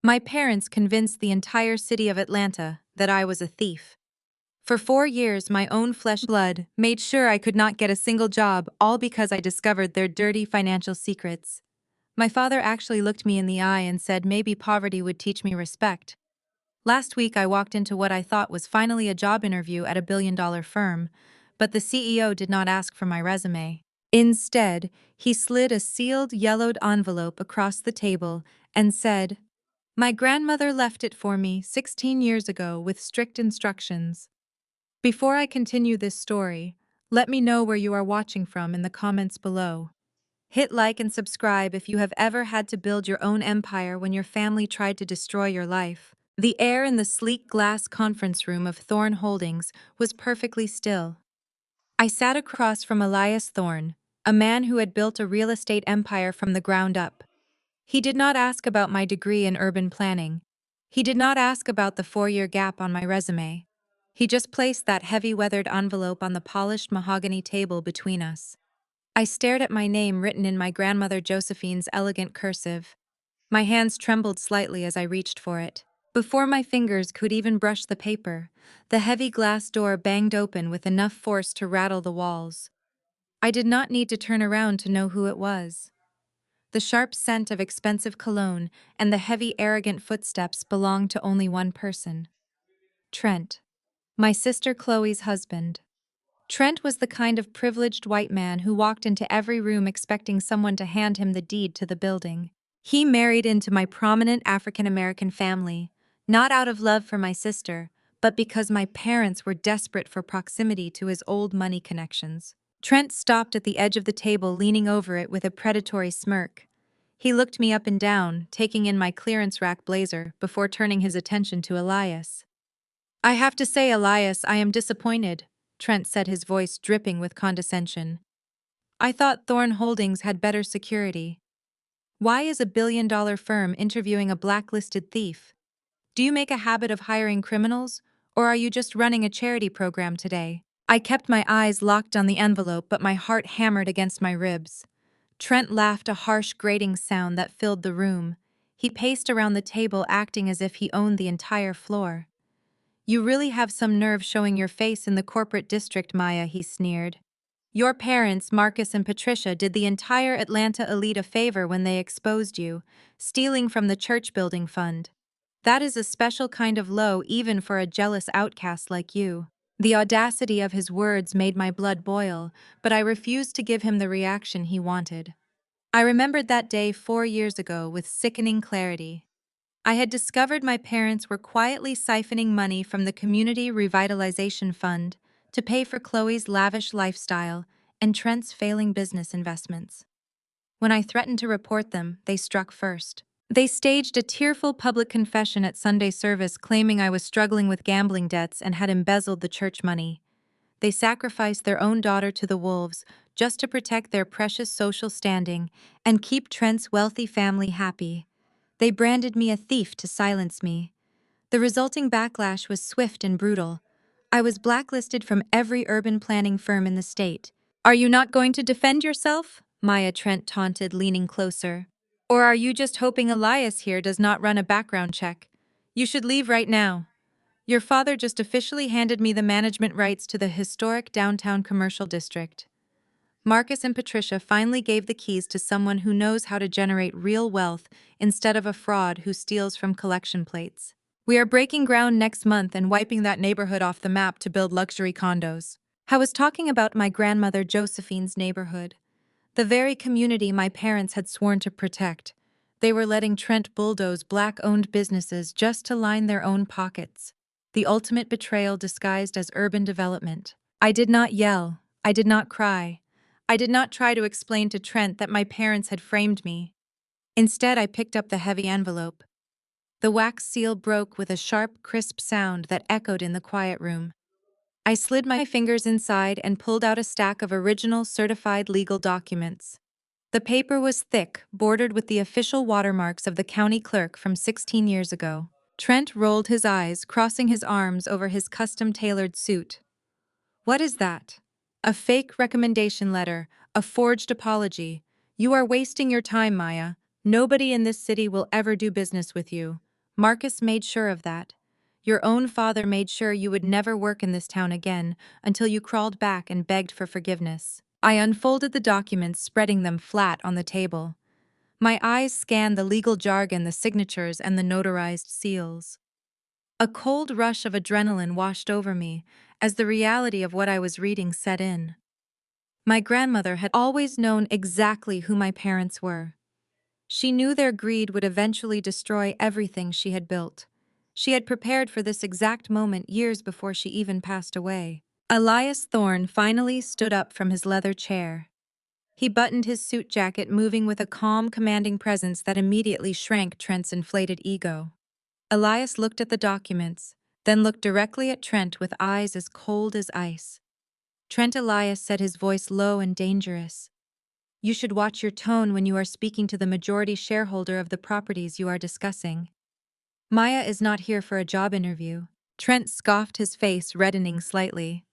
My parents convinced the entire city of Atlanta that I was a thief. For 4 years, my own flesh and blood made sure I could not get a single job, all because I discovered their dirty financial secrets. My father actually looked me in the eye and said maybe poverty would teach me respect. Last week, I walked into what I thought was finally a job interview at a billion-dollar firm, but the CEO did not ask for my resume. Instead, he slid a sealed, yellowed envelope across the table and said, "My grandmother left it for me 16 years ago with strict instructions." Before I continue this story, let me know where you are watching from in the comments below. Hit like and subscribe if you have ever had to build your own empire when your family tried to destroy your life. The air in the sleek glass conference room of Thorne Holdings was perfectly still. I sat across from Elias Thorne, a man who had built a real estate empire from the ground up. He did not ask about my degree in urban planning. He did not ask about the 4-year gap on my resume. He just placed that heavy weathered envelope on the polished mahogany table between us. I stared at my name written in my grandmother Josephine's elegant cursive. My hands trembled slightly as I reached for it. Before my fingers could even brush the paper, the heavy glass door banged open with enough force to rattle the walls. I did not need to turn around to know who it was. The sharp scent of expensive cologne and the heavy, arrogant footsteps belonged to only one person. Trent, my sister Chloe's husband. Trent was the kind of privileged white man who walked into every room expecting someone to hand him the deed to the building. He married into my prominent African-American family, not out of love for my sister, but because my parents were desperate for proximity to his old money connections. Trent stopped at the edge of the table, leaning over it with a predatory smirk. He looked me up and down, taking in my clearance rack blazer, before turning his attention to Elias. "I have to say, Elias, I am disappointed," Trent said, his voice dripping with condescension. "I thought Thorne Holdings had better security. Why is a billion-dollar firm interviewing a blacklisted thief? Do you make a habit of hiring criminals, or are you just running a charity program today?" I kept my eyes locked on the envelope, but my heart hammered against my ribs. Trent laughed, a harsh, grating sound that filled the room. He paced around the table, acting as if he owned the entire floor. "You really have some nerve showing your face in the corporate district, Maya," he sneered. "Your parents, Marcus and Patricia, did the entire Atlanta elite a favor when they exposed you, stealing from the church building fund. That is a special kind of low even for a jealous outcast like you." The audacity of his words made my blood boil, but I refused to give him the reaction he wanted. I remembered that day 4 years ago with sickening clarity. I had discovered my parents were quietly siphoning money from the Community Revitalization Fund to pay for Chloe's lavish lifestyle and Trent's failing business investments. When I threatened to report them, they struck first. They staged a tearful public confession at Sunday service, claiming I was struggling with gambling debts and had embezzled the church money. They sacrificed their own daughter to the wolves just to protect their precious social standing and keep Trent's wealthy family happy. They branded me a thief to silence me. The resulting backlash was swift and brutal. I was blacklisted from every urban planning firm in the state. "Are you not going to defend yourself?" Maya Trent taunted, leaning closer. "Or are you just hoping Elias here does not run a background check? You should leave right now. Your father just officially handed me the management rights to the historic downtown commercial district." Marcus and Patricia finally gave the keys to someone who knows how to generate real wealth instead of a fraud who steals from collection plates. "We are breaking ground next month and wiping that neighborhood off the map to build luxury condos." I was talking about my grandmother Josephine's neighborhood, the very community my parents had sworn to protect. They were letting Trent bulldoze black-owned businesses just to line their own pockets. The ultimate betrayal disguised as urban development. I did not yell. I did not cry. I did not try to explain to Trent that my parents had framed me. Instead, I picked up the heavy envelope. The wax seal broke with a sharp, crisp sound that echoed in the quiet room. I slid my fingers inside and pulled out a stack of original certified legal documents. The paper was thick, bordered with the official watermarks of the county clerk from 16 years ago. Trent rolled his eyes, crossing his arms over his custom-tailored suit. "What is that?" "A fake recommendation letter, a forged apology. You are wasting your time, Maya. Nobody in this city will ever do business with you." Marcus made sure of that. Your own father made sure you would never work in this town again until you crawled back and begged for forgiveness. I unfolded the documents, spreading them flat on the table. My eyes scanned the legal jargon, the signatures, and the notarized seals. A cold rush of adrenaline washed over me as the reality of what I was reading set in. My grandmother had always known exactly who my parents were. She knew their greed would eventually destroy everything she had built. She had prepared for this exact moment years before she even passed away. Elias Thorne finally stood up from his leather chair. He buttoned his suit jacket, moving with a calm, commanding presence that immediately shrank Trent's inflated ego. Elias looked at the documents, then looked directly at Trent with eyes as cold as ice. Trent, Elias said, his voice low and dangerous. You should watch your tone when you are speaking to the majority shareholder of the properties you are discussing. Maya is not here for a job interview. Trent scoffed, his face reddening slightly.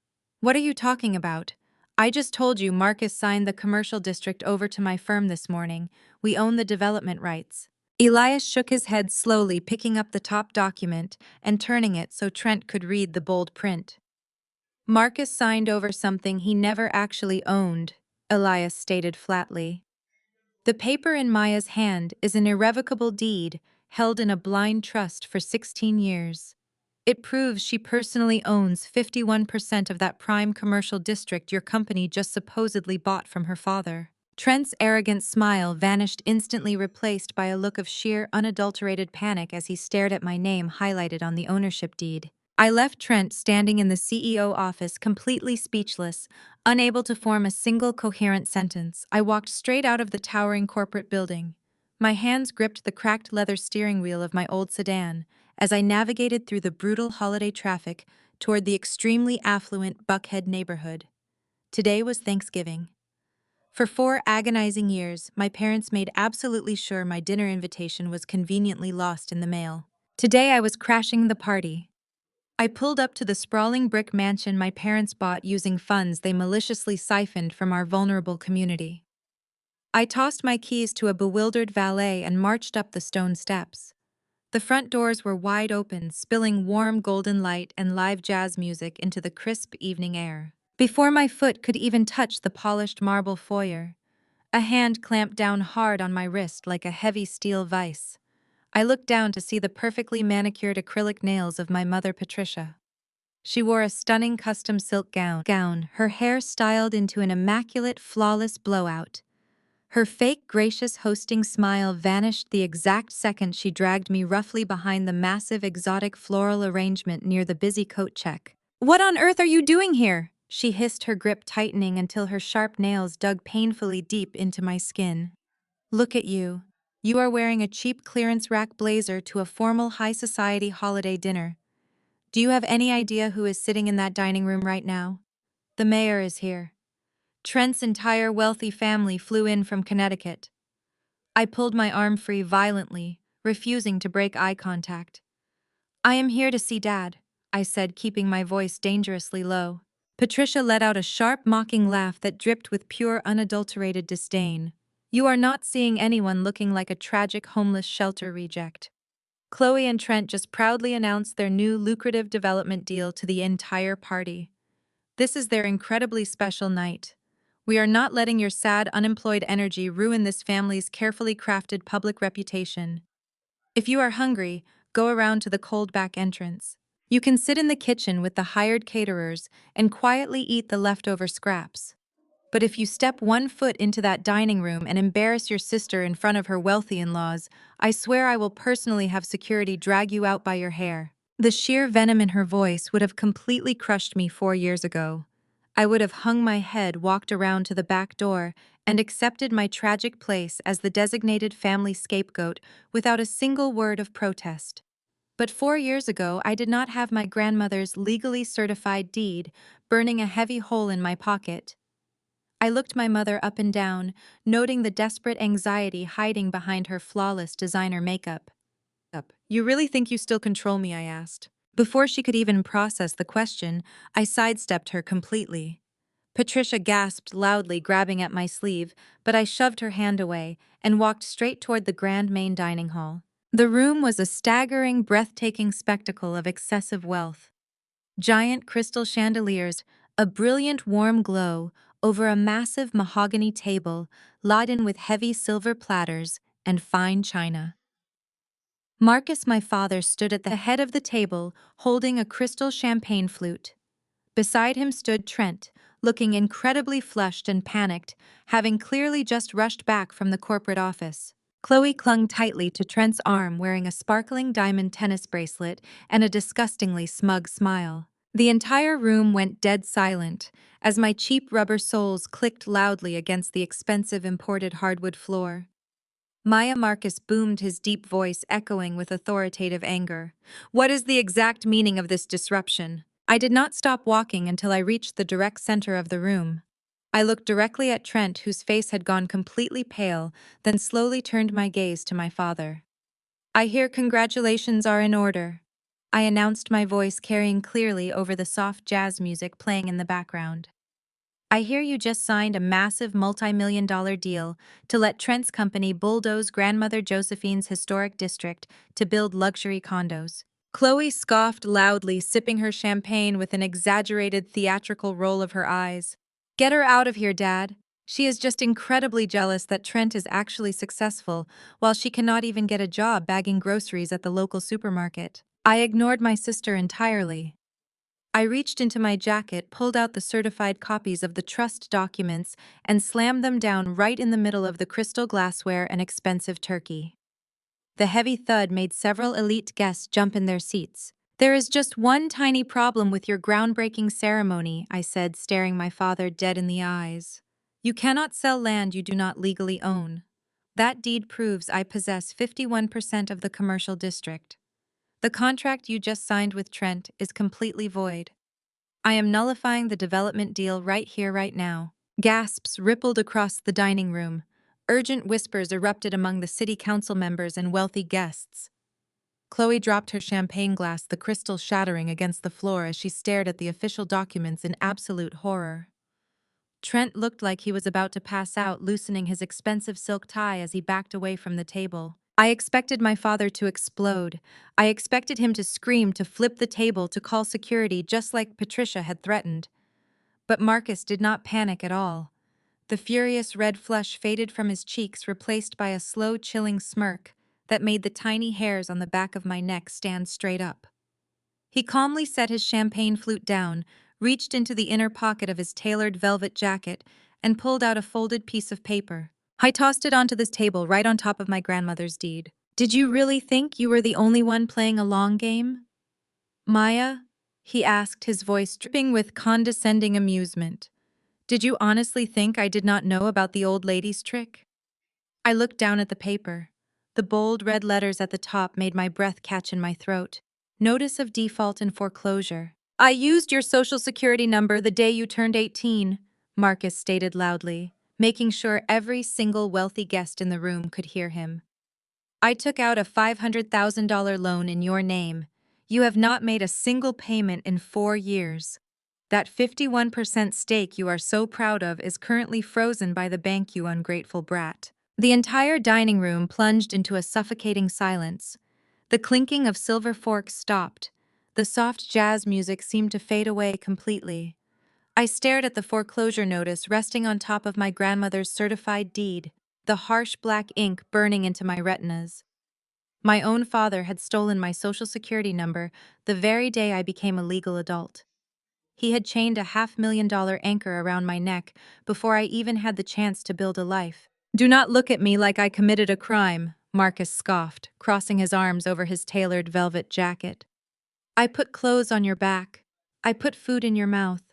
What are you talking about? I just told you Marcus signed the commercial district over to my firm this morning. We own the development rights. Elias shook his head slowly, picking up the top document and turning it so Trent could read the bold print. Marcus signed over something he never actually owned, Elias stated flatly. The paper in Maya's hand is an irrevocable deed held in a blind trust for 16 years. It proves she personally owns 51% of that prime commercial district your company just supposedly bought from her father. Trent's arrogant smile vanished, instantly replaced by a look of sheer, unadulterated panic as he stared at my name highlighted on the ownership deed. I left Trent standing in the CEO office, completely speechless, unable to form a single coherent sentence. I walked straight out of the towering corporate building. My hands gripped the cracked leather steering wheel of my old sedan as I navigated through the brutal holiday traffic toward the extremely affluent Buckhead neighborhood. Today was Thanksgiving. For 4 agonizing years, my parents made absolutely sure my dinner invitation was conveniently lost in the mail. Today I was crashing the party. I pulled up to the sprawling brick mansion my parents bought using funds they maliciously siphoned from our vulnerable community. I tossed my keys to a bewildered valet and marched up the stone steps. The front doors were wide open, spilling warm golden light and live jazz music into the crisp evening air. Before my foot could even touch the polished marble foyer, a hand clamped down hard on my wrist like a heavy steel vise. I looked down to see the perfectly manicured acrylic nails of my mother, Patricia. She wore a stunning custom silk gown, her hair styled into an immaculate, flawless blowout. Her fake, gracious hosting smile vanished the exact second she dragged me roughly behind the massive, exotic floral arrangement near the busy coat check. "What on earth are you doing here?" she hissed, her grip tightening until her sharp nails dug painfully deep into my skin. "Look at you. You are wearing a cheap clearance rack blazer to a formal high society holiday dinner. Do you have any idea who is sitting in that dining room right now? The mayor is here. Trent's entire wealthy family flew in from Connecticut." I pulled my arm free violently, refusing to break eye contact. "I am here to see Dad," I said, keeping my voice dangerously low. Patricia let out a sharp, mocking laugh that dripped with pure, unadulterated disdain. "You are not seeing anyone looking like a tragic homeless shelter reject. Chloe and Trent just proudly announced their new lucrative development deal to the entire party. This is their incredibly special night. We are not letting your sad, unemployed energy ruin this family's carefully crafted public reputation. If you are hungry, go around to the cold back entrance. You can sit in the kitchen with the hired caterers and quietly eat the leftover scraps. But if you step one foot into that dining room and embarrass your sister in front of her wealthy in-laws, I swear I will personally have security drag you out by your hair." The sheer venom in her voice would have completely crushed me 4 years ago. I would have hung my head, walked around to the back door, and accepted my tragic place as the designated family scapegoat without a single word of protest. But 4 years ago, I did not have my grandmother's legally certified deed, burning a heavy hole in my pocket. I looked my mother up and down, noting the desperate anxiety hiding behind her flawless designer makeup. "You really think you still control me?" I asked. Before she could even process the question, I sidestepped her completely. Patricia gasped loudly, grabbing at my sleeve, but I shoved her hand away and walked straight toward the grand main dining hall. The room was a staggering, breathtaking spectacle of excessive wealth. Giant crystal chandeliers, a brilliant warm glow over a massive mahogany table laden with heavy silver platters and fine china. Marcus, my father, stood at the head of the table holding a crystal champagne flute. Beside him stood Trent, looking incredibly flushed and panicked, having clearly just rushed back from the corporate office. Chloe clung tightly to Trent's arm, wearing a sparkling diamond tennis bracelet and a disgustingly smug smile. The entire room went dead silent as my cheap rubber soles clicked loudly against the expensive imported hardwood floor. Marcus boomed, his deep voice echoing with authoritative anger. What is the exact meaning of this disruption? I did not stop walking until I reached the direct center of the room. I looked directly at Trent, whose face had gone completely pale, then slowly turned my gaze to my father. I hear congratulations are in order. I announced, my voice carrying clearly over the soft jazz music playing in the background. I hear you just signed a massive multi-million-dollar deal to let Trent's company bulldoze grandmother Josephine's historic district to build luxury condos. Chloe scoffed loudly, sipping her champagne with an exaggerated theatrical roll of her eyes. Get her out of here, Dad. She is just incredibly jealous that Trent is actually successful, while she cannot even get a job bagging groceries at the local supermarket. I ignored my sister entirely. I reached into my jacket, pulled out the certified copies of the trust documents, and slammed them down right in the middle of the crystal glassware and expensive turkey. The heavy thud made several elite guests jump in their seats. There is just one tiny problem with your groundbreaking ceremony, I said, staring my father dead in the eyes. You cannot sell land you do not legally own. That deed proves I possess 51% of the commercial district. The contract you just signed with Trent is completely void. I am nullifying the development deal right here, right now. Gasps rippled across the dining room. Urgent whispers erupted among the city council members and wealthy guests. Chloe dropped her champagne glass, the crystal shattering against the floor as she stared at the official documents in absolute horror. Trent looked like he was about to pass out, loosening his expensive silk tie as he backed away from the table. I expected my father to explode. I expected him to scream, to flip the table, to call security, just like Patricia had threatened. But Marcus did not panic at all. The furious red flush faded from his cheeks, replaced by a slow, chilling smirk that made the tiny hairs on the back of my neck stand straight up. He calmly set his champagne flute down, reached into the inner pocket of his tailored velvet jacket, and pulled out a folded piece of paper. I tossed it onto this table right on top of my grandmother's deed. Did you really think you were the only one playing a long game, Maya? He asked, his voice dripping with condescending amusement. Did you honestly think I did not know about the old lady's trick? I looked down at the paper. The bold red letters at the top made my breath catch in my throat. Notice of default and foreclosure. I used your social security number the day you turned 18, Marcus stated loudly, making sure every single wealthy guest in the room could hear him. I took out a $500,000 loan in your name. You have not made a single payment in 4 years. That 51% stake you are so proud of is currently frozen by the bank, you ungrateful brat. The entire dining room plunged into a suffocating silence. The clinking of silver forks stopped. The soft jazz music seemed to fade away completely. I stared at the foreclosure notice resting on top of my grandmother's certified deed, the harsh black ink burning into my retinas. My own father had stolen my social security number the very day I became a legal adult. He had chained a $500,000 anchor around my neck before I even had the chance to build a life. Do not look at me like I committed a crime, Marcus scoffed, crossing his arms over his tailored velvet jacket. I put clothes on your back. I put food in your mouth.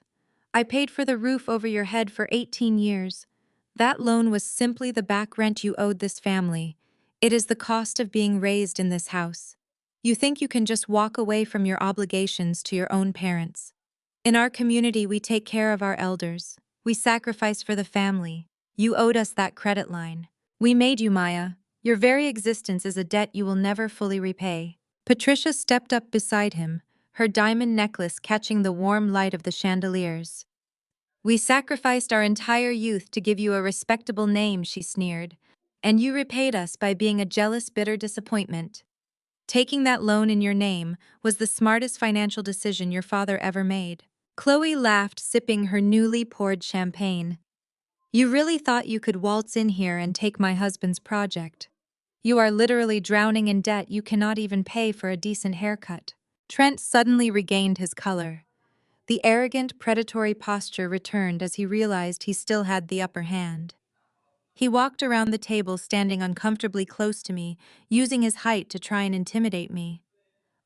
I paid for the roof over your head for 18 years. That loan was simply the back rent you owed this family. It is the cost of being raised in this house. You think you can just walk away from your obligations to your own parents. In our community, we take care of our elders. We sacrifice for the family. You owed us that credit line. We made you, Maya. Your very existence is a debt you will never fully repay. Patricia stepped up beside him, her diamond necklace catching the warm light of the chandeliers. We sacrificed our entire youth to give you a respectable name, she sneered. And you repaid us by being a jealous, bitter disappointment. Taking that loan in your name was the smartest financial decision your father ever made. Chloe laughed, sipping her newly poured champagne. You really thought you could waltz in here and take my husband's project. You are literally drowning in debt you cannot even pay for a decent haircut. Trent suddenly regained his color. The arrogant, predatory posture returned as he realized he still had the upper hand. He walked around the table, standing uncomfortably close to me, using his height to try and intimidate me.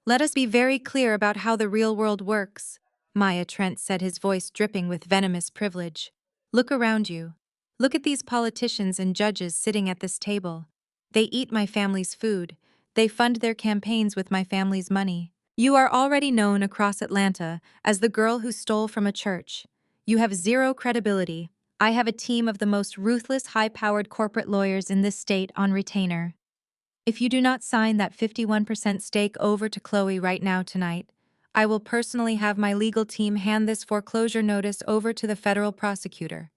Let us be very clear about how the real world works, Maya, Trent said, his voice dripping with venomous privilege. Look around you. Look at these politicians and judges sitting at this table. They eat my family's food. They fund their campaigns with my family's money. You are already known across Atlanta as the girl who stole from a church. You have zero credibility. I have a team of the most ruthless, high-powered corporate lawyers in this state on retainer. If you do not sign that 51% stake over to Chloe right now tonight, I will personally have my legal team hand this foreclosure notice over to the federal prosecutor.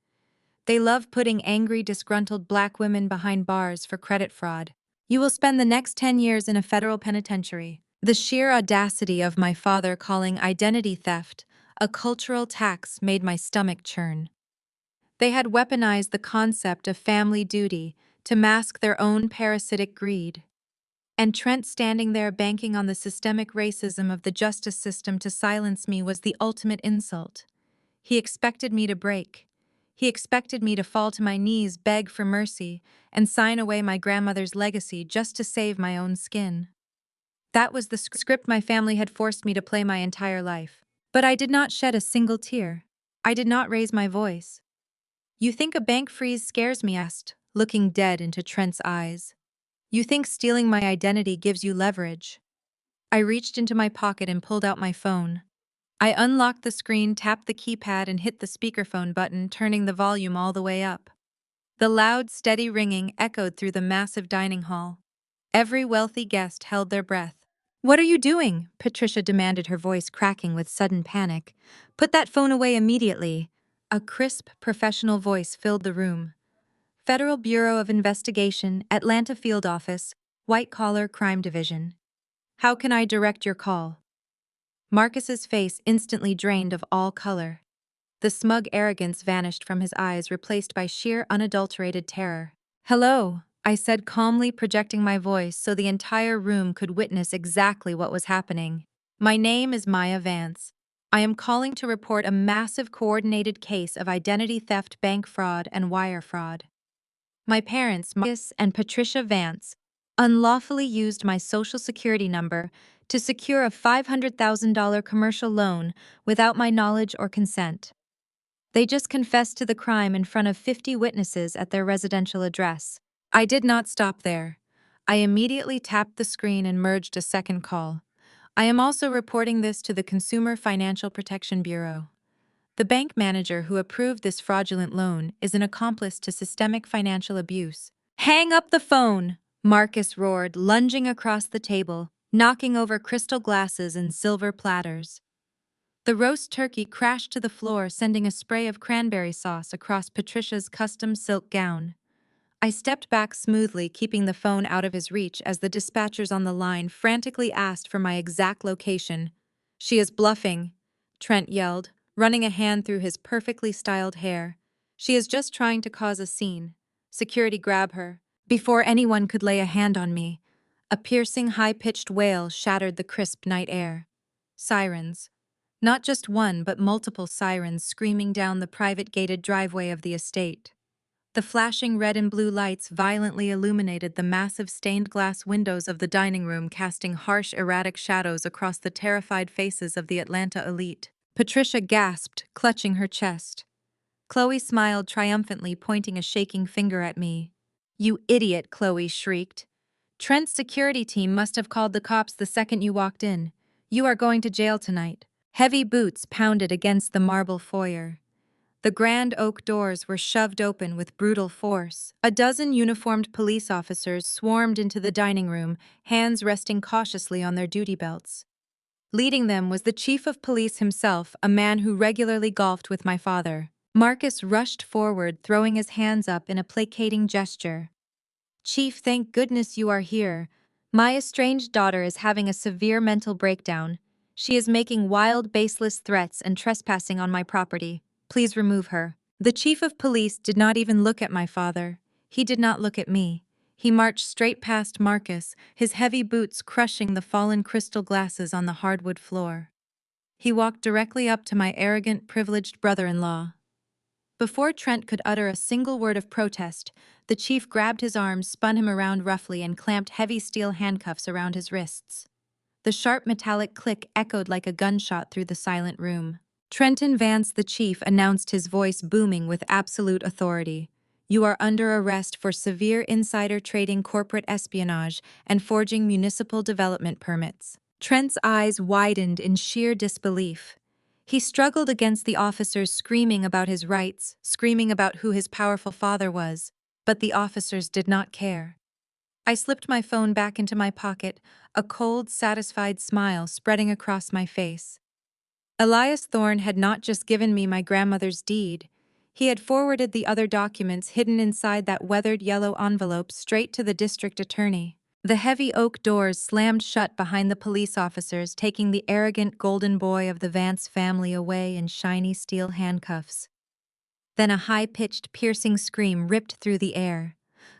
They love putting angry, disgruntled black women behind bars for credit fraud. You will spend the next 10 years in a federal penitentiary. The sheer audacity of my father calling identity theft a cultural tax made my stomach churn. They had weaponized the concept of family duty to mask their own parasitic greed. And Trent standing there banking on the systemic racism of the justice system to silence me was the ultimate insult. He expected me to break. He expected me to fall to my knees, beg for mercy, and sign away my grandmother's legacy just to save my own skin. That was the script my family had forced me to play my entire life. But I did not shed a single tear. I did not raise my voice. You think a bank freeze scares me? I asked, looking dead into Trent's eyes. You think stealing my identity gives you leverage? I reached into my pocket and pulled out my phone. I unlocked the screen, tapped the keypad, and hit the speakerphone button, turning the volume all the way up. The loud, steady ringing echoed through the massive dining hall. Every wealthy guest held their breath. What are you doing? Patricia demanded, her voice cracking with sudden panic. Put that phone away immediately. A crisp, professional voice filled the room. Federal Bureau of Investigation, Atlanta Field Office, White Collar Crime Division. How can I direct your call? Marcus's face instantly drained of all color. The smug arrogance vanished from his eyes, replaced by sheer, unadulterated terror. Hello, I said calmly, projecting my voice so the entire room could witness exactly what was happening. My name is Maya Vance. I am calling to report a massive coordinated case of identity theft, bank fraud, and wire fraud. My parents, Marcus and Patricia Vance, unlawfully used my social security number to secure a $500,000 commercial loan without my knowledge or consent. They just confessed to the crime in front of 50 witnesses at their residential address. I did not stop there. I immediately tapped the screen and merged a second call. I am also reporting this to the Consumer Financial Protection Bureau. The bank manager who approved this fraudulent loan is an accomplice to systemic financial abuse. Hang up the phone! Marcus roared, lunging across the table, knocking over crystal glasses and silver platters. The roast turkey crashed to the floor, sending a spray of cranberry sauce across Patricia's custom silk gown. I stepped back smoothly, keeping the phone out of his reach as the dispatchers on the line frantically asked for my exact location. She is bluffing, Trent yelled, running a hand through his perfectly styled hair. She is just trying to cause a scene. Security, grab her. Before anyone could lay a hand on me, a piercing, high-pitched wail shattered the crisp night air. Sirens. Not just one, but multiple sirens screaming down the private gated driveway of the estate. The flashing red and blue lights violently illuminated the massive stained glass windows of the dining room, casting harsh, erratic shadows across the terrified faces of the Atlanta elite. Patricia gasped, clutching her chest. Chloe smiled triumphantly, pointing a shaking finger at me. You idiot, Chloe shrieked. Trent's security team must have called the cops the second you walked in. You are going to jail tonight. Heavy boots pounded against the marble foyer. The grand oak doors were shoved open with brutal force. A dozen uniformed police officers swarmed into the dining room, hands resting cautiously on their duty belts. Leading them was the chief of police himself, a man who regularly golfed with my father. Marcus rushed forward, throwing his hands up in a placating gesture. Chief, thank goodness you are here. My estranged daughter is having a severe mental breakdown. She is making wild, baseless threats and trespassing on my property. Please remove her. The chief of police did not even look at my father. He did not look at me. He marched straight past Marcus, his heavy boots crushing the fallen crystal glasses on the hardwood floor. He walked directly up to my arrogant, privileged brother-in-law. Before Trent could utter a single word of protest, the chief grabbed his arms, spun him around roughly, and clamped heavy steel handcuffs around his wrists. The sharp metallic click echoed like a gunshot through the silent room. Trenton Vance, the chief, announced, his voice booming with absolute authority. You are under arrest for severe insider trading, corporate espionage, and forging municipal development permits. Trent's eyes widened in sheer disbelief. He struggled against the officers, screaming about his rights, screaming about who his powerful father was, but the officers did not care. I slipped my phone back into my pocket, a cold, satisfied smile spreading across my face. Elias Thorne had not just given me my grandmother's deed. He had forwarded the other documents hidden inside that weathered yellow envelope straight to the district attorney. The heavy oak doors slammed shut behind the police officers, taking the arrogant golden boy of the Vance family away in shiny steel handcuffs. Then a high-pitched, piercing scream ripped through the air.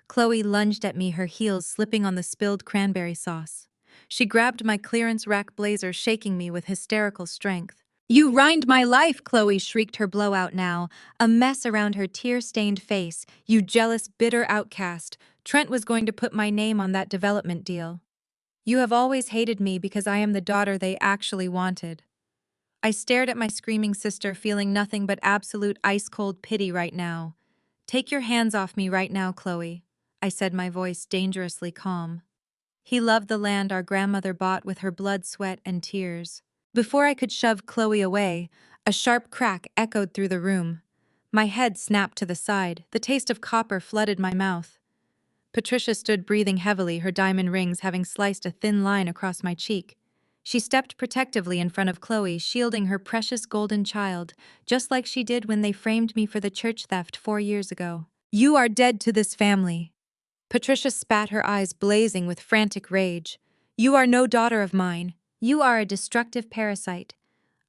Chloe lunged at me, her heels slipping on the spilled cranberry sauce. She grabbed my clearance rack blazer, shaking me with hysterical strength. You ruined my life, Chloe shrieked, her blowout now a mess around her tear-stained face. You jealous, bitter outcast. Trent was going to put my name on that development deal. You have always hated me because I am the daughter they actually wanted. I stared at my screaming sister, feeling nothing but absolute ice-cold pity right now. Take your hands off me right now, Chloe, I said, my voice dangerously calm. He loved the land our grandmother bought with her blood, sweat, and tears. Before I could shove Chloe away, a sharp crack echoed through the room. My head snapped to the side, the taste of copper flooded my mouth. Patricia stood breathing heavily, her diamond rings having sliced a thin line across my cheek. She stepped protectively in front of Chloe, shielding her precious golden child, just like she did when they framed me for the church theft 4 years ago. You are dead to this family. Patricia spat, her eyes blazing with frantic rage. You are no daughter of mine. You are a destructive parasite.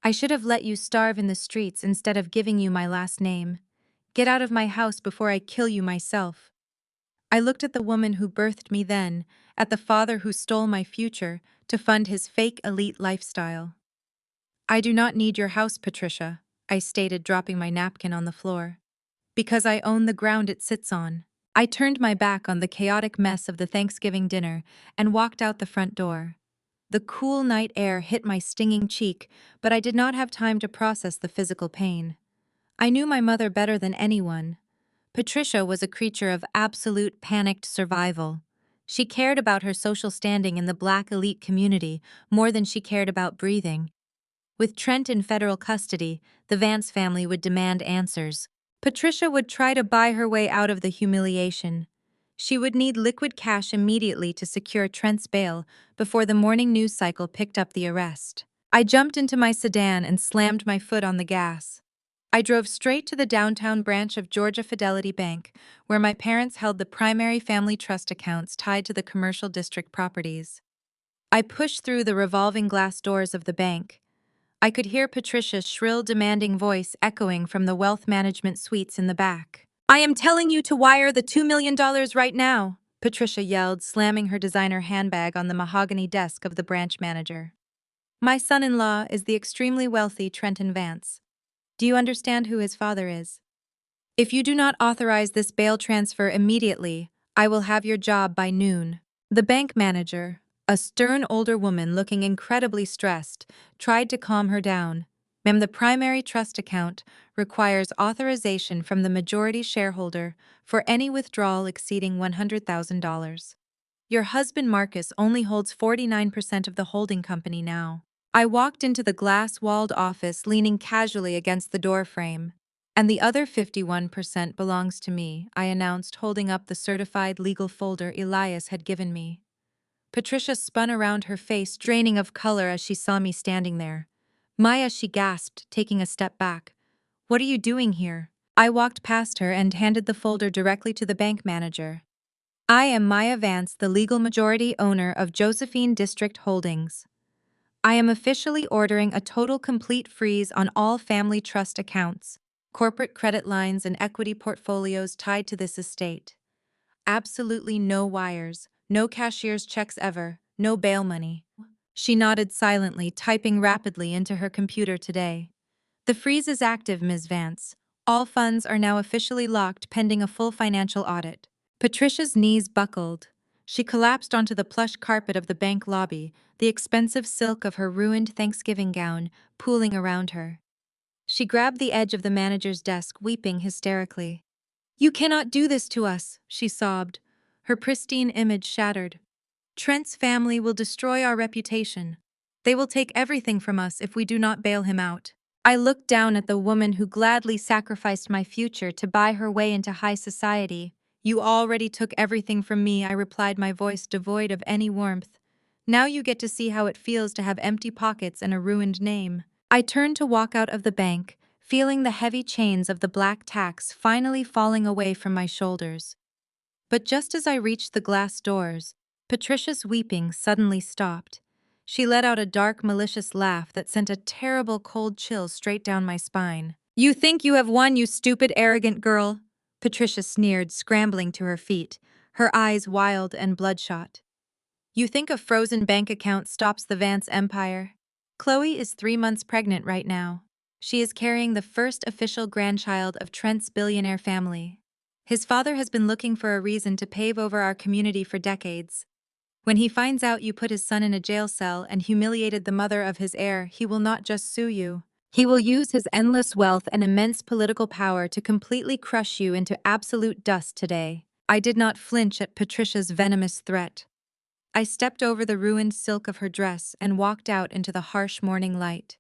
I should have let you starve in the streets instead of giving you my last name. Get out of my house before I kill you myself. I looked at the woman who birthed me then, at the father who stole my future to fund his fake elite lifestyle. I do not need your house, Patricia, I stated, dropping my napkin on the floor. Because I own the ground it sits on. I turned my back on the chaotic mess of the Thanksgiving dinner and walked out the front door. The cool night air hit my stinging cheek, but I did not have time to process the physical pain. I knew my mother better than anyone. Patricia was a creature of absolute panicked survival. She cared about her social standing in the Black elite community more than she cared about breathing. With Trent in federal custody, the Vance family would demand answers. Patricia would try to buy her way out of the humiliation. She would need liquid cash immediately to secure Trent's bail before the morning news cycle picked up the arrest. I jumped into my sedan and slammed my foot on the gas. I drove straight to the downtown branch of Georgia Fidelity Bank, where my parents held the primary family trust accounts tied to the commercial district properties. I pushed through the revolving glass doors of the bank. I could hear Patricia's shrill, demanding voice echoing from the wealth management suites in the back. I am telling you to wire the $2 million right now, Patricia yelled, slamming her designer handbag on the mahogany desk of the branch manager. My son-in-law is the extremely wealthy Trenton Vance. Do you understand who his father is? If you do not authorize this bail transfer immediately, I will have your job by noon. The bank manager, a stern older woman looking incredibly stressed, tried to calm her down. Ma'am, the primary trust account requires authorization from the majority shareholder for any withdrawal exceeding $100,000. Your husband Marcus only holds 49% of the holding company now. I walked into the glass-walled office, leaning casually against the doorframe. And the other 51% belongs to me, I announced, holding up the certified legal folder Elias had given me. Patricia spun around, her face draining of color as she saw me standing there. Maya, she gasped, taking a step back. What are you doing here? I walked past her and handed the folder directly to the bank manager. I am Maya Vance, the legal majority owner of Josephine District Holdings. I am officially ordering a total complete freeze on all family trust accounts, corporate credit lines, and equity portfolios tied to this estate. Absolutely no wires, no cashier's checks ever, no bail money. She nodded silently, typing rapidly into her computer today. The freeze is active, Ms. Vance. All funds are now officially locked pending a full financial audit. Patricia's knees buckled. She collapsed onto the plush carpet of the bank lobby, the expensive silk of her ruined Thanksgiving gown pooling around her. She grabbed the edge of the manager's desk, weeping hysterically. "You cannot do this to us," she sobbed, her pristine image shattered. "Trent's family will destroy our reputation. They will take everything from us if we do not bail him out." I looked down at the woman who gladly sacrificed my future to buy her way into high society. "You already took everything from me," I replied, my voice devoid of any warmth. "Now you get to see how it feels to have empty pockets and a ruined name." I turned to walk out of the bank, feeling the heavy chains of the black tax finally falling away from my shoulders. But just as I reached the glass doors, Patricia's weeping suddenly stopped. She let out a dark, malicious laugh that sent a terrible cold chill straight down my spine. "You think you have won, you stupid, arrogant girl?" Patricia sneered, scrambling to her feet, her eyes wild and bloodshot. "You think a frozen bank account stops the Vance empire? Chloe is 3 months pregnant right now. She is carrying the first official grandchild of Trent's billionaire family. His father has been looking for a reason to pave over our community for decades. When he finds out you put his son in a jail cell and humiliated the mother of his heir, he will not just sue you. He will use his endless wealth and immense political power to completely crush you into absolute dust today." I did not flinch at Patricia's venomous threat. I stepped over the ruined silk of her dress and walked out into the harsh morning light.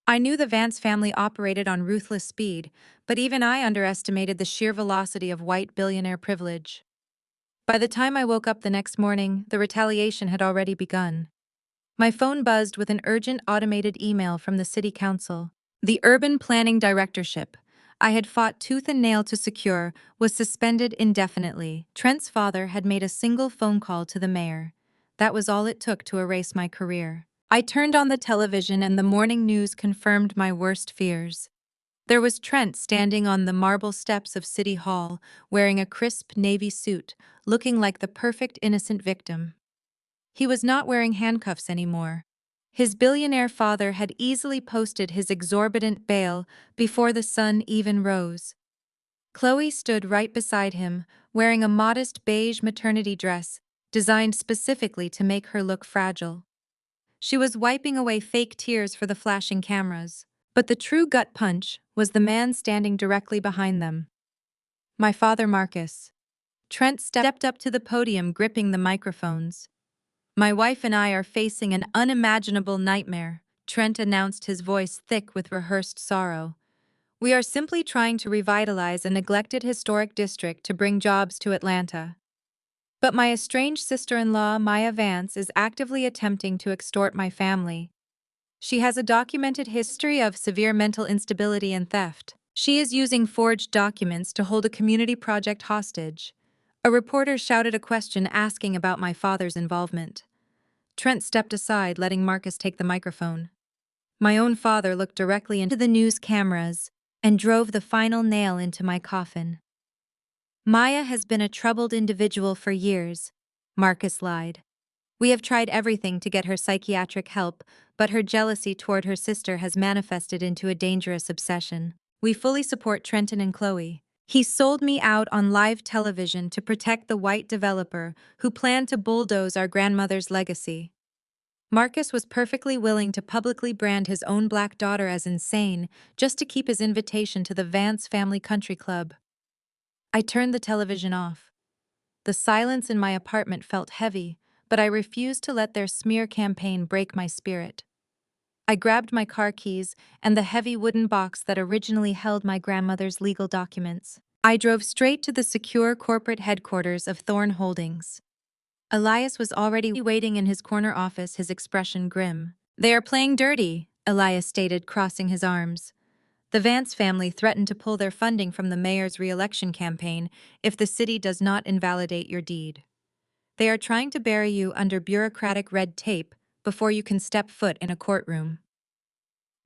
I knew the Vance family operated on ruthless speed, but even I underestimated the sheer velocity of white billionaire privilege. By the time I woke up the next morning, the retaliation had already begun. My phone buzzed with an urgent automated email from the city council. The urban planning directorship I had fought tooth and nail to secure was suspended indefinitely. Trent's father had made a single phone call to the mayor. That was all it took to erase my career. I turned on the television and the morning news confirmed my worst fears. There was Trent standing on the marble steps of City Hall, wearing a crisp navy suit, looking like the perfect innocent victim. He was not wearing handcuffs anymore. His billionaire father had easily posted his exorbitant bail before the sun even rose. Chloe stood right beside him, wearing a modest beige maternity dress, designed specifically to make her look fragile. She was wiping away fake tears for the flashing cameras. But the true gut punch was the man standing directly behind them. My father, Marcus. Trent stepped up to the podium, gripping the microphones. "My wife and I are facing an unimaginable nightmare," Trent announced, his voice thick with rehearsed sorrow. "We are simply trying to revitalize a neglected historic district to bring jobs to Atlanta. But my estranged sister-in-law, Maya Vance, is actively attempting to extort my family. She has a documented history of severe mental instability and theft. She is using forged documents to hold a community project hostage." A reporter shouted a question asking about my father's involvement. Trent stepped aside, letting Marcus take the microphone. My own father looked directly into the news cameras and drove the final nail into my coffin. "Maya has been a troubled individual for years," Marcus lied. "We have tried everything to get her psychiatric help, but her jealousy toward her sister has manifested into a dangerous obsession. We fully support Trenton and Chloe. He sold me out on live television to protect the white developer who planned to bulldoze our grandmother's legacy." Marcus was perfectly willing to publicly brand his own black daughter as insane just to keep his invitation to the Vance Family Country Club. I turned the television off. The silence in my apartment felt heavy, but I refused to let their smear campaign break my spirit. I grabbed my car keys and the heavy wooden box that originally held my grandmother's legal documents. I drove straight to the secure corporate headquarters of Thorne Holdings. Elias was already waiting in his corner office, his expression grim. "They are playing dirty," Elias stated, crossing his arms. The Vance family threatened to pull their funding from the mayor's re-election campaign if the city does not invalidate your deed. They are trying to bury you under bureaucratic red tape before you can step foot in a courtroom.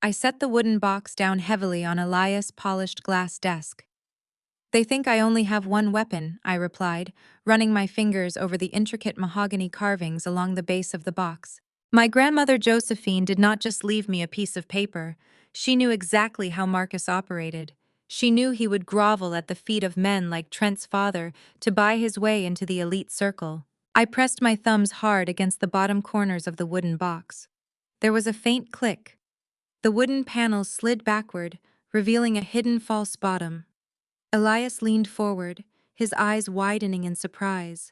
I set the wooden box down heavily on Elias' polished glass desk. They think I only have one weapon, I replied, running my fingers over the intricate mahogany carvings along the base of the box. My grandmother Josephine did not just leave me a piece of paper. She knew exactly how Marcus operated. She knew he would grovel at the feet of men like Trent's father to buy his way into the elite circle. I pressed my thumbs hard against the bottom corners of the wooden box. There was a faint click. The wooden panels slid backward, revealing a hidden false bottom. Elias leaned forward, his eyes widening in surprise.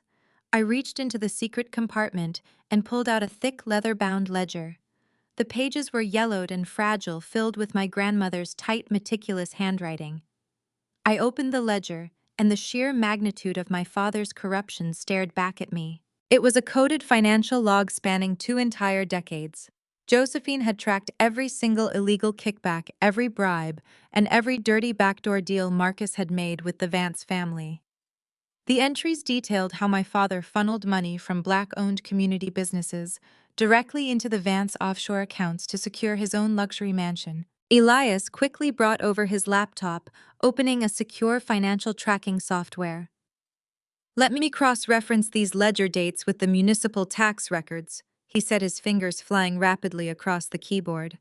I reached into the secret compartment and pulled out a thick leather-bound ledger. The pages were yellowed and fragile, filled with my grandmother's tight, meticulous handwriting. I opened the ledger, and the sheer magnitude of my father's corruption stared back at me. It was a coded financial log spanning 2 entire decades. Josephine had tracked every single illegal kickback, every bribe, and every dirty backdoor deal Marcus had made with the Vance family. The entries detailed how my father funneled money from Black-owned community businesses directly into the Vance offshore accounts to secure his own luxury mansion. Elias quickly brought over his laptop, opening a secure financial tracking software. "Let me cross-reference these ledger dates with the municipal tax records," he said, his fingers flying rapidly across the keyboard.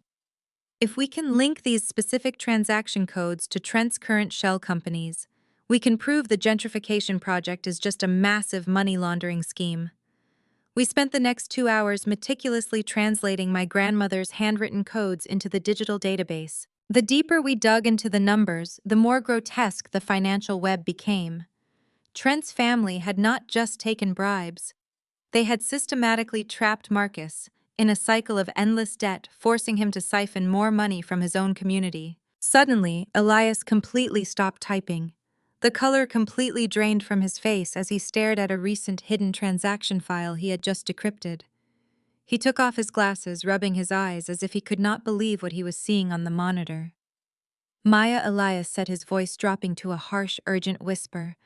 "If we can link these specific transaction codes to Trent's current shell companies, we can prove the gentrification project is just a massive money laundering scheme." We spent the next 2 hours meticulously translating my grandmother's handwritten codes into the digital database. The deeper we dug into the numbers, the more grotesque the financial web became. Trent's family had not just taken bribes. They had systematically trapped Marcus in a cycle of endless debt, forcing him to siphon more money from his own community. Suddenly, Elias completely stopped typing. The color completely drained from his face as he stared at a recent hidden transaction file he had just decrypted. He took off his glasses, rubbing his eyes as if he could not believe what he was seeing on the monitor. "Maya," Elias said, his voice dropping to a harsh, urgent whisper,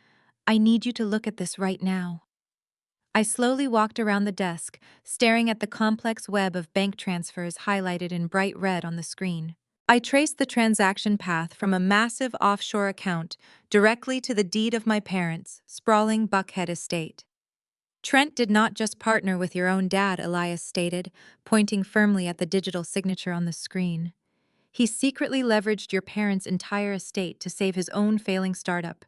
"I need you to look at this right now." I slowly walked around the desk, staring at the complex web of bank transfers highlighted in bright red on the screen. I traced the transaction path from a massive offshore account directly to the deed of my parents' sprawling Buckhead estate. "Trent did not just partner with your own dad," Elias stated, pointing firmly at the digital signature on the screen. "He secretly leveraged your parents' entire estate to save his own failing startup.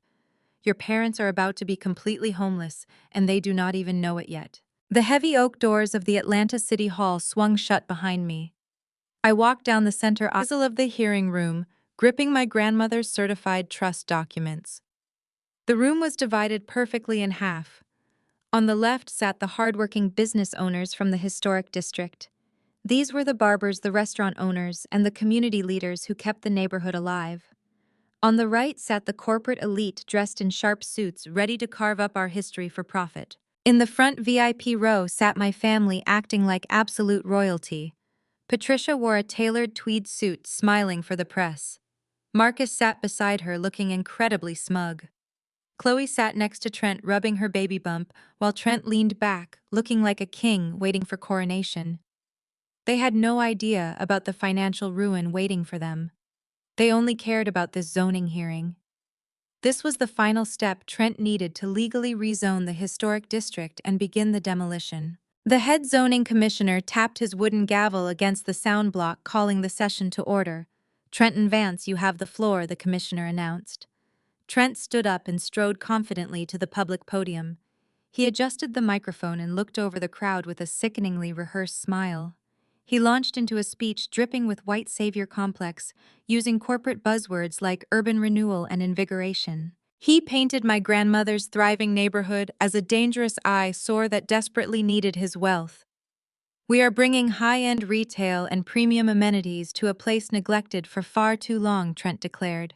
Your parents are about to be completely homeless, and they do not even know it yet." The heavy oak doors of the Atlanta City Hall swung shut behind me. I walked down the center aisle of the hearing room, gripping my grandmother's certified trust documents. The room was divided perfectly in half. On the left sat the hardworking business owners from the historic district. These were the barbers, the restaurant owners, and the community leaders who kept the neighborhood alive. On the right sat the corporate elite dressed in sharp suits, ready to carve up our history for profit. In the front VIP row sat my family, acting like absolute royalty. Patricia wore a tailored tweed suit, smiling for the press. Marcus sat beside her, looking incredibly smug. Chloe sat next to Trent, rubbing her baby bump, while Trent leaned back, looking like a king waiting for coronation. They had no idea about the financial ruin waiting for them. They only cared about this zoning hearing. This was the final step Trent needed to legally rezone the historic district and begin the demolition. The head zoning commissioner tapped his wooden gavel against the sound block, calling the session to order. "Trenton Vance, you have the floor," the commissioner announced. Trent stood up and strode confidently to the public podium. He adjusted the microphone and looked over the crowd with a sickeningly rehearsed smile. He launched into a speech dripping with white savior complex, using corporate buzzwords like urban renewal and invigoration. He painted my grandmother's thriving neighborhood as a dangerous eyesore that desperately needed his wealth. "We are bringing high-end retail and premium amenities to a place neglected for far too long," Trent declared.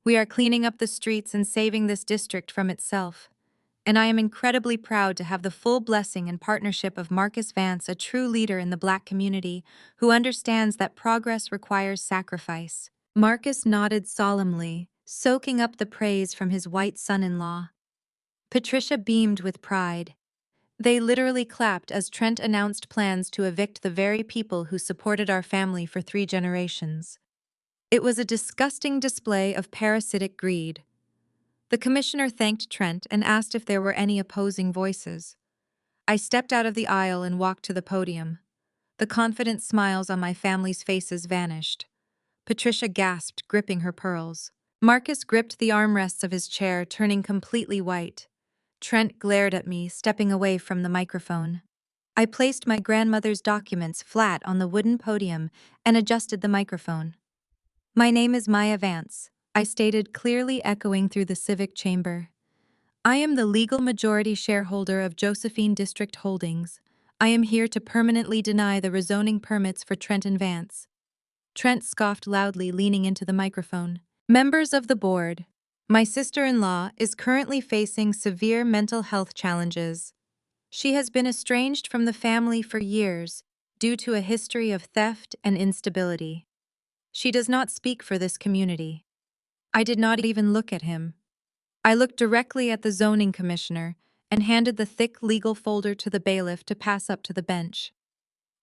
"We are cleaning up the streets and saving this district from itself. And I am incredibly proud to have the full blessing and partnership of Marcus Vance, a true leader in the Black community who understands that progress requires sacrifice." Marcus nodded solemnly, soaking up the praise from his white son-in-law. Patricia beamed with pride. They literally clapped as Trent announced plans to evict the very people who supported our family for 3 generations. It was a disgusting display of parasitic greed. The commissioner thanked Trent and asked if there were any opposing voices. I stepped out of the aisle and walked to the podium. The confident smiles on my family's faces vanished. Patricia gasped, gripping her pearls. Marcus gripped the armrests of his chair, turning completely white. Trent glared at me, stepping away from the microphone. I placed my grandmother's documents flat on the wooden podium and adjusted the microphone. "My name is Maya Vance," I stated, clearly echoing through the civic chamber. "I am the legal majority shareholder of Josephine District Holdings. I am here to permanently deny the rezoning permits for Trent and Vance." Trent scoffed loudly, leaning into the microphone. "Members of the board, my sister-in-law is currently facing severe mental health challenges. She has been estranged from the family for years due to a history of theft and instability. She does not speak for this community." I did not even look at him. I looked directly at the zoning commissioner and handed the thick legal folder to the bailiff to pass up to the bench.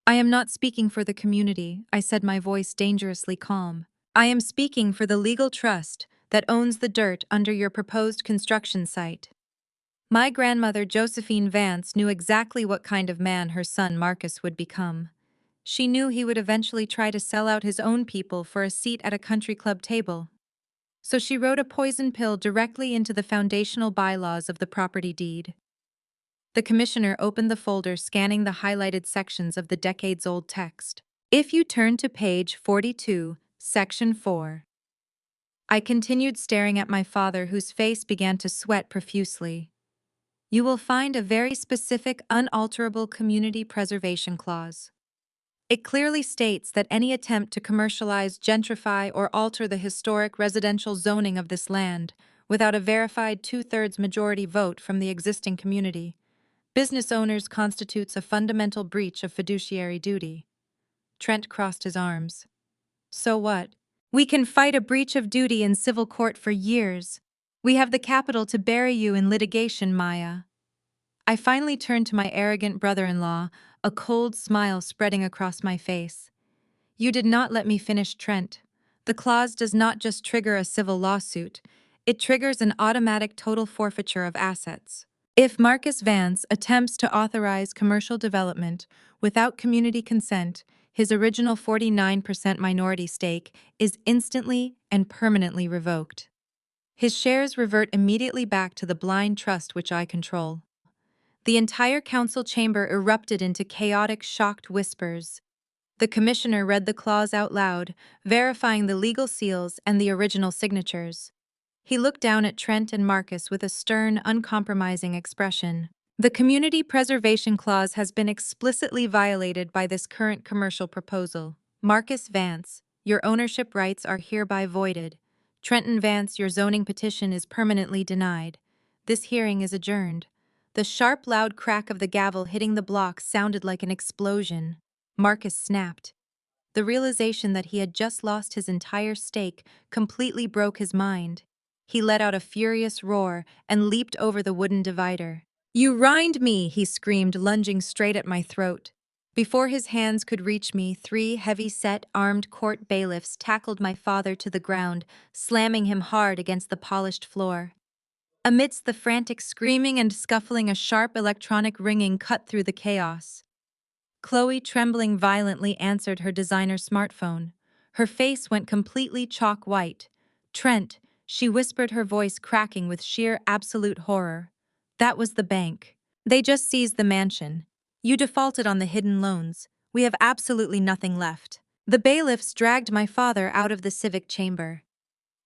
"I am not speaking for the community," I said, my voice dangerously calm. "I am speaking for the legal trust that owns the dirt under your proposed construction site." My grandmother, Josephine Vance, knew exactly what kind of man her son Marcus would become. She knew he would eventually try to sell out his own people for a seat at a country club table. So she wrote a poison pill directly into the foundational bylaws of the property deed. The commissioner opened the folder, scanning the highlighted sections of the decades-old text. "If you turn to page 42, section 4. I continued staring at my father, whose face began to sweat profusely. "You will find a very specific, unalterable community preservation clause. It clearly states that any attempt to commercialize, gentrify, or alter the historic residential zoning of this land without a verified 2/3 majority vote from the existing community business owners constitutes a fundamental breach of fiduciary duty." Trent crossed his arms. "So what? We can fight a breach of duty in civil court for years. We have the capital to bury you in litigation, Maya." I finally turned to my arrogant brother-in-law, a cold smile spreading across my face. "You did not let me finish, Trent. The clause does not just trigger a civil lawsuit, it triggers an automatic total forfeiture of assets. If Marcus Vance attempts to authorize commercial development without community consent, his original 49% minority stake is instantly and permanently revoked. His shares revert immediately back to the blind trust which I control." The entire council chamber erupted into chaotic, shocked whispers. The commissioner read the clause out loud, verifying the legal seals and the original signatures. He looked down at Trent and Marcus with a stern, uncompromising expression. "The community preservation clause has been explicitly violated by this current commercial proposal. Marcus Vance, your ownership rights are hereby voided. Trenton Vance, your zoning petition is permanently denied. This hearing is adjourned." The sharp, loud crack of the gavel hitting the block sounded like an explosion. Marcus snapped. The realization that he had just lost his entire stake completely broke his mind. He let out a furious roar and leaped over the wooden divider. "You rind me!" he screamed, lunging straight at my throat. Before his hands could reach me, 3 heavy-set, armed court bailiffs tackled my father to the ground, slamming him hard against the polished floor. Amidst the frantic screaming and scuffling, a sharp electronic ringing cut through the chaos. Chloe, trembling violently, answered her designer smartphone. Her face went completely chalk white. "Trent," she whispered, her voice cracking with sheer absolute horror. "That was the bank. They just seized the mansion. You defaulted on the hidden loans. We have absolutely nothing left." The bailiffs dragged my father out of the civic chamber.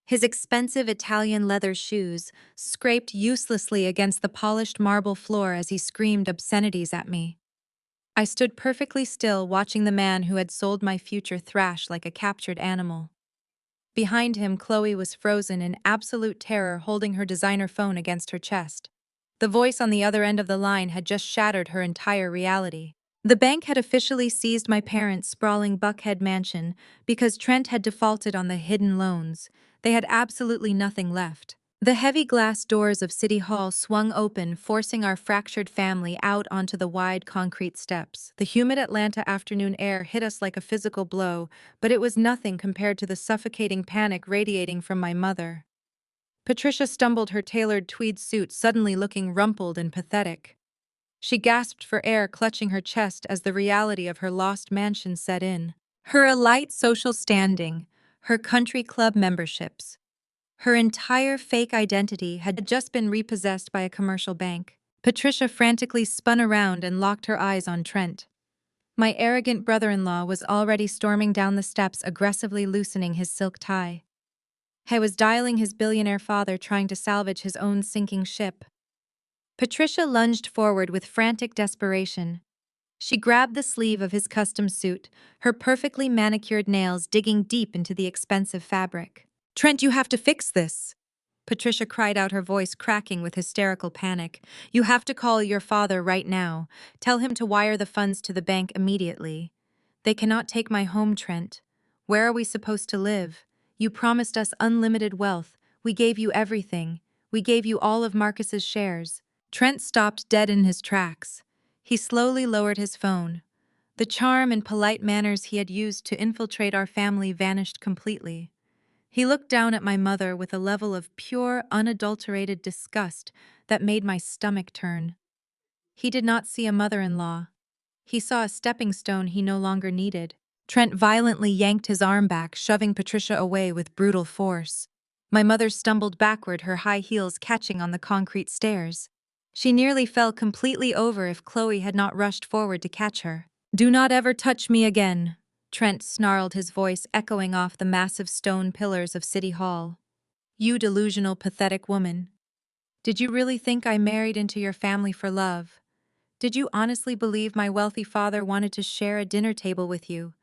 His expensive Italian leather shoes scraped uselessly against the polished marble floor as he screamed obscenities at me. I stood perfectly still, watching the man who had sold my future thrash like a captured animal. Behind him, Chloe was frozen in absolute terror, holding her designer phone against her chest. The voice on the other end of the line had just shattered her entire reality. The bank had officially seized my parents' sprawling Buckhead mansion because Trent had defaulted on the hidden loans. They had absolutely nothing left. The heavy glass doors of City Hall swung open, forcing our fractured family out onto the wide concrete steps. The humid Atlanta afternoon air hit us like a physical blow, but it was nothing compared to the suffocating panic radiating from my mother. Patricia stumbled, her tailored tweed suit suddenly looking rumpled and pathetic. She gasped for air, clutching her chest as the reality of her lost mansion set in. Her elite social standing, her country club memberships, her entire fake identity had just been repossessed by a commercial bank. Patricia frantically spun around and locked her eyes on Trent. My arrogant brother-in-law was already storming down the steps, aggressively loosening his silk tie. He was dialing his billionaire father, trying to salvage his own sinking ship. Patricia lunged forward with frantic desperation. She grabbed the sleeve of his custom suit, her perfectly manicured nails digging deep into the expensive fabric. "Trent, you have to fix this!" Patricia cried out, her voice cracking with hysterical panic. "You have to call your father right now. Tell him to wire the funds to the bank immediately. They cannot take my home, Trent. Where are we supposed to live? You promised us unlimited wealth. We gave you everything. We gave you all of Marcus's shares." Trent stopped dead in his tracks. He slowly lowered his phone. The charm and polite manners he had used to infiltrate our family vanished completely. He looked down at my mother with a level of pure, unadulterated disgust that made my stomach turn. He did not see a mother-in-law. He saw a stepping stone he no longer needed. Trent violently yanked his arm back, shoving Patricia away with brutal force. My mother stumbled backward, her high heels catching on the concrete stairs. She nearly fell completely over if Chloe had not rushed forward to catch her. "Do not ever touch me again," Trent snarled, his voice echoing off the massive stone pillars of City Hall. "You delusional, pathetic woman. Did you really think I married into your family for love? Did you honestly believe my wealthy father wanted to share a dinner table with you?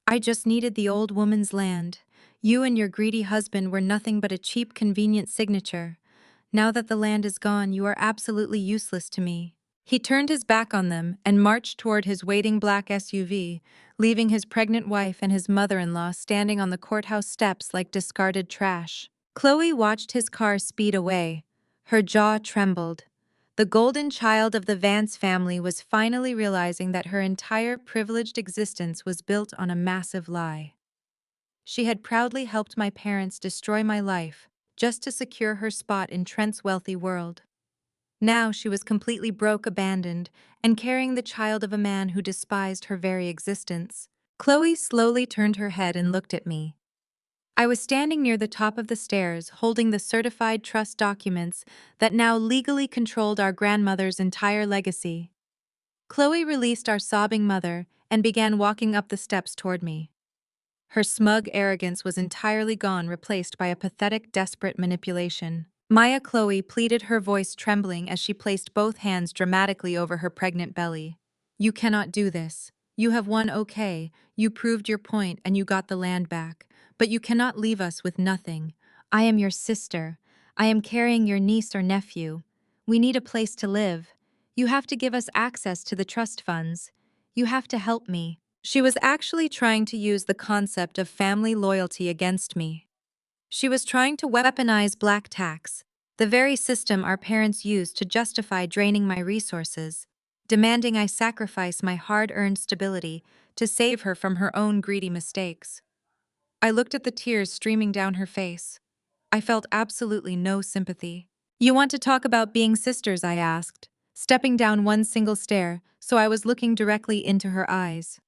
I just needed the old woman's land. You and your greedy husband were nothing but a cheap, convenient signature. Now that the land is gone, you are absolutely useless to me." He turned his back on them and marched toward his waiting black SUV, leaving his pregnant wife and his mother-in-law standing on the courthouse steps like discarded trash. Chloe watched his car speed away. Her jaw trembled. The golden child of the Vance family was finally realizing that her entire privileged existence was built on a massive lie. She had proudly helped my parents destroy my life, just to secure her spot in Trent's wealthy world. Now she was completely broke, abandoned, and carrying the child of a man who despised her very existence. Chloe slowly turned her head and looked at me. I was standing near the top of the stairs, holding the certified trust documents that now legally controlled our grandmother's entire legacy. Chloe released our sobbing mother and began walking up the steps toward me. Her smug arrogance was entirely gone, replaced by a pathetic, desperate manipulation. "Maya," Chloe pleaded, her voice trembling as she placed both hands dramatically over her pregnant belly. "You cannot do this. You have won, okay, you proved your point and you got the land back. But you cannot leave us with nothing. I am your sister. I am carrying your niece or nephew. We need a place to live. You have to give us access to the trust funds. You have to help me." She was actually trying to use the concept of family loyalty against me. She was trying to weaponize black tax, the very system our parents used to justify draining my resources, demanding I sacrifice my hard-earned stability to save her from her own greedy mistakes. I looked at the tears streaming down her face. I felt absolutely no sympathy. "You want to talk about being sisters?" I asked, stepping down one single stair so I was looking directly into her eyes.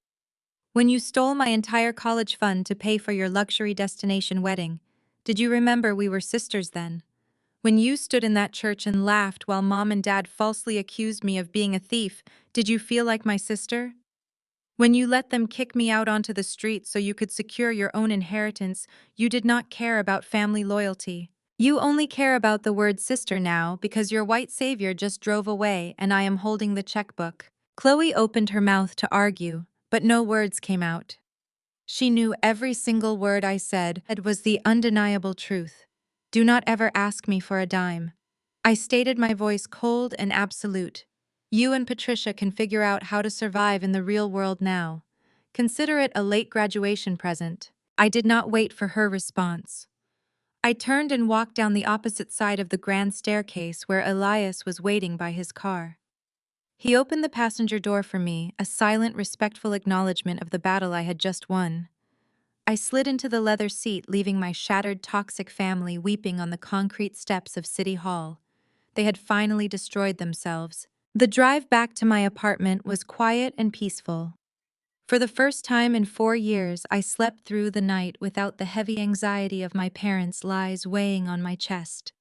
"When you stole my entire college fund to pay for your luxury destination wedding, did you remember we were sisters then? When you stood in that church and laughed while Mom and Dad falsely accused me of being a thief, did you feel like my sister? When you let them kick me out onto the street so you could secure your own inheritance, you did not care about family loyalty. You only care about the word sister now because your white savior just drove away and I am holding the checkbook." Chloe opened her mouth to argue, but no words came out. She knew every single word I said was the undeniable truth. "Do not ever ask me for a dime." I stated, my voice cold and absolute. You and Patricia can figure out how to survive in the real world now. Consider it a late graduation present." I did not wait for her response. I turned and walked down the opposite side of the grand staircase where Elias was waiting by his car. He opened the passenger door for me, a silent, respectful acknowledgement of the battle I had just won. I slid into the leather seat, leaving my shattered, toxic family weeping on the concrete steps of City Hall. They had finally destroyed themselves. The drive back to my apartment was quiet and peaceful. For the first time in 4 years, I slept through the night without the heavy anxiety of my parents' lies weighing on my chest.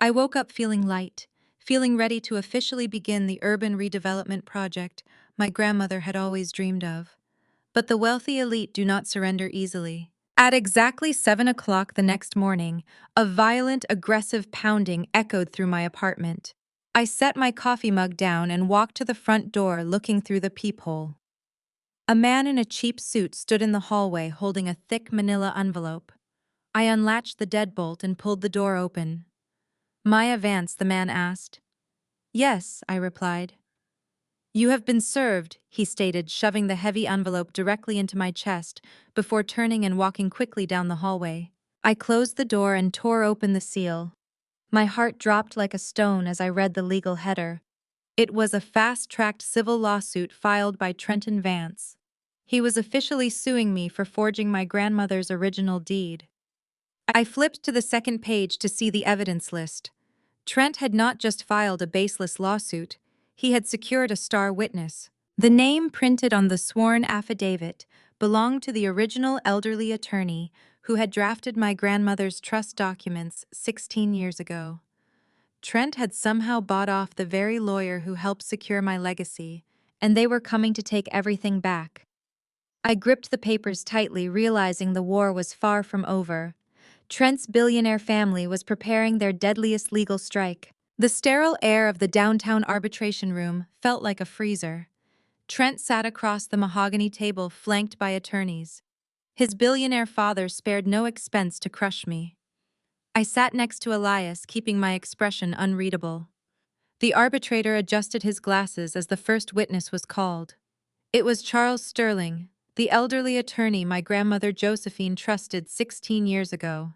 I woke up feeling light, feeling ready to officially begin the urban redevelopment project my grandmother had always dreamed of. But the wealthy elite do not surrender easily. At exactly 7 o'clock the next morning, a violent, aggressive pounding echoed through my apartment. I set my coffee mug down and walked to the front door, looking through the peephole. A man in a cheap suit stood in the hallway holding a thick manila envelope. I unlatched the deadbolt and pulled the door open. "Maya Vance?" the man asked. "Yes," I replied. "You have been served," he stated, shoving the heavy envelope directly into my chest before turning and walking quickly down the hallway. I closed the door and tore open the seal. My heart dropped like a stone as I read the legal header. It was a fast-tracked civil lawsuit filed by Trenton Vance. He was officially suing me for forging my grandmother's original deed. I flipped to the second page to see the evidence list. Trent had not just filed a baseless lawsuit, he had secured a star witness. The name printed on the sworn affidavit belonged to the original elderly attorney who had drafted my grandmother's trust documents 16 years ago. Trent had somehow bought off the very lawyer who helped secure my legacy, and they were coming to take everything back. I gripped the papers tightly, realizing the war was far from over. Trent's billionaire family was preparing their deadliest legal strike. The sterile air of the downtown arbitration room felt like a freezer. Trent sat across the mahogany table flanked by attorneys. His billionaire father spared no expense to crush me. I sat next to Elias, keeping my expression unreadable. The arbitrator adjusted his glasses as the first witness was called. It was Charles Sterling, the elderly attorney my grandmother Josephine trusted 16 years ago.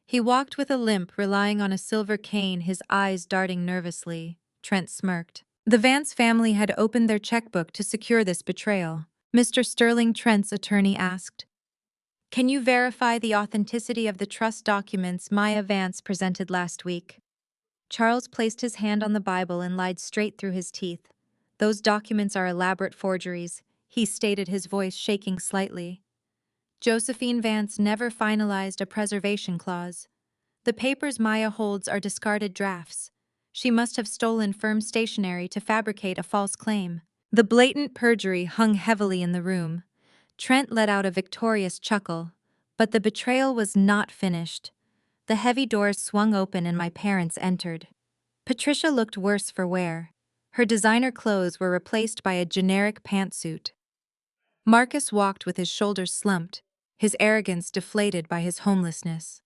He walked with a limp, relying on a silver cane, his eyes darting nervously. Trent smirked. The Vance family had opened their checkbook to secure this betrayal. "Mr. Sterling," Trent's attorney asked, "can you verify the authenticity of the trust documents Maya Vance presented last week?" Charles placed his hand on the Bible and lied straight through his teeth. "Those documents are elaborate forgeries," he stated, his voice shaking slightly. "Josephine Vance never finalized a preservation clause. The papers Maya holds are discarded drafts. She must have stolen firm stationery to fabricate a false claim." The blatant perjury hung heavily in the room. Trent let out a victorious chuckle, but the betrayal was not finished. The heavy doors swung open and my parents entered. Patricia looked worse for wear. Her designer clothes were replaced by a generic pantsuit. Marcus walked with his shoulders slumped, his arrogance deflated by his homelessness.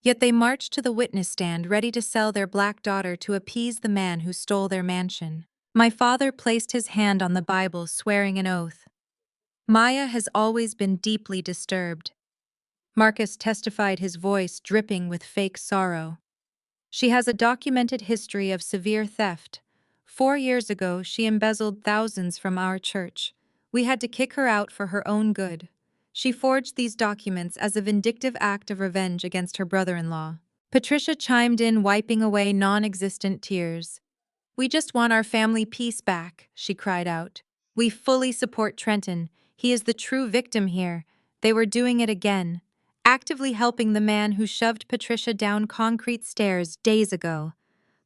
Yet they marched to the witness stand, ready to sell their black daughter to appease the man who stole their mansion. My father placed his hand on the Bible, swearing an oath. "Maya has always been deeply disturbed," Marcus testified, his voice dripping with fake sorrow. "She has a documented history of severe theft. 4 years ago, she embezzled thousands from our church. We had to kick her out for her own good. She forged these documents as a vindictive act of revenge against her brother-in-law." Patricia chimed in, wiping away non-existent tears. "We just want our family peace back," she cried out. "We fully support Trenton. He is the true victim here. They were doing it again, actively helping the man who shoved Patricia down concrete stairs days ago,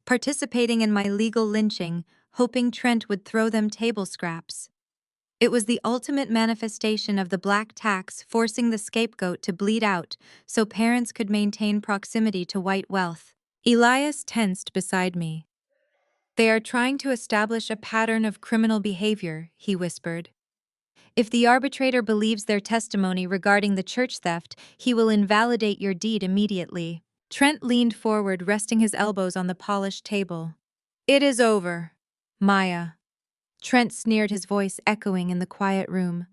participating in my legal lynching, hoping Trent would throw them table scraps. It was the ultimate manifestation of the black tax, forcing the scapegoat to bleed out so parents could maintain proximity to white wealth." Elias tensed beside me. "They are trying to establish a pattern of criminal behavior," he whispered. "If the arbitrator believes their testimony regarding the church theft, he will invalidate your deed immediately." Trent leaned forward, resting his elbows on the polished table. "It is over." Maya. Trent sneered, his voice echoing in the quiet room.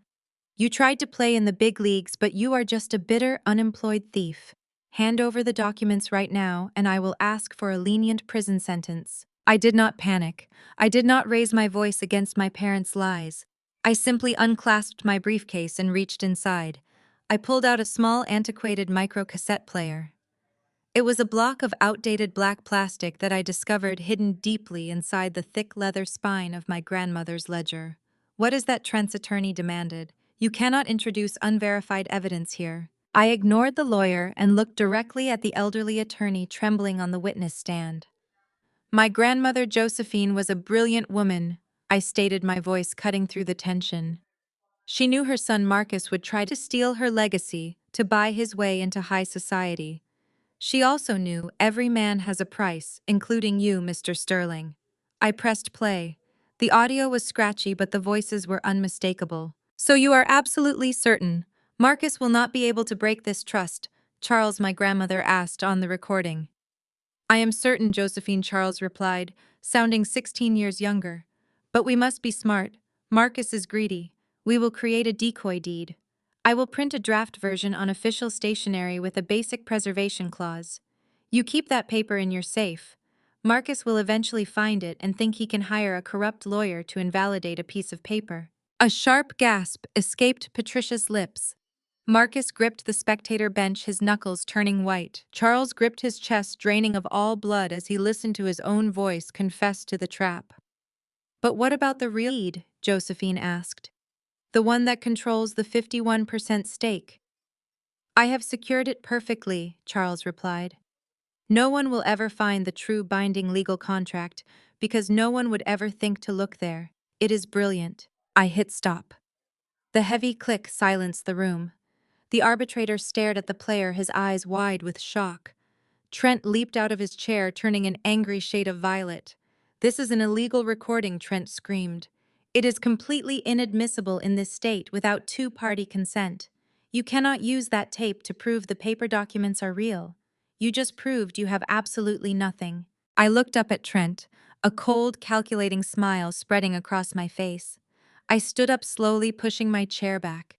You tried to play in the big leagues, but you are just a bitter, unemployed thief. Hand over the documents right now, and I will ask for a lenient prison sentence. I did not panic. I did not raise my voice against my parents' lies. I simply unclasped my briefcase and reached inside. I pulled out a small, antiquated micro-cassette player. It was a block of outdated black plastic that I discovered hidden deeply inside the thick leather spine of my grandmother's ledger. What is that? Trent's attorney demanded. You cannot introduce unverified evidence here. I ignored the lawyer and looked directly at the elderly attorney trembling on the witness stand. My grandmother Josephine was a brilliant woman, I stated, my voice cutting through the tension. She knew her son Marcus would try to steal her legacy, to buy his way into high society. She also knew every man has a price, including you, Mr. Sterling. I pressed play. The audio was scratchy, but the voices were unmistakable. So you are absolutely certain Marcus will not be able to break this trust? Charles, my grandmother asked on the recording. I am certain, Josephine, Charles replied, sounding 16 years younger. But we must be smart. Marcus is greedy. We will create a decoy deed. I will print a draft version on official stationery with a basic preservation clause. You keep that paper in your safe. Marcus will eventually find it and think he can hire a corrupt lawyer to invalidate a piece of paper. A sharp gasp escaped Patricia's lips. Marcus gripped the spectator bench, his knuckles turning white. Charles gripped his chest, draining of all blood as he listened to his own voice confess to the trap. But what about the real deed? Josephine asked. The one that controls the 51% stake. I have secured it perfectly, Charles replied. No one will ever find the true binding legal contract because no one would ever think to look there. It is brilliant. I hit stop. The heavy click silenced the room. The arbitrator stared at the player, his eyes wide with shock. Trent leaped out of his chair, turning an angry shade of violet. This is an illegal recording, Trent screamed. It is completely inadmissible in this state without two-party consent. You cannot use that tape to prove the paper documents are real. You just proved you have absolutely nothing. I looked up at Trent, a cold, calculating smile spreading across my face. I stood up slowly, pushing my chair back.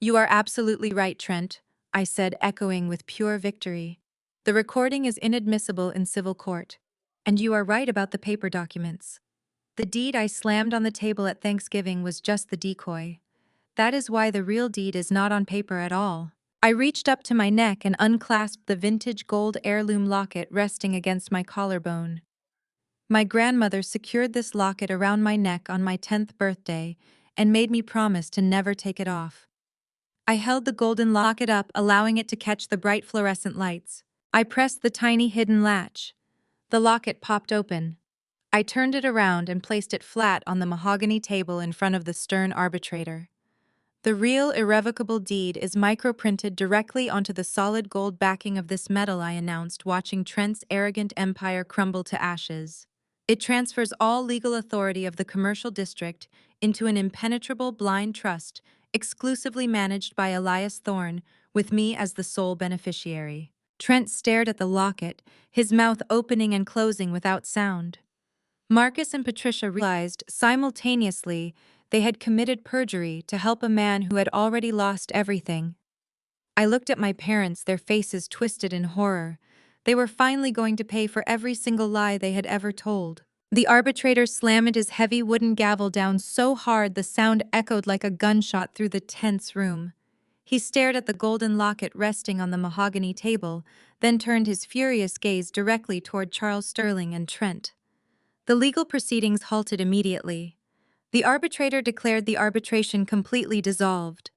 You are absolutely right, Trent, I said, echoing with pure victory. The recording is inadmissible in civil court. And you are right about the paper documents. The deed I slammed on the table at Thanksgiving was just the decoy. That is why the real deed is not on paper at all. I reached up to my neck and unclasped the vintage gold heirloom locket resting against my collarbone. My grandmother secured this locket around my neck on my 10th birthday and made me promise to never take it off. I held the golden locket up, allowing it to catch the bright fluorescent lights. I pressed the tiny hidden latch. The locket popped open. I turned it around and placed it flat on the mahogany table in front of the stern arbitrator. The real irrevocable deed is microprinted directly onto the solid gold backing of this metal, I announced, watching Trent's arrogant empire crumble to ashes. It transfers all legal authority of the commercial district into an impenetrable blind trust exclusively managed by Elias Thorne, with me as the sole beneficiary. Trent stared at the locket, his mouth opening and closing without sound. Marcus and Patricia realized simultaneously they had committed perjury to help a man who had already lost everything. I looked at my parents, their faces twisted in horror. They were finally going to pay for every single lie they had ever told. The arbitrator slammed his heavy wooden gavel down so hard the sound echoed like a gunshot through the tense room. He stared at the golden locket resting on the mahogany table, then turned his furious gaze directly toward Charles Sterling and Trent. The legal proceedings halted immediately. The arbitrator declared the arbitration completely dissolved.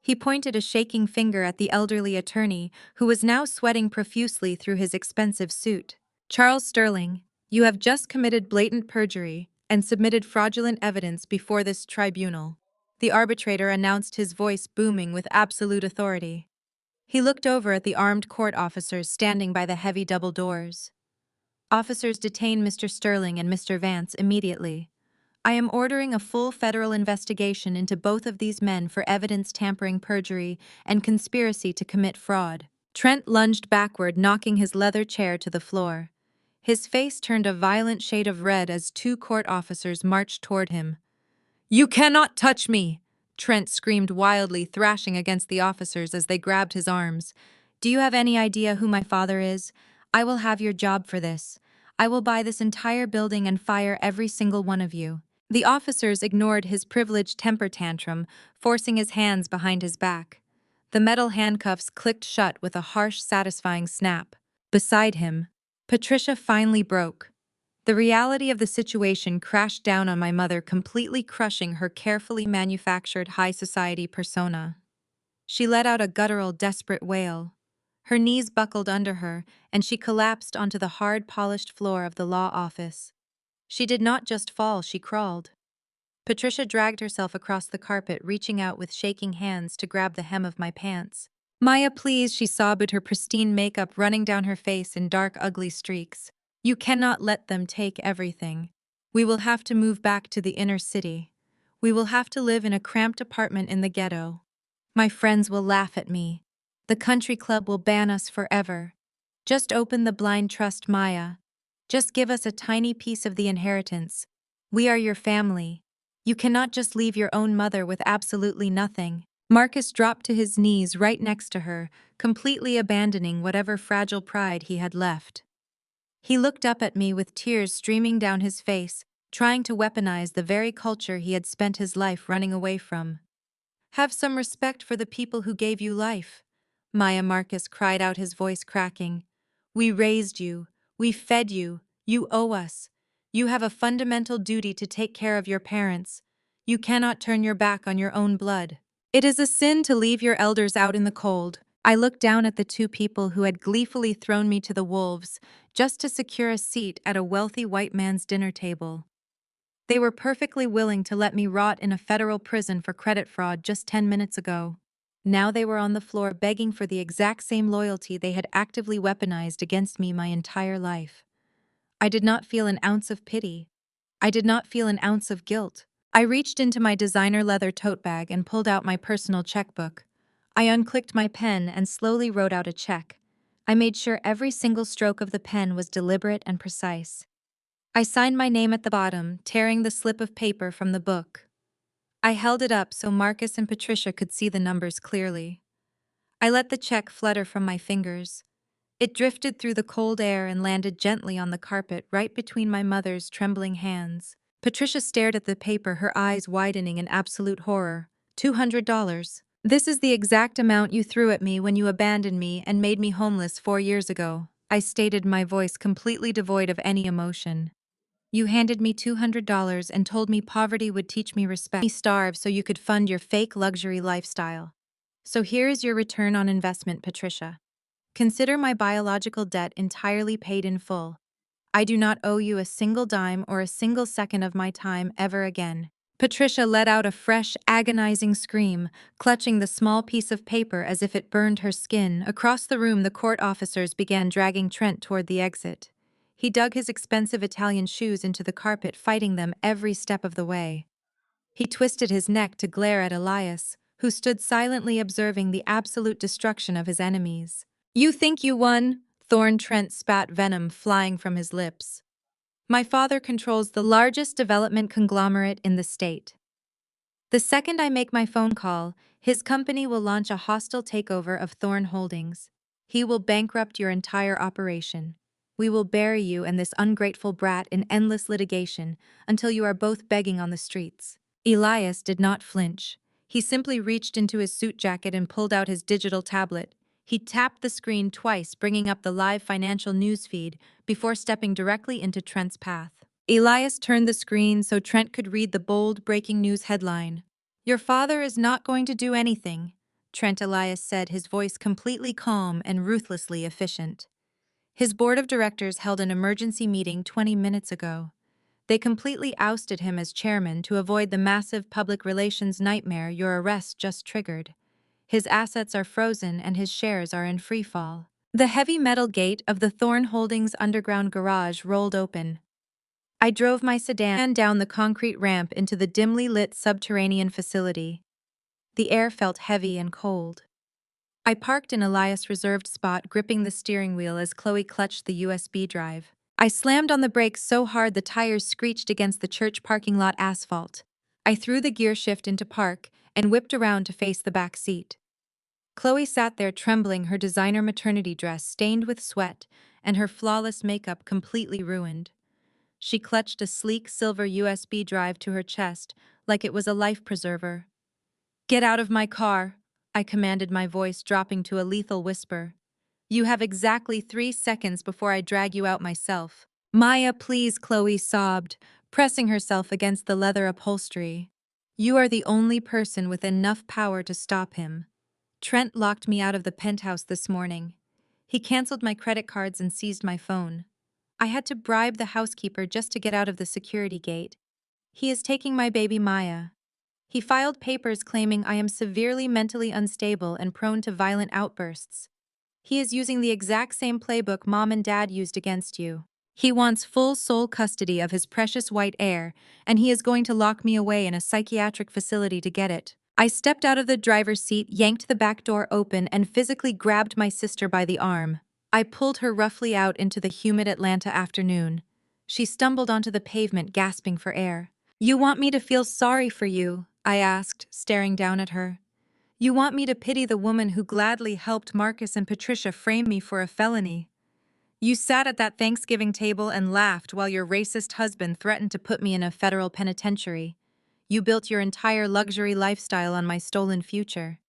He pointed a shaking finger at the elderly attorney, who was now sweating profusely through his expensive suit. Charles Sterling, you have just committed blatant perjury and submitted fraudulent evidence before this tribunal. The arbitrator announced, his voice booming with absolute authority. He looked over at the armed court officers standing by the heavy double doors. Officers, detain Mr. Sterling and Mr. Vance immediately. I am ordering a full federal investigation into both of these men for evidence tampering, perjury, and conspiracy to commit fraud. Trent lunged backward, knocking his leather chair to the floor. His face turned a violent shade of red as two court officers marched toward him. "You cannot touch me!" Trent screamed wildly, thrashing against the officers as they grabbed his arms. "Do you have any idea who my father is? I will have your job for this. I will buy this entire building and fire every single one of you." The officers ignored his privileged temper tantrum, forcing his hands behind his back. The metal handcuffs clicked shut with a harsh, satisfying snap. Beside him, Patricia finally broke. The reality of the situation crashed down on my mother, completely crushing her carefully manufactured high society persona. She let out a guttural, desperate wail. Her knees buckled under her, and she collapsed onto the hard, polished floor of the law office. She did not just fall, she crawled. Patricia dragged herself across the carpet, reaching out with shaking hands to grab the hem of my pants. "Maya, please," she sobbed, her pristine makeup running down her face in dark, ugly streaks. "You cannot let them take everything. We will have to move back to the inner city. We will have to live in a cramped apartment in the ghetto. My friends will laugh at me. The country club will ban us forever. Just open the blind trust, Maya. Just give us a tiny piece of the inheritance. We are your family. You cannot just leave your own mother with absolutely nothing." Marcus dropped to his knees right next to her, completely abandoning whatever fragile pride he had left. He looked up at me with tears streaming down his face, trying to weaponize the very culture he had spent his life running away from. "Have some respect for the people who gave you life," Maya, Marcus cried out, his voice cracking. "We raised you. We fed you. You owe us. You have a fundamental duty to take care of your parents. You cannot turn your back on your own blood. It is a sin to leave your elders out in the cold." I looked down at the two people who had gleefully thrown me to the wolves just to secure a seat at a wealthy white man's dinner table. They were perfectly willing to let me rot in a federal prison for credit fraud just 10 minutes ago. Now they were on the floor begging for the exact same loyalty they had actively weaponized against me my entire life. I did not feel an ounce of pity. I did not feel an ounce of guilt. I reached into my designer leather tote bag and pulled out my personal checkbook. I unclicked my pen and slowly wrote out a check. I made sure every single stroke of the pen was deliberate and precise. I signed my name at the bottom, tearing the slip of paper from the book. I held it up so Marcus and Patricia could see the numbers clearly. I let the check flutter from my fingers. It drifted through the cold air and landed gently on the carpet right between my mother's trembling hands. Patricia stared at the paper, her eyes widening in absolute horror. $200. "This is the exact amount you threw at me when you abandoned me and made me homeless 4 years ago," I stated, my voice completely devoid of any emotion. "You handed me $200 and told me poverty would teach me respect. Me starve so you could fund your fake luxury lifestyle. So here is your return on investment, Patricia. Consider my biological debt entirely paid in full. I do not owe you a single dime or a single second of my time ever again." Patricia let out a fresh, agonizing scream, clutching the small piece of paper as if it burned her skin. Across the room, the court officers began dragging Trent toward the exit. He dug his expensive Italian shoes into the carpet, fighting them every step of the way. He twisted his neck to glare at Elias, who stood silently observing the absolute destruction of his enemies. "You think you won?" Thorne. Trent spat venom flying from his lips. "My father controls the largest development conglomerate in the state. The second I make my phone call, his company will launch a hostile takeover of Thorne Holdings. He will bankrupt your entire operation. We will bury you and this ungrateful brat in endless litigation until you are both begging on the streets." Elias did not flinch. He simply reached into his suit jacket and pulled out his digital tablet. He tapped the screen twice, bringing up the live financial news feed before stepping directly into Trent's path. Elias turned the screen so Trent could read the bold breaking news headline. "Your father is not going to do anything," Trent. Elias said, his voice completely calm and ruthlessly efficient. "His board of directors held an emergency meeting 20 minutes ago. They completely ousted him as chairman to avoid the massive public relations nightmare your arrest just triggered. His assets are frozen and his shares are in free fall." The heavy metal gate of the Thorne Holdings underground garage rolled open. I drove my sedan down the concrete ramp into the dimly lit subterranean facility. The air felt heavy and cold. I parked in Elias' reserved spot, gripping the steering wheel as Chloe clutched the USB drive. I slammed on the brakes so hard the tires screeched against the church parking lot asphalt. I threw the gear shift into park and whipped around to face the back seat. Chloe sat there trembling, her designer maternity dress stained with sweat and her flawless makeup completely ruined. She clutched a sleek silver USB drive to her chest like it was a life preserver. "Get out of my car," I commanded, my voice dropping to a lethal whisper. "You have exactly 3 seconds before I drag you out myself." "Maya, please," Chloe sobbed, pressing herself against the leather upholstery. "You are the only person with enough power to stop him. Trent locked me out of the penthouse this morning. He canceled my credit cards and seized my phone. I had to bribe the housekeeper just to get out of the security gate. He is taking my baby Maya. He filed papers claiming I am severely mentally unstable and prone to violent outbursts. He is using the exact same playbook Mom and Dad used against you. He wants full sole custody of his precious white heir, and he is going to lock me away in a psychiatric facility to get it." I stepped out of the driver's seat, yanked the back door open, and physically grabbed my sister by the arm. I pulled her roughly out into the humid Atlanta afternoon. She stumbled onto the pavement, gasping for air. "You want me to feel sorry for you?" I asked, staring down at her. "You want me to pity the woman who gladly helped Marcus and Patricia frame me for a felony? You sat at that Thanksgiving table and laughed while your racist husband threatened to put me in a federal penitentiary. You built your entire luxury lifestyle on my stolen future.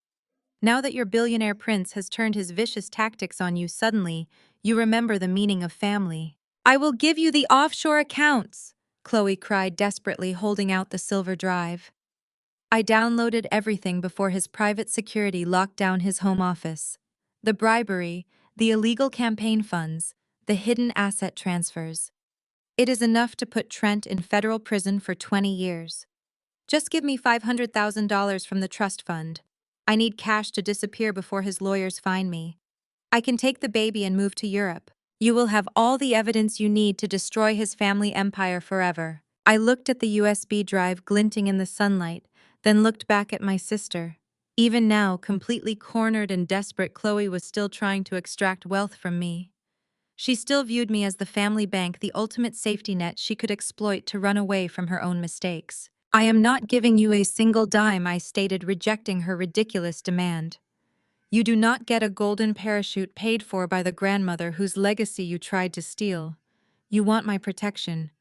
Now that your billionaire prince has turned his vicious tactics on you, suddenly, you remember the meaning of family." "I will give you the offshore accounts," Chloe cried desperately, holding out the silver drive. I downloaded everything before his private security locked down his home office. The bribery, the illegal campaign funds, the hidden asset transfers. It is enough to put Trent in federal prison for 20 years. Just give me $500,000 from the trust fund. I need cash to disappear before his lawyers find me. I can take the baby and move to Europe. You will have all the evidence you need to destroy his family empire forever." I looked at the USB drive glinting in the sunlight, then looked back at my sister. Even now, completely cornered and desperate, Chloe was still trying to extract wealth from me. She still viewed me as the family bank, the ultimate safety net she could exploit to run away from her own mistakes. "I am not giving you a single dime," I stated, rejecting her ridiculous demand. "You do not get a golden parachute paid for by the grandmother whose legacy you tried to steal. You want my protection.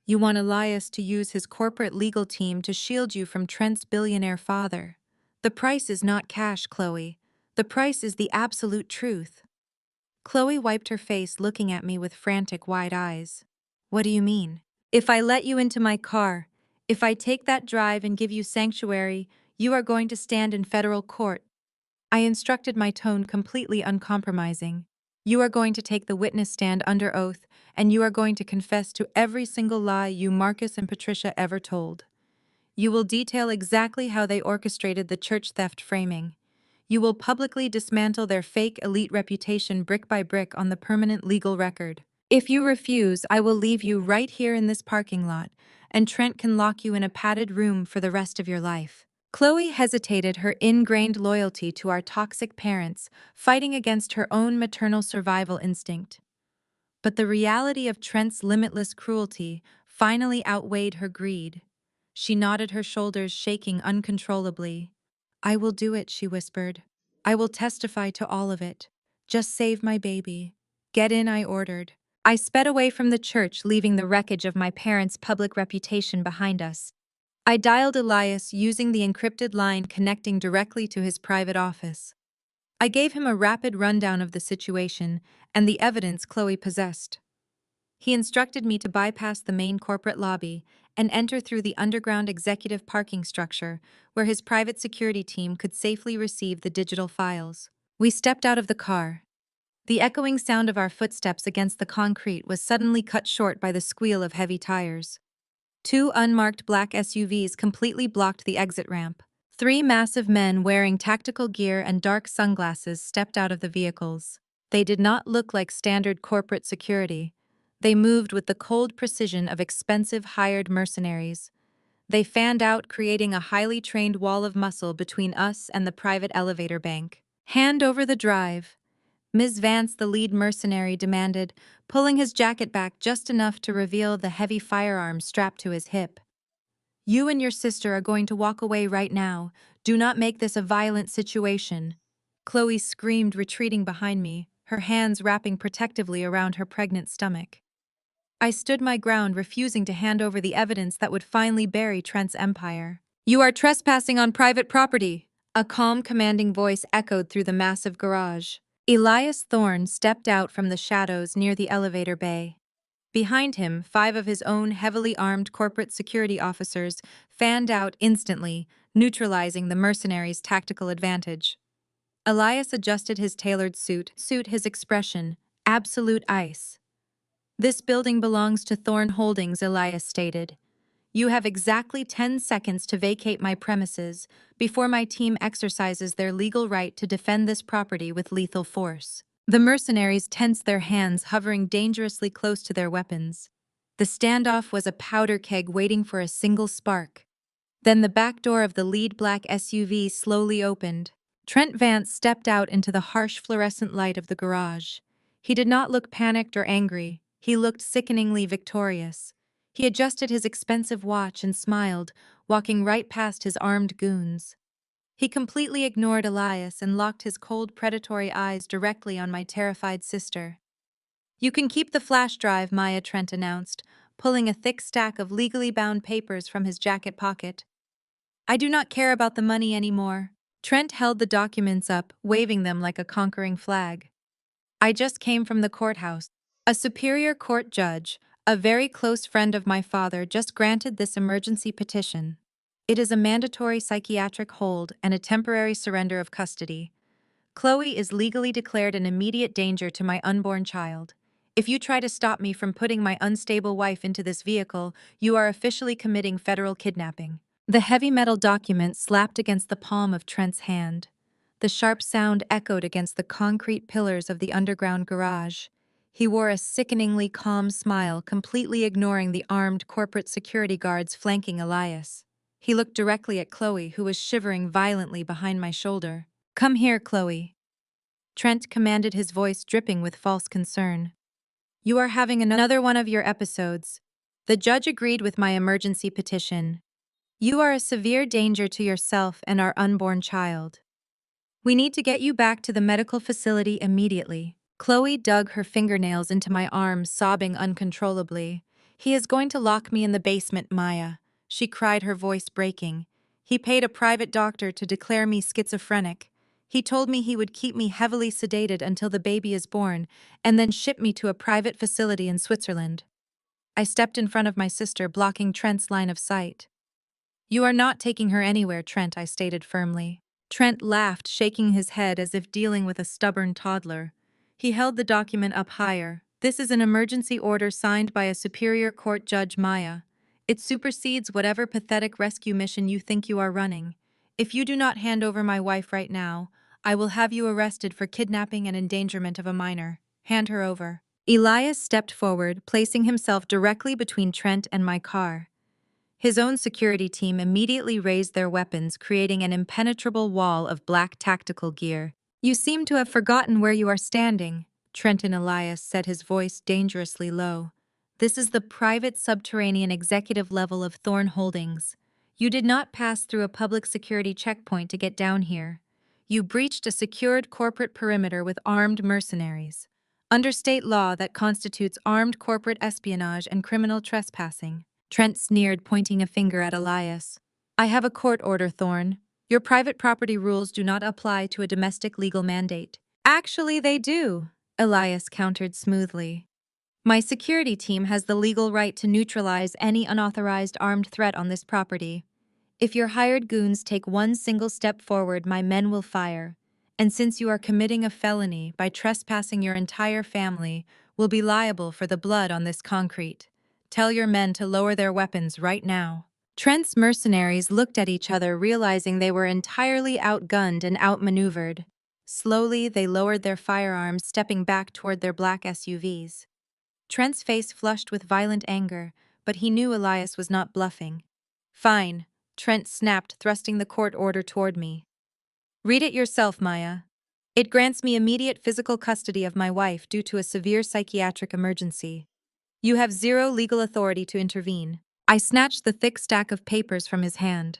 You want Elias to use his corporate legal team to shield you from Trent's billionaire father. The price is not cash, Chloe. The price is the absolute truth." Chloe wiped her face, looking at me with frantic, wide eyes. "What do you mean?" "If I let you into my car, if I take that drive and give you sanctuary, you are going to stand in federal court." I instructed, my tone completely uncompromising. "You are going to take the witness stand under oath, and you are going to confess to every single lie you, Marcus, and Patricia ever told. You will detail exactly how they orchestrated the church theft framing. You will publicly dismantle their fake elite reputation brick by brick on the permanent legal record. If you refuse, I will leave you right here in this parking lot, and Trent can lock you in a padded room for the rest of your life." Chloe hesitated, her ingrained loyalty to our toxic parents fighting against her own maternal survival instinct. But the reality of Trent's limitless cruelty finally outweighed her greed. She nodded, her shoulders shaking uncontrollably. "I will do it," she whispered. "I will testify to all of it. Just save my baby." "Get in," I ordered. I sped away from the church, leaving the wreckage of my parents' public reputation behind us. I dialed Elias, using the encrypted line connecting directly to his private office. I gave him a rapid rundown of the situation and the evidence Chloe possessed. He instructed me to bypass the main corporate lobby and enter through the underground executive parking structure, where his private security team could safely receive the digital files. We stepped out of the car. The echoing sound of our footsteps against the concrete was suddenly cut short by the squeal of heavy tires. Two unmarked black SUVs completely blocked the exit ramp. Three massive men wearing tactical gear and dark sunglasses stepped out of the vehicles. They did not look like standard corporate security. They moved with the cold precision of expensive hired mercenaries. They fanned out, creating a highly trained wall of muscle between us and the private elevator bank. "Hand over the drive." Ms. Vance, the lead mercenary, demanded, pulling his jacket back just enough to reveal the heavy firearm strapped to his hip. You and your sister are going to walk away right now. Do not make this a violent situation. Chloe screamed, retreating behind me, her hands wrapping protectively around her pregnant stomach. I stood my ground, refusing to hand over the evidence that would finally bury Trent's empire. You are trespassing on private property, a calm, commanding voice echoed through the massive garage. Elias Thorne stepped out from the shadows near the elevator bay. Behind him, 5 of his own heavily armed corporate security officers fanned out instantly, neutralizing the mercenaries' tactical advantage. Elias adjusted his tailored suit, his expression, absolute ice. This building belongs to Thorne Holdings, Elias stated. You have exactly 10 seconds to vacate my premises before my team exercises their legal right to defend this property with lethal force. The mercenaries tensed their hands, hovering dangerously close to their weapons. The standoff was a powder keg waiting for a single spark. Then the back door of the lead black SUV slowly opened. Trent Vance stepped out into the harsh fluorescent light of the garage. He did not look panicked or angry. He looked sickeningly victorious. He adjusted his expensive watch and smiled, walking right past his armed goons. He completely ignored Elias and locked his cold, predatory eyes directly on my terrified sister. You can keep the flash drive, Maya, Trent announced, pulling a thick stack of legally bound papers from his jacket pocket. I do not care about the money anymore. Trent held the documents up, waving them like a conquering flag. I just came from the courthouse. A superior court judge, a very close friend of my father, just granted this emergency petition. It is a mandatory psychiatric hold and a temporary surrender of custody. Chloe is legally declared an immediate danger to my unborn child. If you try to stop me from putting my unstable wife into this vehicle, you are officially committing federal kidnapping. The heavy metal document slapped against the palm of Trent's hand. The sharp sound echoed against the concrete pillars of the underground garage. He wore a sickeningly calm smile, completely ignoring the armed corporate security guards flanking Elias. He looked directly at Chloe, who was shivering violently behind my shoulder. Come here, Chloe. Trent commanded, his voice dripping with false concern. You are having another one of your episodes. The judge agreed with my emergency petition. You are a severe danger to yourself and our unborn child. We need to get you back to the medical facility immediately. Chloe dug her fingernails into my arm, sobbing uncontrollably. He is going to lock me in the basement, Maya, she cried, her voice breaking. He paid a private doctor to declare me schizophrenic. He told me he would keep me heavily sedated until the baby is born, and then ship me to a private facility in Switzerland. I stepped in front of my sister, blocking Trent's line of sight. You are not taking her anywhere, Trent, I stated firmly. Trent laughed, shaking his head as if dealing with a stubborn toddler. He held the document up higher. This is an emergency order signed by a superior court judge, Maya. It supersedes whatever pathetic rescue mission you think you are running. If you do not hand over my wife right now, I will have you arrested for kidnapping and endangerment of a minor. Hand her over. Elias stepped forward, placing himself directly between Trent and my car. His own security team immediately raised their weapons, creating an impenetrable wall of black tactical gear. You seem to have forgotten where you are standing, Trenton Elias said, his voice dangerously low. This is the private subterranean executive level of Thorne Holdings. You did not pass through a public security checkpoint to get down here. You breached a secured corporate perimeter with armed mercenaries. Under state law, that constitutes armed corporate espionage and criminal trespassing. Trent sneered, pointing a finger at Elias. I have a court order, Thorne. Your private property rules do not apply to a domestic legal mandate. Actually, they do, Elias countered smoothly. My security team has the legal right to neutralize any unauthorized armed threat on this property. If your hired goons take one single step forward, my men will fire. And since you are committing a felony by trespassing, your entire family will be liable for the blood on this concrete. Tell your men to lower their weapons right now. Trent's mercenaries looked at each other, realizing they were entirely outgunned and outmaneuvered. Slowly, they lowered their firearms, stepping back toward their black SUVs. Trent's face flushed with violent anger, but he knew Elias was not bluffing. Fine, Trent snapped, thrusting the court order toward me. Read it yourself, Maya. It grants me immediate physical custody of my wife due to a severe psychiatric emergency. You have zero legal authority to intervene. I snatched the thick stack of papers from his hand.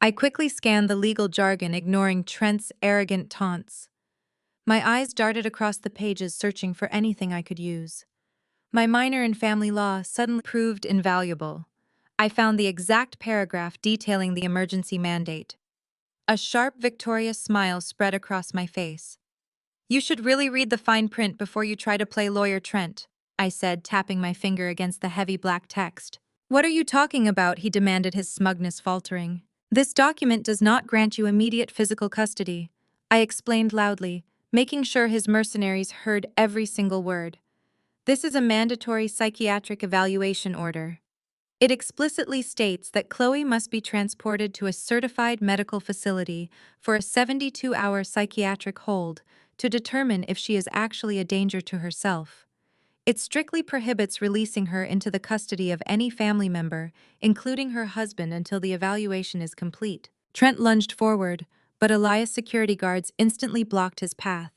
I quickly scanned the legal jargon, ignoring Trent's arrogant taunts. My eyes darted across the pages, searching for anything I could use. My minor in family law suddenly proved invaluable. I found the exact paragraph detailing the emergency mandate. A sharp, victorious smile spread across my face. You should really read the fine print before you try to play Lawyer Trent, I said, tapping my finger against the heavy black text. What are you talking about? He demanded, his smugness faltering. This document does not grant you immediate physical custody, I explained loudly, making sure his mercenaries heard every single word. This is a mandatory psychiatric evaluation order. It explicitly states that Chloe must be transported to a certified medical facility for a 72-hour psychiatric hold to determine if she is actually a danger to herself. It strictly prohibits releasing her into the custody of any family member, including her husband, until the evaluation is complete. Trent lunged forward, but Elias' security guards instantly blocked his path.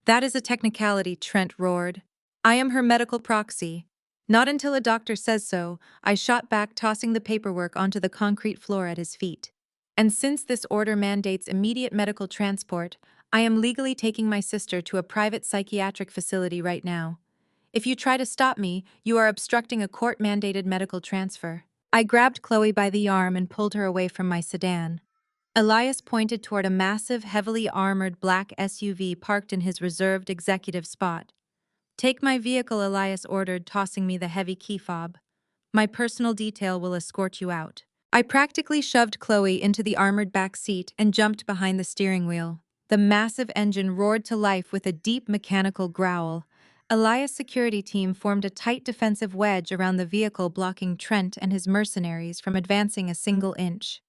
That is a technicality, Trent roared. I am her medical proxy. Not until a doctor says so, I shot back, tossing the paperwork onto the concrete floor at his feet. And since this order mandates immediate medical transport, I am legally taking my sister to a private psychiatric facility right now. If you try to stop me, you are obstructing a court-mandated medical transfer. I grabbed Chloe by the arm and pulled her away from my sedan. Elias pointed toward a massive, heavily armored black SUV parked in his reserved executive spot. Take my vehicle, Elias ordered, tossing me the heavy key fob. My personal detail will escort you out. I practically shoved Chloe into the armored back seat and jumped behind the steering wheel. The massive engine roared to life with a deep mechanical growl. Elias' security team formed a tight defensive wedge around the vehicle, blocking Trent and his mercenaries from advancing a single inch.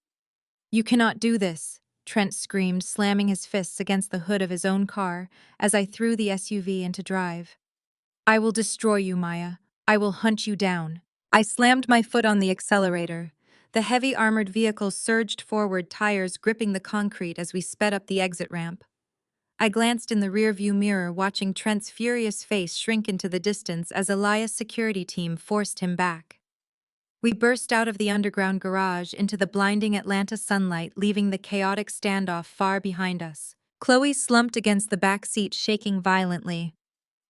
You cannot do this, Trent screamed, slamming his fists against the hood of his own car as I threw the SUV into drive. I will destroy you, Maya. I will hunt you down. I slammed my foot on the accelerator. The heavy armored vehicle surged forward, tires gripping the concrete as we sped up the exit ramp. I glanced in the rearview mirror, watching Trent's furious face shrink into the distance as Elias' security team forced him back. We burst out of the underground garage into the blinding Atlanta sunlight, leaving the chaotic standoff far behind us. Chloe slumped against the back seat, shaking violently.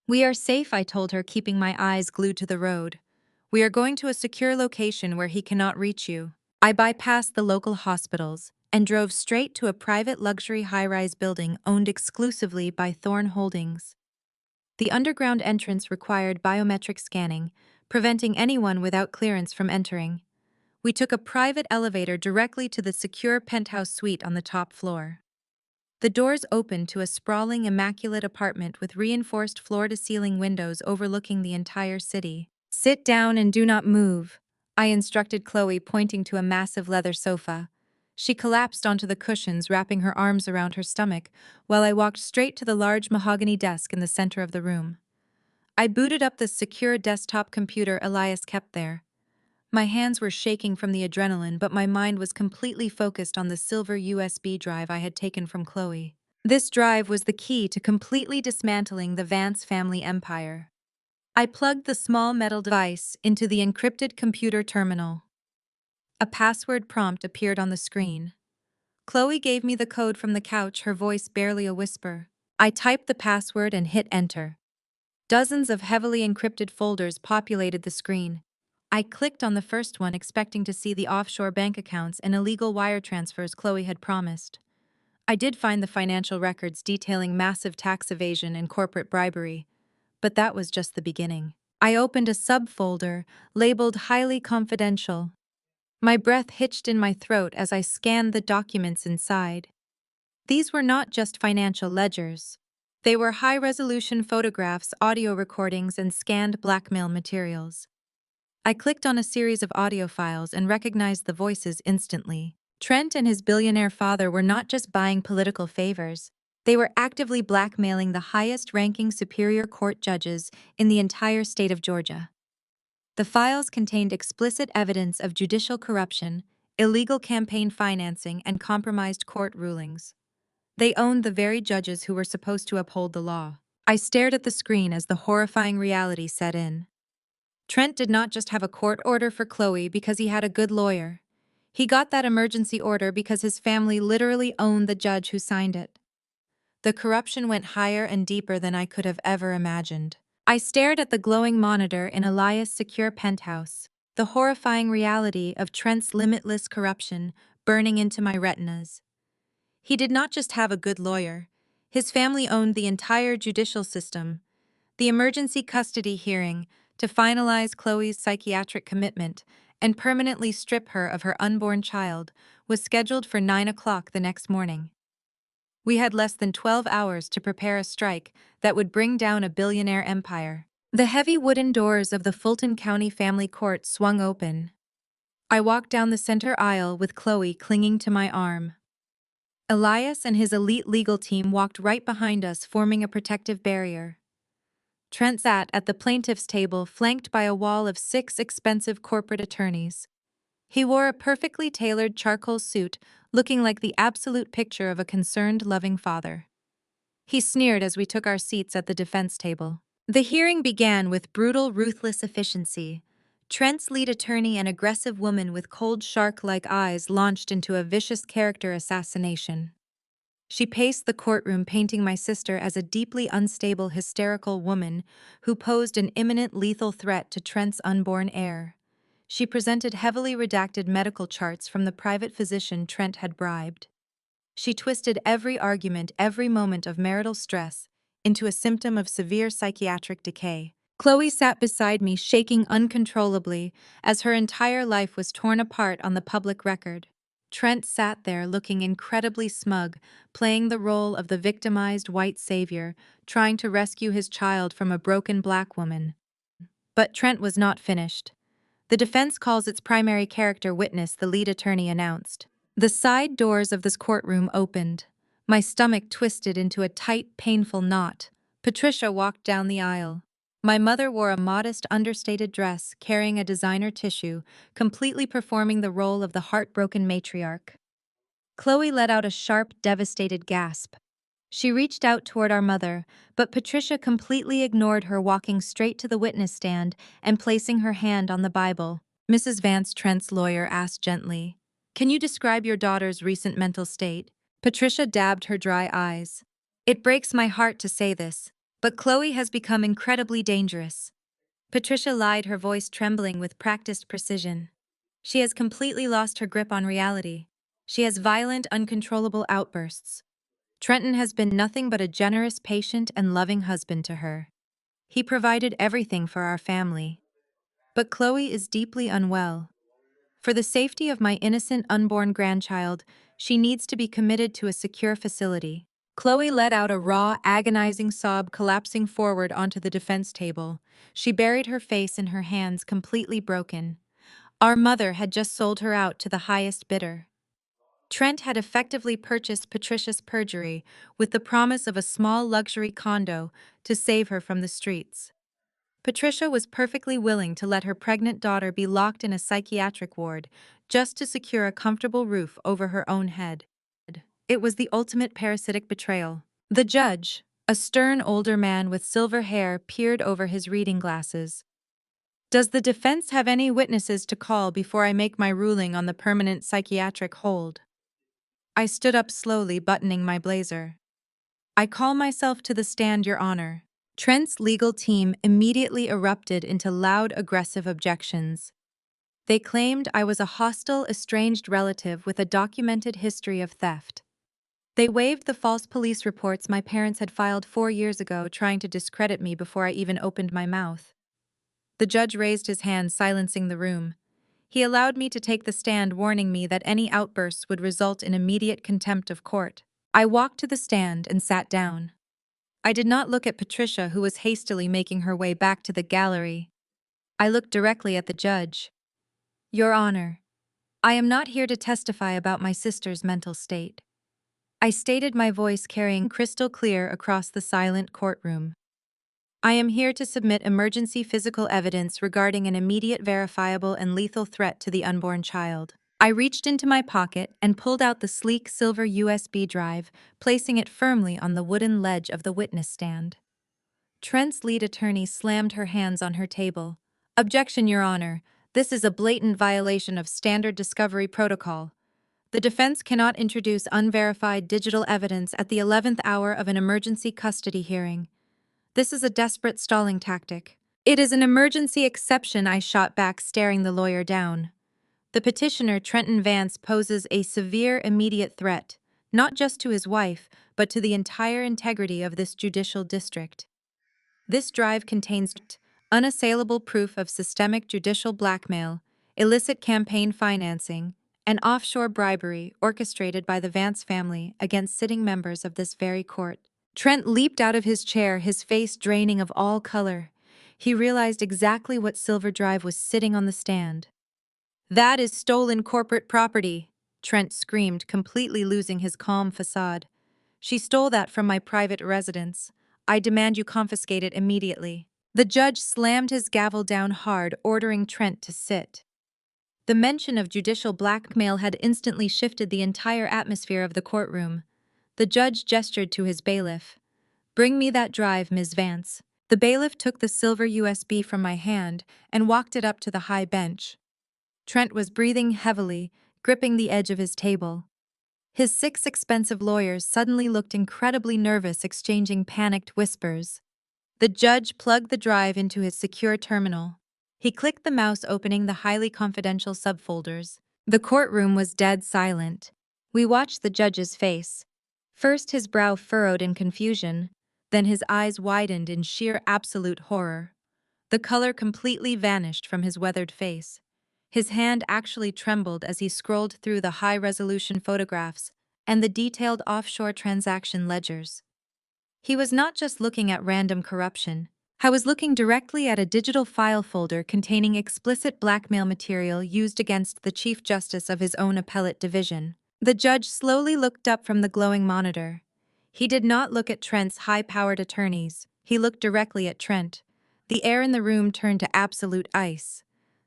We are safe, I told her, keeping my eyes glued to the road. We are going to a secure location where he cannot reach you. I bypassed the local hospitals and drove straight to a private luxury high-rise building owned exclusively by Thorne Holdings. The underground entrance required biometric scanning, preventing anyone without clearance from entering. We took a private elevator directly to the secure penthouse suite on the top floor. The doors opened to a sprawling, immaculate apartment with reinforced floor-to-ceiling windows overlooking the entire city. Sit down and do not move, I instructed Chloe, pointing to a massive leather sofa. She collapsed onto the cushions, wrapping her arms around her stomach, while I walked straight to the large mahogany desk in the center of the room. I booted up the secure desktop computer Elias kept there. My hands were shaking from the adrenaline, but my mind was completely focused on the silver USB drive I had taken from Chloe. This drive was the key to completely dismantling the Vance family empire. I plugged the small metal device into the encrypted computer terminal. A password prompt appeared on the screen. Chloe gave me the code from the couch, her voice barely a whisper. I typed the password and hit enter. Dozens of heavily encrypted folders populated the screen. I clicked on the first one, expecting to see the offshore bank accounts and illegal wire transfers Chloe had promised. I did find the financial records detailing massive tax evasion and corporate bribery, but that was just the beginning. I opened a subfolder labeled highly confidential. My breath hitched in my throat as I scanned the documents inside. These were not just financial ledgers. They were high-resolution photographs, audio recordings, and scanned blackmail materials. I clicked on a series of audio files and recognized the voices instantly. Trent and his billionaire father were not just buying political favors. They were actively blackmailing the highest-ranking Superior Court judges in the entire state of Georgia. The files contained explicit evidence of judicial corruption, illegal campaign financing, and compromised court rulings. They owned the very judges who were supposed to uphold the law. I stared at the screen as the horrifying reality set in. Trent did not just have a court order for Chloe because he had a good lawyer. He got that emergency order because his family literally owned the judge who signed it. The corruption went higher and deeper than I could have ever imagined. I stared at the glowing monitor in Elias' secure penthouse, the horrifying reality of Trent's limitless corruption burning into my retinas. He did not just have a good lawyer. His family owned the entire judicial system. The emergency custody hearing to finalize Chloe's psychiatric commitment and permanently strip her of her unborn child was scheduled for 9 o'clock the next morning. We had less than 12 hours to prepare a strike that would bring down a billionaire empire. The heavy wooden doors of the Fulton County Family Court swung open. I walked down the center aisle with Chloe clinging to my arm. Elias and his elite legal team walked right behind us, forming a protective barrier. Trent sat at the plaintiff's table, flanked by a wall of 6 expensive corporate attorneys. He wore a perfectly tailored charcoal suit, looking like the absolute picture of a concerned, loving father. He sneered as we took our seats at the defense table. The hearing began with brutal, ruthless efficiency. Trent's lead attorney, an aggressive woman with cold, shark-like eyes, launched into a vicious character assassination. She paced the courtroom, painting my sister as a deeply unstable, hysterical woman who posed an imminent lethal threat to Trent's unborn heir. She presented heavily redacted medical charts from the private physician Trent had bribed. She twisted every argument, every moment of marital stress, into a symptom of severe psychiatric decay. Chloe sat beside me, shaking uncontrollably, as her entire life was torn apart on the public record. Trent sat there looking incredibly smug, playing the role of the victimized white savior, trying to rescue his child from a broken black woman. But Trent was not finished. The defense calls its primary character witness, the lead attorney announced. The side doors of this courtroom opened. My stomach twisted into a tight, painful knot. Patricia walked down the aisle. My mother wore a modest, understated dress, carrying a designer tissue, completely performing the role of the heartbroken matriarch. Chloe let out a sharp, devastated gasp. She reached out toward our mother, but Patricia completely ignored her, walking straight to the witness stand and placing her hand on the Bible. Mrs. Vance, Trent's lawyer, asked gently, "Can you describe your daughter's recent mental state?" Patricia dabbed her dry eyes. "It breaks my heart to say this, but Chloe has become incredibly dangerous." Patricia lied, her voice trembling with practiced precision. "She has completely lost her grip on reality. She has violent, uncontrollable outbursts. Trenton has been nothing but a generous, patient, and loving husband to her. He provided everything for our family. But Chloe is deeply unwell. For the safety of my innocent unborn grandchild, she needs to be committed to a secure facility." Chloe let out a raw, agonizing sob, collapsing forward onto the defense table. She buried her face in her hands, completely broken. Our mother had just sold her out to the highest bidder. Trent had effectively purchased Patricia's perjury with the promise of a small luxury condo to save her from the streets. Patricia was perfectly willing to let her pregnant daughter be locked in a psychiatric ward just to secure a comfortable roof over her own head. It was the ultimate parasitic betrayal. The judge, a stern older man with silver hair, peered over his reading glasses. "Does the defense have any witnesses to call before I make my ruling on the permanent psychiatric hold?" I stood up slowly, buttoning my blazer. "I call myself to the stand, Your Honor." Trent's legal team immediately erupted into loud, aggressive objections. They claimed I was a hostile, estranged relative with a documented history of theft. They waived the false police reports my parents had filed 4 years ago, trying to discredit me before I even opened my mouth. The judge raised his hand, silencing the room. He allowed me to take the stand, warning me that any outbursts would result in immediate contempt of court. I walked to the stand and sat down. I did not look at Patricia, who was hastily making her way back to the gallery. I looked directly at the judge. "Your Honor, I am not here to testify about my sister's mental state." I stated, my voice carrying crystal clear across the silent courtroom. "I am here to submit emergency physical evidence regarding an immediate, verifiable, and lethal threat to the unborn child." I reached into my pocket and pulled out the sleek silver USB drive, placing it firmly on the wooden ledge of the witness stand. Trent's lead attorney slammed her hands on her table. "Objection, Your Honor. This is a blatant violation of standard discovery protocol. The defense cannot introduce unverified digital evidence at the 11th hour of an emergency custody hearing. This is a desperate stalling tactic." "It is an emergency exception," I shot back, staring the lawyer down. "The petitioner, Trenton Vance, poses a severe immediate threat, not just to his wife, but to the entire integrity of this judicial district. This drive contains unassailable proof of systemic judicial blackmail, illicit campaign financing, and offshore bribery orchestrated by the Vance family against sitting members of this very court." Trent leaped out of his chair, his face draining of all color. He realized exactly what silver drive was sitting on the stand. "That is stolen corporate property," Trent screamed, completely losing his calm facade. "She stole that from my private residence. I demand you confiscate it immediately." The judge slammed his gavel down hard, ordering Trent to sit. The mention of judicial blackmail had instantly shifted the entire atmosphere of the courtroom. The judge gestured to his bailiff. "Bring me that drive, Ms. Vance." The bailiff took the silver USB from my hand and walked it up to the high bench. Trent was breathing heavily, gripping the edge of his table. His 6 expensive lawyers suddenly looked incredibly nervous, exchanging panicked whispers. The judge plugged the drive into his secure terminal. He clicked the mouse, opening the highly confidential subfolders. The courtroom was dead silent. We watched the judge's face. First his brow furrowed in confusion, then his eyes widened in sheer absolute horror. The color completely vanished from his weathered face. His hand actually trembled as he scrolled through the high-resolution photographs and the detailed offshore transaction ledgers. He was not just looking at random corruption. I was looking directly at a digital file folder containing explicit blackmail material used against the Chief Justice of his own appellate division. The judge slowly looked up from the glowing monitor. He did not look at Trent's high-powered attorneys. He looked directly at Trent. The air in the room turned to absolute ice.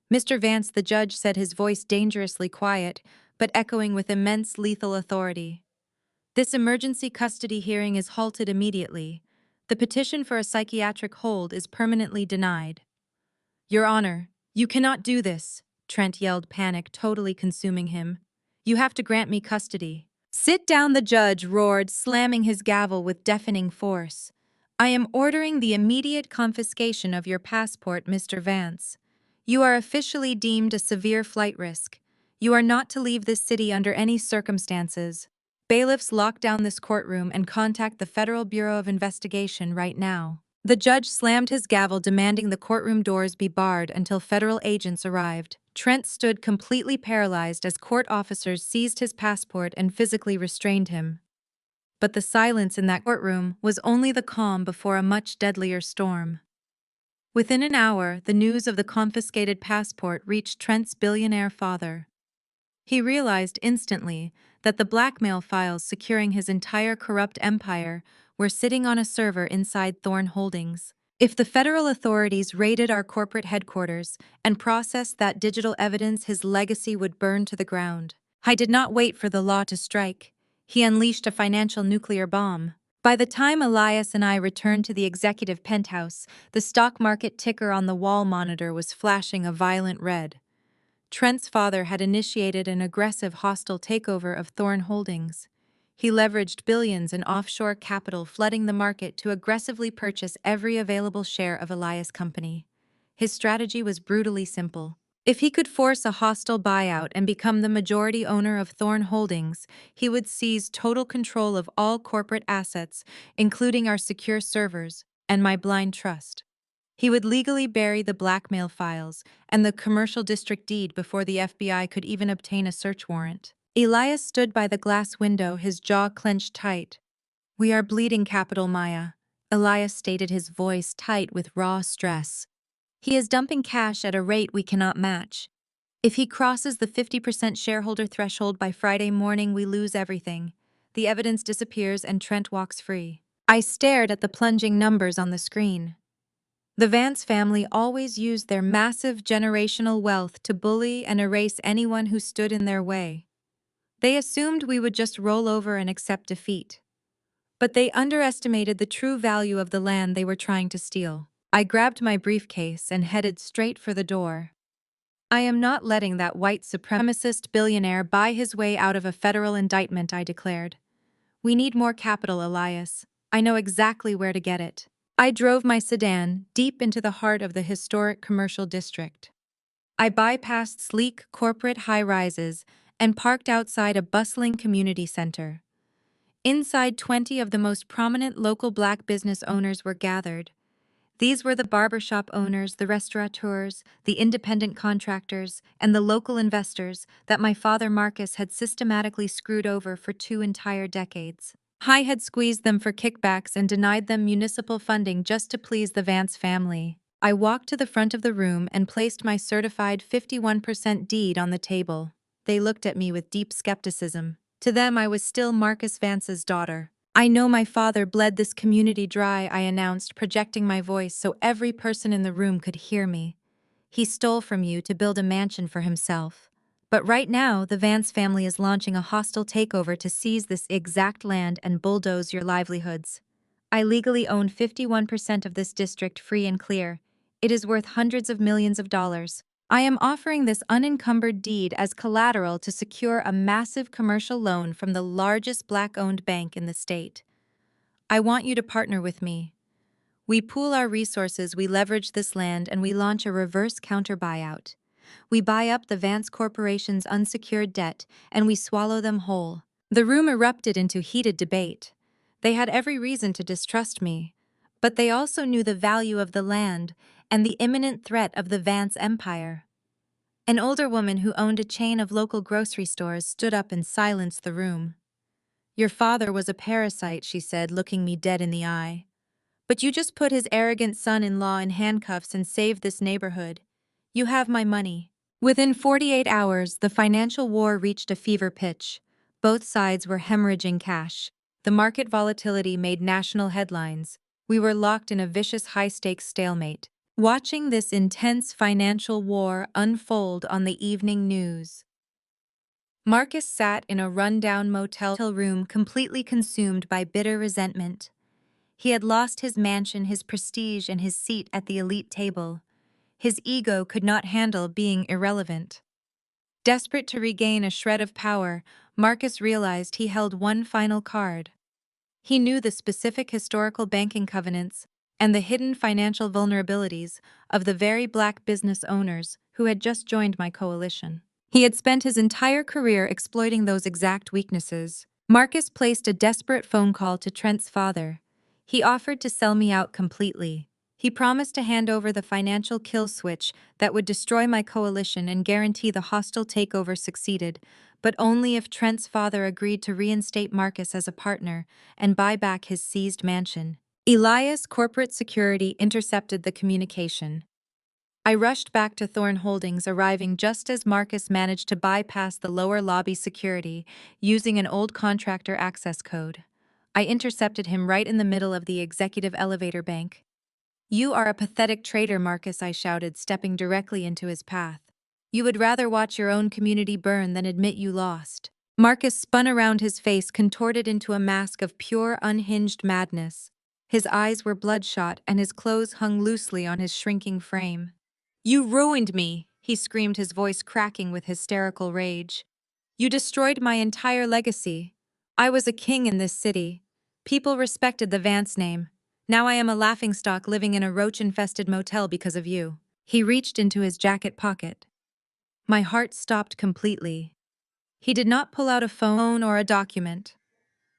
"Mr. Vance," the judge said, his voice dangerously quiet, but echoing with immense lethal authority. "This emergency custody hearing is halted immediately. The petition for a psychiatric hold is permanently denied." "Your Honor, you cannot do this," Trent yelled, panic totally consuming him. "You have to grant me custody." "Sit down," the judge roared, slamming his gavel with deafening force. "I am ordering the immediate confiscation of your passport, Mr. Vance. You are officially deemed a severe flight risk. You are not to leave this city under any circumstances. Bailiffs, lock down this courtroom and contact the Federal Bureau of Investigation right now." The judge slammed his gavel, demanding the courtroom doors be barred until federal agents arrived. Trent stood completely paralyzed as court officers seized his passport and physically restrained him. But the silence in that courtroom was only the calm before a much deadlier storm. Within an hour, the news of the confiscated passport reached Trent's billionaire father. He realized instantly that the blackmail files securing his entire corrupt empire were sitting on a server inside Thorne Holdings. If the federal authorities raided our corporate headquarters and processed that digital evidence, his legacy would burn to the ground. I did not wait for the law to strike. He unleashed a financial nuclear bomb. By the time Elias and I returned to the executive penthouse, the stock market ticker on the wall monitor was flashing a violent red. Trent's father had initiated an aggressive hostile takeover of Thorne Holdings. He leveraged billions in offshore capital, flooding the market to aggressively purchase every available share of Elias Company. His strategy was brutally simple. If he could force a hostile buyout and become the majority owner of Thorne Holdings, he would seize total control of all corporate assets, including our secure servers and my blind trust. He would legally bury the blackmail files and the commercial district deed before the FBI could even obtain a search warrant. Elias stood by the glass window, his jaw clenched tight. "We are bleeding capital, Maya," Elias stated, his voice tight with raw stress. "He is dumping cash at a rate we cannot match. If he crosses the 50% shareholder threshold by Friday morning, we lose everything. The evidence disappears and Trent walks free." I stared at the plunging numbers on the screen. The Vance family always used their massive generational wealth to bully and erase anyone who stood in their way. They assumed we would just roll over and accept defeat. But they underestimated the true value of the land they were trying to steal. I grabbed my briefcase and headed straight for the door. I am not letting that white supremacist billionaire buy his way out of a federal indictment, I declared. We need more capital, Elias. I know exactly where to get it. I drove my sedan deep into the heart of the historic commercial district. I bypassed sleek corporate high-rises and parked outside a bustling community center. Inside, 20 of the most prominent local black business owners were gathered. These were the barbershop owners, the restaurateurs, the independent contractors, and the local investors that my father Marcus had systematically screwed over for 2 entire decades. I had squeezed them for kickbacks and denied them municipal funding just to please the Vance family. I walked to the front of the room and placed my certified 51% deed on the table. They looked at me with deep skepticism. To them, I was still Marcus Vance's daughter. I know my father bled this community dry, I announced, projecting my voice so every person in the room could hear me. He stole from you to build a mansion for himself. But right now, the Vance family is launching a hostile takeover to seize this exact land and bulldoze your livelihoods. I legally own 51% of this district free and clear. It is worth hundreds of millions of dollars. I am offering this unencumbered deed as collateral to secure a massive commercial loan from the largest black-owned bank in the state. I want you to partner with me. We pool our resources, we leverage this land, and we launch a reverse counter buyout. We buy up the Vance Corporation's unsecured debt, and we swallow them whole. The room erupted into heated debate. They had every reason to distrust me, but they also knew the value of the land and the imminent threat of the Vance empire. An older woman who owned a chain of local grocery stores stood up and silenced the room. Your father was a parasite, she said, looking me dead in the eye. But you just put his arrogant son-in-law in handcuffs and saved this neighborhood. You have my money. Within 48 hours, the financial war reached a fever pitch. Both sides were hemorrhaging cash. The market volatility made national headlines. We were locked in a vicious high-stakes stalemate, watching this intense financial war unfold on the evening news. Marcus sat in a rundown motel room completely consumed by bitter resentment. He had lost his mansion, his prestige, and his seat at the elite table. His ego could not handle being irrelevant. Desperate to regain a shred of power, Marcus realized he held one final card. He knew the specific historical banking covenants and the hidden financial vulnerabilities of the very black business owners who had just joined my coalition. He had spent his entire career exploiting those exact weaknesses. Marcus placed a desperate phone call to Trent's father. He offered to sell me out completely. He promised to hand over the financial kill switch that would destroy my coalition and guarantee the hostile takeover succeeded, but only if Trent's father agreed to reinstate Marcus as a partner and buy back his seized mansion. Elias Corporate Security intercepted the communication. I rushed back to Thorne Holdings, arriving just as Marcus managed to bypass the lower lobby security using an old contractor access code. I intercepted him right in the middle of the executive elevator bank. You are a pathetic traitor, Marcus, I shouted, stepping directly into his path. You would rather watch your own community burn than admit you lost. Marcus spun around, his face contorted into a mask of pure, unhinged madness. His eyes were bloodshot and his clothes hung loosely on his shrinking frame. You ruined me, he screamed, his voice cracking with hysterical rage. You destroyed my entire legacy. I was a king in this city. People respected the Vance name. Now I am a laughingstock living in a roach-infested motel because of you. He reached into his jacket pocket. My heart stopped completely. He did not pull out a phone or a document.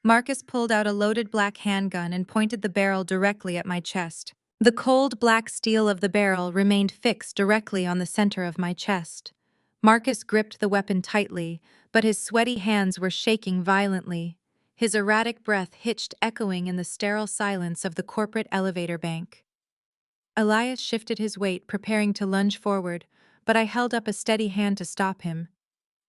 Marcus pulled out a loaded black handgun and pointed the barrel directly at my chest. The cold black steel of the barrel remained fixed directly on the center of my chest. Marcus gripped the weapon tightly, but his sweaty hands were shaking violently. His erratic breath hitched, echoing in the sterile silence of the corporate elevator bank. Elias shifted his weight, preparing to lunge forward, but I held up a steady hand to stop him.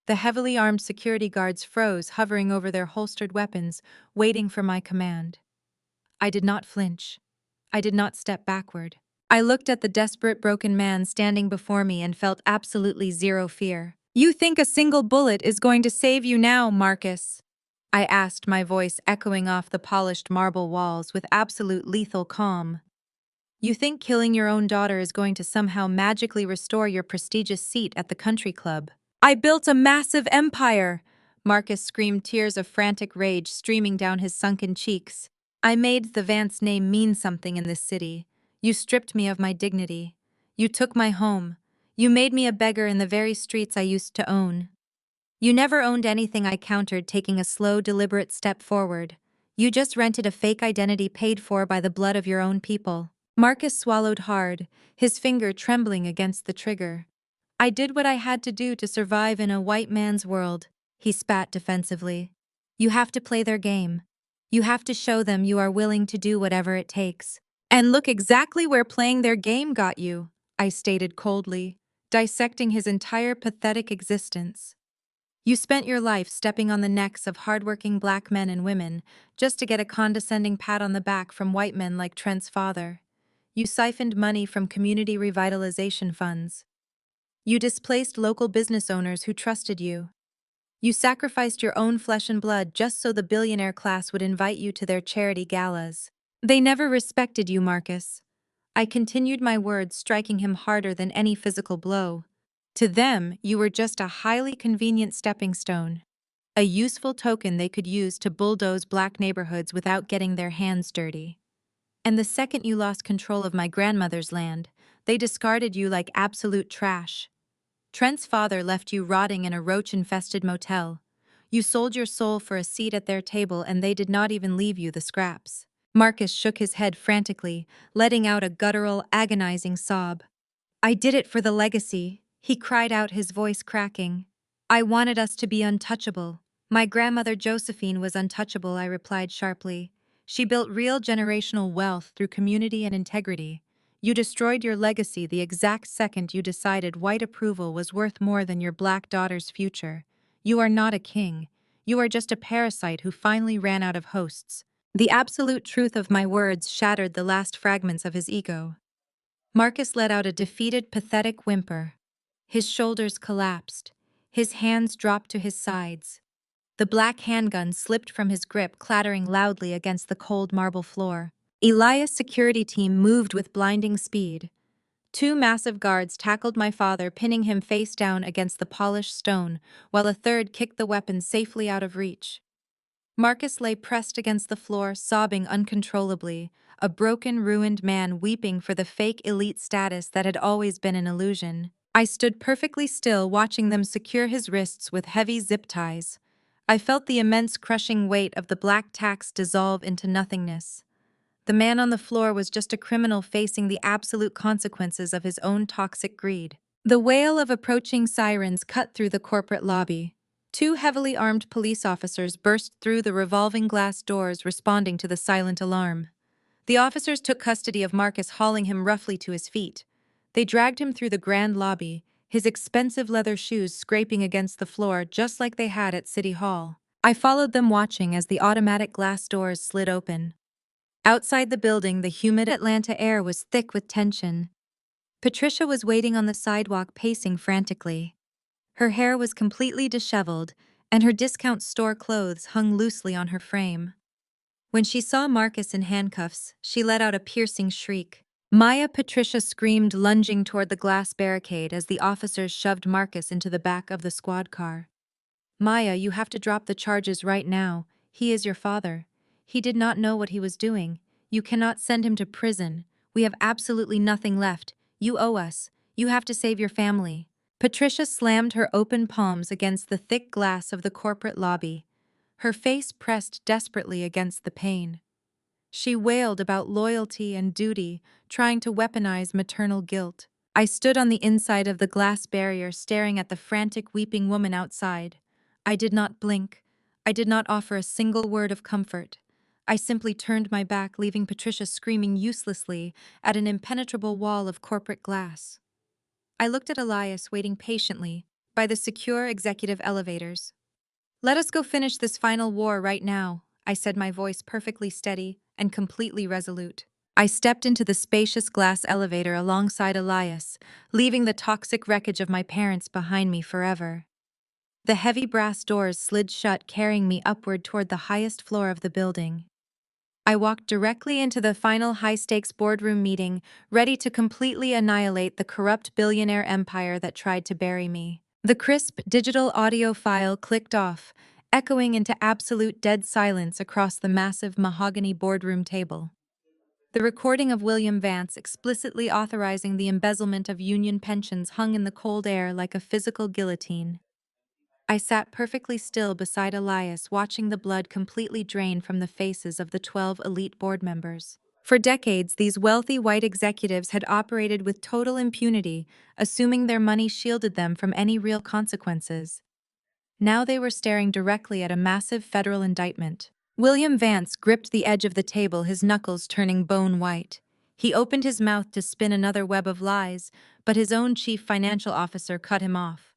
The heavily armed security guards froze, hovering over their holstered weapons, waiting for my command. I did not flinch. I did not step backward. I looked at the desperate broken man standing before me and felt absolutely zero fear. "You think a single bullet is going to save you now, Marcus?" I asked, my voice echoing off the polished marble walls with absolute lethal calm. "You think killing your own daughter is going to somehow magically restore your prestigious seat at the country club?" "I built a massive empire!" Marcus screamed, tears of frantic rage streaming down his sunken cheeks. "I made the Vance name mean something in this city. You stripped me of my dignity. You took my home. You made me a beggar in the very streets I used to own. You never owned anything," I countered, taking a slow, deliberate step forward. "You just rented a fake identity paid for by the blood of your own people." Marcus swallowed hard, his finger trembling against the trigger. "I did what I had to do to survive in a white man's world," he spat defensively. "You have to play their game. You have to show them you are willing to do whatever it takes." "And look exactly where playing their game got you," I stated coldly, dissecting his entire pathetic existence. "You spent your life stepping on the necks of hardworking black men and women just to get a condescending pat on the back from white men like Trent's father. You siphoned money from community revitalization funds. You displaced local business owners who trusted you. You sacrificed your own flesh and blood just so the billionaire class would invite you to their charity galas. They never respected you, Marcus." I continued, my words striking him harder than any physical blow. "To them, you were just a highly convenient stepping stone. A useful token they could use to bulldoze black neighborhoods without getting their hands dirty. And the second you lost control of my grandmother's land, they discarded you like absolute trash. Trent's father left you rotting in a roach-infested motel. You sold your soul for a seat at their table and they did not even leave you the scraps." Marcus shook his head frantically, letting out a guttural, agonizing sob. "I did it for the legacy," he cried out, his voice cracking. "I wanted us to be untouchable." "My grandmother Josephine was untouchable," I replied sharply. "She built real generational wealth through community and integrity. You destroyed your legacy the exact second you decided white approval was worth more than your black daughter's future. You are not a king. You are just a parasite who finally ran out of hosts." The absolute truth of my words shattered the last fragments of his ego. Marcus let out a defeated, pathetic whimper. His shoulders collapsed. His hands dropped to his sides. The black handgun slipped from his grip, clattering loudly against the cold marble floor. Elias' security team moved with blinding speed. Two massive guards tackled my father, pinning him face down against the polished stone, while a third kicked the weapon safely out of reach. Marcus lay pressed against the floor, sobbing uncontrollably, a broken, ruined man weeping for the fake elite status that had always been an illusion. I stood perfectly still, watching them secure his wrists with heavy zip ties. I felt the immense crushing weight of the black tax dissolve into nothingness. The man on the floor was just a criminal facing the absolute consequences of his own toxic greed. The wail of approaching sirens cut through the corporate lobby. Two heavily armed police officers burst through the revolving glass doors, responding to the silent alarm. The officers took custody of Marcus, hauling him roughly to his feet. They dragged him through the grand lobby, his expensive leather shoes scraping against the floor just like they had at City Hall. I followed them, watching as the automatic glass doors slid open. Outside the building, the humid Atlanta air was thick with tension. Patricia was waiting on the sidewalk, pacing frantically. Her hair was completely disheveled, and her discount store clothes hung loosely on her frame. When she saw Marcus in handcuffs, she let out a piercing shriek. "Maya!" Patricia screamed, lunging toward the glass barricade as the officers shoved Marcus into the back of the squad car. "Maya, you have to drop the charges right now. He is your father. He did not know what he was doing. You cannot send him to prison. We have absolutely nothing left. You owe us. You have to save your family." Patricia slammed her open palms against the thick glass of the corporate lobby, her face pressed desperately against the pane. She wailed about loyalty and duty, trying to weaponize maternal guilt. I stood on the inside of the glass barrier, staring at the frantic, weeping woman outside. I did not blink. I did not offer a single word of comfort. I simply turned my back, leaving Patricia screaming uselessly at an impenetrable wall of corporate glass. I looked at Elias, waiting patiently by the secure executive elevators. "Let us go finish this final war right now," I said, my voice perfectly steady and completely resolute. I stepped into the spacious glass elevator alongside Elias, leaving the toxic wreckage of my parents behind me forever. The heavy brass doors slid shut, carrying me upward toward the highest floor of the building. I walked directly into the final high-stakes boardroom meeting, ready to completely annihilate the corrupt billionaire empire that tried to bury me. The crisp digital audio file clicked off, echoing into absolute dead silence across the massive mahogany boardroom table. The recording of William Vance explicitly authorizing the embezzlement of union pensions hung in the cold air like a physical guillotine. I sat perfectly still beside Elias, watching the blood completely drain from the faces of the 12 elite board members. For decades, these wealthy white executives had operated with total impunity, assuming their money shielded them from any real consequences. Now they were staring directly at a massive federal indictment. William Vance gripped the edge of the table, his knuckles turning bone white. He opened his mouth to spin another web of lies, but his own chief financial officer cut him off.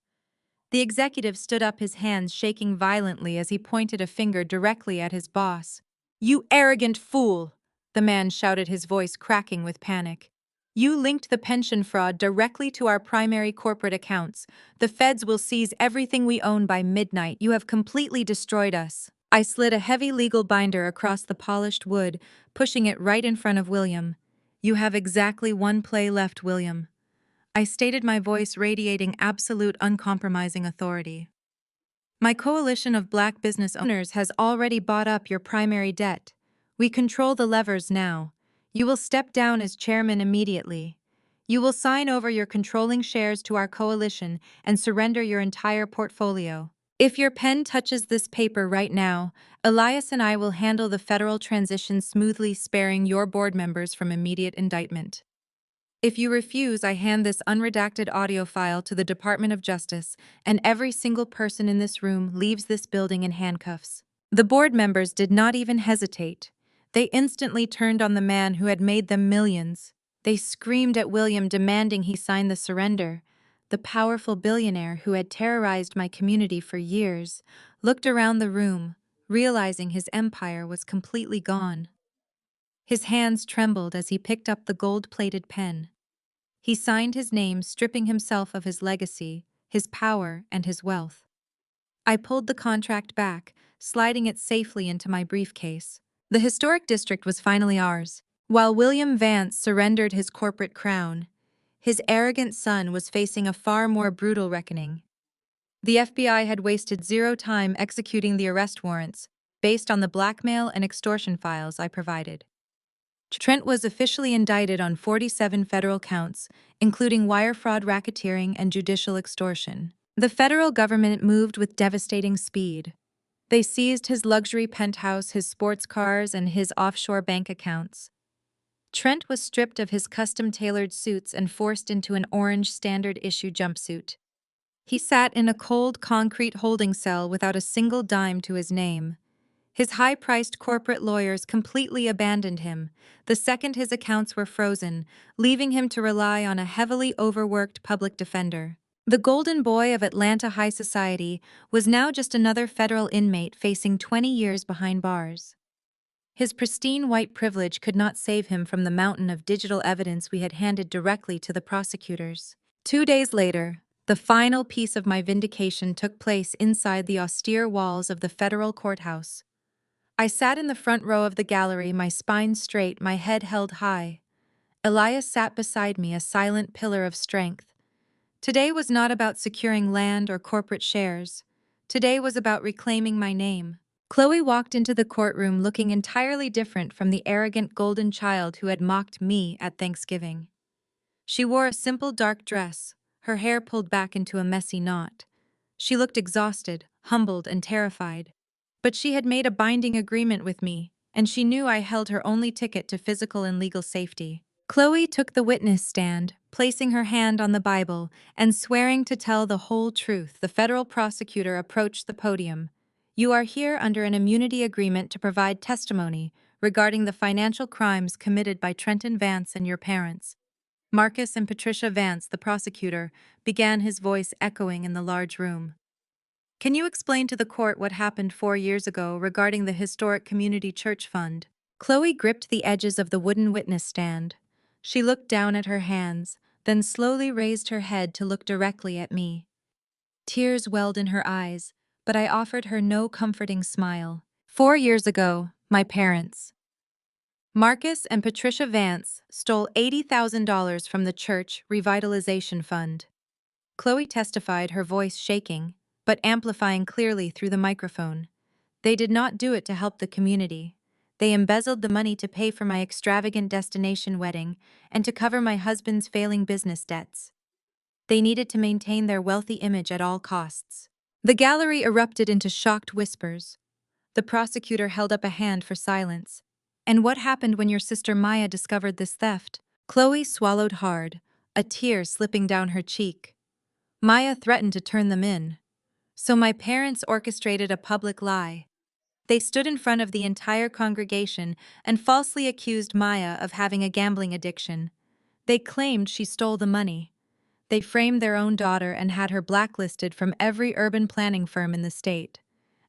The executive stood up, his hands shaking violently as he pointed a finger directly at his boss. "You arrogant fool!" the man shouted, his voice cracking with panic. "You linked the pension fraud directly to our primary corporate accounts. The feds will seize everything we own by midnight. You have completely destroyed us." I slid a heavy legal binder across the polished wood, pushing it right in front of William. "You have exactly one play left, William," I stated, my voice radiating absolute, uncompromising authority. "My coalition of black business owners has already bought up your primary debt. We control the levers now. You will step down as chairman immediately. You will sign over your controlling shares to our coalition and surrender your entire portfolio. If your pen touches this paper right now, Elias and I will handle the federal transition smoothly, sparing your board members from immediate indictment. If you refuse, I hand this unredacted audio file to the Department of Justice, and every single person in this room leaves this building in handcuffs." The board members did not even hesitate. They instantly turned on the man who had made them millions. They screamed at William, demanding he sign the surrender. The powerful billionaire who had terrorized my community for years looked around the room, realizing his empire was completely gone. His hands trembled as he picked up the gold-plated pen. He signed his name, stripping himself of his legacy, his power, and his wealth. I pulled the contract back, sliding it safely into my briefcase. The historic district was finally ours. While William Vance surrendered his corporate crown, his arrogant son was facing a far more brutal reckoning. The FBI had wasted zero time executing the arrest warrants, based on the blackmail and extortion files I provided. Trent was officially indicted on 47 federal counts, including wire fraud, racketeering, and judicial extortion. The federal government moved with devastating speed. They seized his luxury penthouse, his sports cars, and his offshore bank accounts. Trent was stripped of his custom-tailored suits and forced into an orange standard-issue jumpsuit. He sat in a cold concrete holding cell without a single dime to his name. His high-priced corporate lawyers completely abandoned him the second his accounts were frozen, leaving him to rely on a heavily overworked public defender. The golden boy of Atlanta high society was now just another federal inmate facing 20 years behind bars. His pristine white privilege could not save him from the mountain of digital evidence we had handed directly to the prosecutors. 2 days later, the final piece of my vindication took place inside the austere walls of the federal courthouse. I sat in the front row of the gallery, my spine straight, my head held high. Elias sat beside me, a silent pillar of strength. Today was not about securing land or corporate shares. Today was about reclaiming my name. Chloe walked into the courtroom looking entirely different from the arrogant golden child who had mocked me at Thanksgiving. She wore a simple dark dress, her hair pulled back into a messy knot. She looked exhausted, humbled, and terrified. But she had made a binding agreement with me, and she knew I held her only ticket to physical and legal safety. Chloe took the witness stand, placing her hand on the Bible and swearing to tell the whole truth. The federal prosecutor approached the podium. "You are here under an immunity agreement to provide testimony regarding the financial crimes committed by Trenton Vance and your parents." Marcus and Patricia Vance, the prosecutor, began, his voice echoing in the large room. "Can you explain to the court what happened 4 years ago regarding the historic community church fund?" Chloe gripped the edges of the wooden witness stand. She looked down at her hands, then slowly raised her head to look directly at me. Tears welled in her eyes, but I offered her no comforting smile. 4 years ago, my parents, Marcus and Patricia Vance, stole $80,000 from the church revitalization fund. Chloe testified, her voice shaking, but amplifying clearly through the microphone. They did not do it to help the community. They embezzled the money to pay for my extravagant destination wedding and to cover my husband's failing business debts. They needed to maintain their wealthy image at all costs. The gallery erupted into shocked whispers. The prosecutor held up a hand for silence. And what happened when your sister Maya discovered this theft? Chloe swallowed hard, a tear slipping down her cheek. Maya threatened to turn them in. So my parents orchestrated a public lie. They stood in front of the entire congregation and falsely accused Maya of having a gambling addiction. They claimed she stole the money. They framed their own daughter and had her blacklisted from every urban planning firm in the state.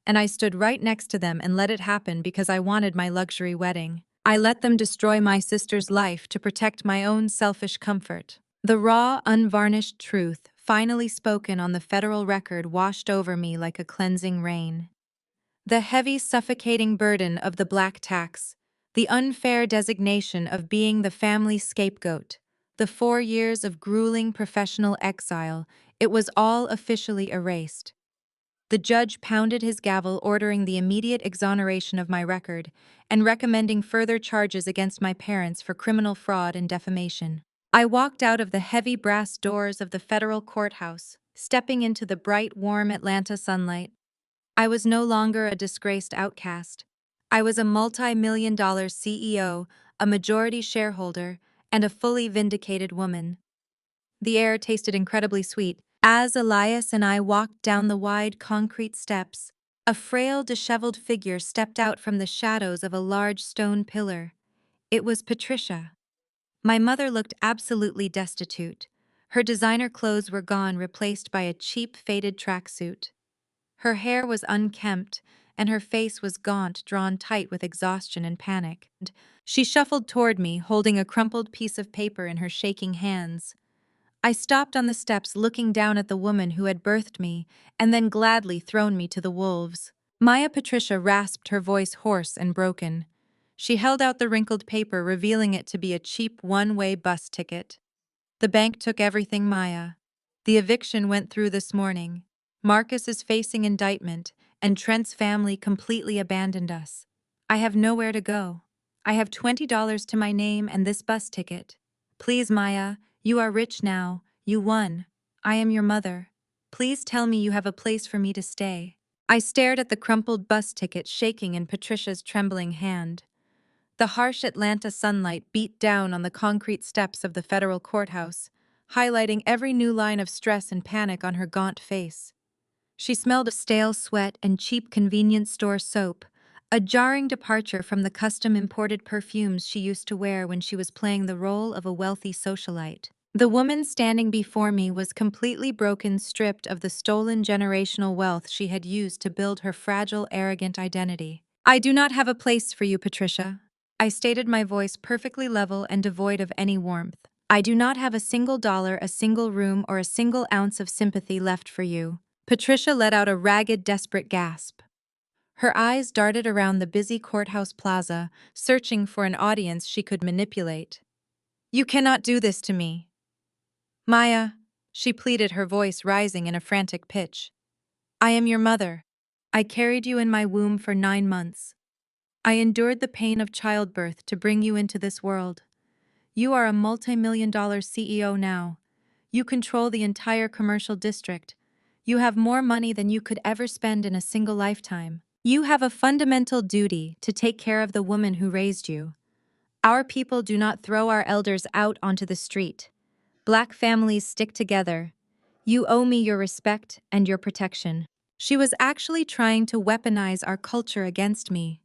And I stood right next to them and let it happen because I wanted my luxury wedding. I let them destroy my sister's life to protect my own selfish comfort. The raw, unvarnished truth, finally spoken on the federal record, washed over me like a cleansing rain. The heavy, suffocating burden of the black tax, the unfair designation of being the family scapegoat, the 4 years of grueling professional exile, it was all officially erased. The judge pounded his gavel, ordering the immediate exoneration of my record and recommending further charges against my parents for criminal fraud and defamation. I walked out of the heavy brass doors of the federal courthouse, stepping into the bright, warm Atlanta sunlight. I was no longer a disgraced outcast. I was a multi-million-dollar CEO, a majority shareholder, and a fully vindicated woman. The air tasted incredibly sweet. As Elias and I walked down the wide concrete steps, a frail, disheveled figure stepped out from the shadows of a large stone pillar. It was Patricia. My mother looked absolutely destitute. Her designer clothes were gone, replaced by a cheap, faded tracksuit. Her hair was unkempt, and her face was gaunt, drawn tight with exhaustion and panic. She shuffled toward me, holding a crumpled piece of paper in her shaking hands. I stopped on the steps, looking down at the woman who had birthed me and then gladly thrown me to the wolves. Maya Patricia rasped, her voice hoarse and broken. She held out the wrinkled paper, revealing it to be a cheap one-way bus ticket. The bank took everything, Maya. The eviction went through this morning. Marcus is facing indictment, and Trent's family completely abandoned us. I have nowhere to go. I have $20 to my name and this bus ticket. Please, Maya, you are rich now. You won. I am your mother. Please tell me you have a place for me to stay. I stared at the crumpled bus ticket, shaking in Patricia's trembling hand. The harsh Atlanta sunlight beat down on the concrete steps of the federal courthouse, highlighting every new line of stress and panic on her gaunt face. She smelled of stale sweat and cheap convenience store soap, a jarring departure from the custom-imported perfumes she used to wear when she was playing the role of a wealthy socialite. The woman standing before me was completely broken, stripped of the stolen generational wealth she had used to build her fragile, arrogant identity. I do not have a place for you, Patricia. I stated, my voice perfectly level and devoid of any warmth. I do not have a single dollar, a single room, or a single ounce of sympathy left for you. Patricia let out a ragged, desperate gasp. Her eyes darted around the busy courthouse plaza, searching for an audience she could manipulate. You cannot do this to me. Maya, she pleaded, her voice rising in a frantic pitch. I am your mother. I carried you in my womb for 9 months. I endured the pain of childbirth to bring you into this world. You are a multi-million-dollar CEO now. You control the entire commercial district. You have more money than you could ever spend in a single lifetime. You have a fundamental duty to take care of the woman who raised you. Our people do not throw our elders out onto the street. Black families stick together. You owe me your respect and your protection. She was actually trying to weaponize our culture against me.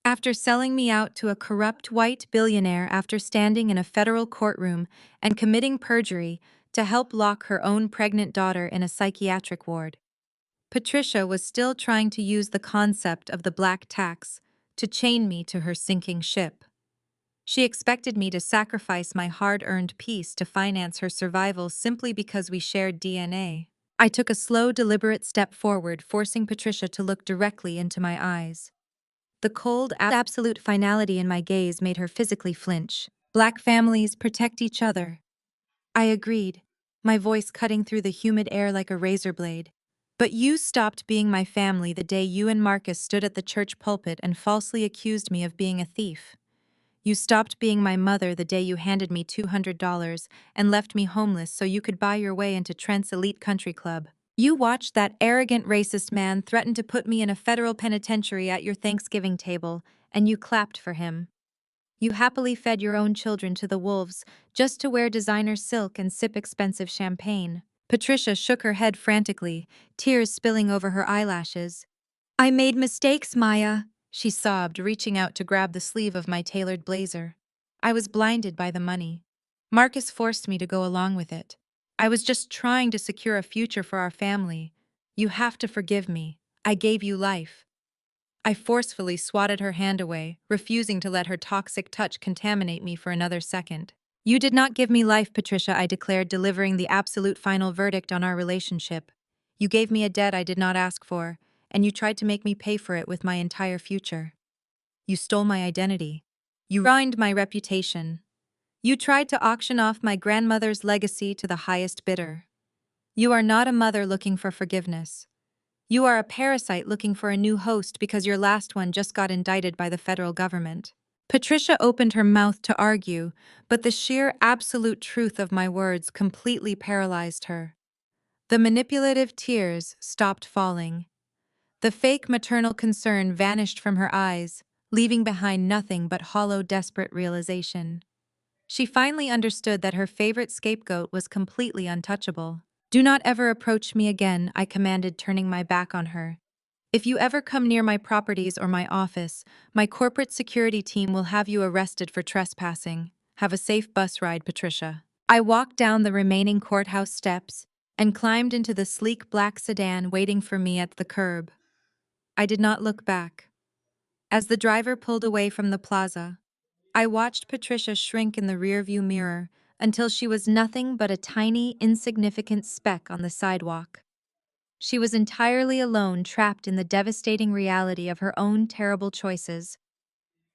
After selling me out to a corrupt white billionaire, after standing in a federal courtroom and committing perjury to help lock her own pregnant daughter in a psychiatric ward, Patricia was still trying to use the concept of the black tax to chain me to her sinking ship. She expected me to sacrifice my hard-earned peace to finance her survival simply because we shared DNA. I took a slow, deliberate step forward, forcing Patricia to look directly into my eyes. The cold, absolute finality in my gaze made her physically flinch. Black families protect each other. I agreed, my voice cutting through the humid air like a razor blade. But you stopped being my family the day you and Marcus stood at the church pulpit and falsely accused me of being a thief. You stopped being my mother the day you handed me $200 and left me homeless so you could buy your way into Trent's elite country club. You watched that arrogant racist man threaten to put me in a federal penitentiary at your Thanksgiving table, and you clapped for him. You happily fed your own children to the wolves just to wear designer silk and sip expensive champagne. Patricia shook her head frantically, tears spilling over her eyelashes. I made mistakes, Maya, she sobbed, reaching out to grab the sleeve of my tailored blazer. I was blinded by the money. Marcus forced me to go along with it. I was just trying to secure a future for our family. You have to forgive me. I gave you life. I forcefully swatted her hand away, refusing to let her toxic touch contaminate me for another second. You did not give me life, Patricia, I declared, delivering the absolute final verdict on our relationship. You gave me a debt I did not ask for, and you tried to make me pay for it with my entire future. You stole my identity. You ruined my reputation. You tried to auction off my grandmother's legacy to the highest bidder. You are not a mother looking for forgiveness. You are a parasite looking for a new host because your last one just got indicted by the federal government. Patricia opened her mouth to argue, but the sheer absolute truth of my words completely paralyzed her. The manipulative tears stopped falling. The fake maternal concern vanished from her eyes, leaving behind nothing but hollow, desperate realization. She finally understood that her favorite scapegoat was completely untouchable. Do not ever approach me again, I commanded, turning my back on her. If you ever come near my properties or my office, my corporate security team will have you arrested for trespassing. Have a safe bus ride, Patricia. I walked down the remaining courthouse steps and climbed into the sleek black sedan waiting for me at the curb. I did not look back. As the driver pulled away from the plaza, I watched Patricia shrink in the rearview mirror until she was nothing but a tiny, insignificant speck on the sidewalk. She was entirely alone, trapped in the devastating reality of her own terrible choices.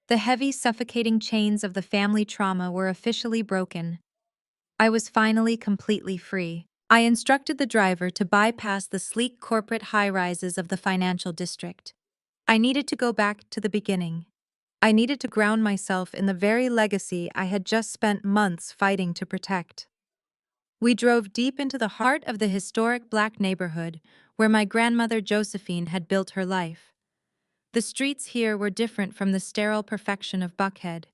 The heavy, suffocating chains of the family trauma were officially broken. I was finally completely free. I instructed the driver to bypass the sleek corporate high-rises of the financial district. I needed to go back to the beginning. I needed to ground myself in the very legacy I had just spent months fighting to protect. We drove deep into the heart of the historic black neighborhood where my grandmother Josephine had built her life. The streets here were different from the sterile perfection of Buckhead.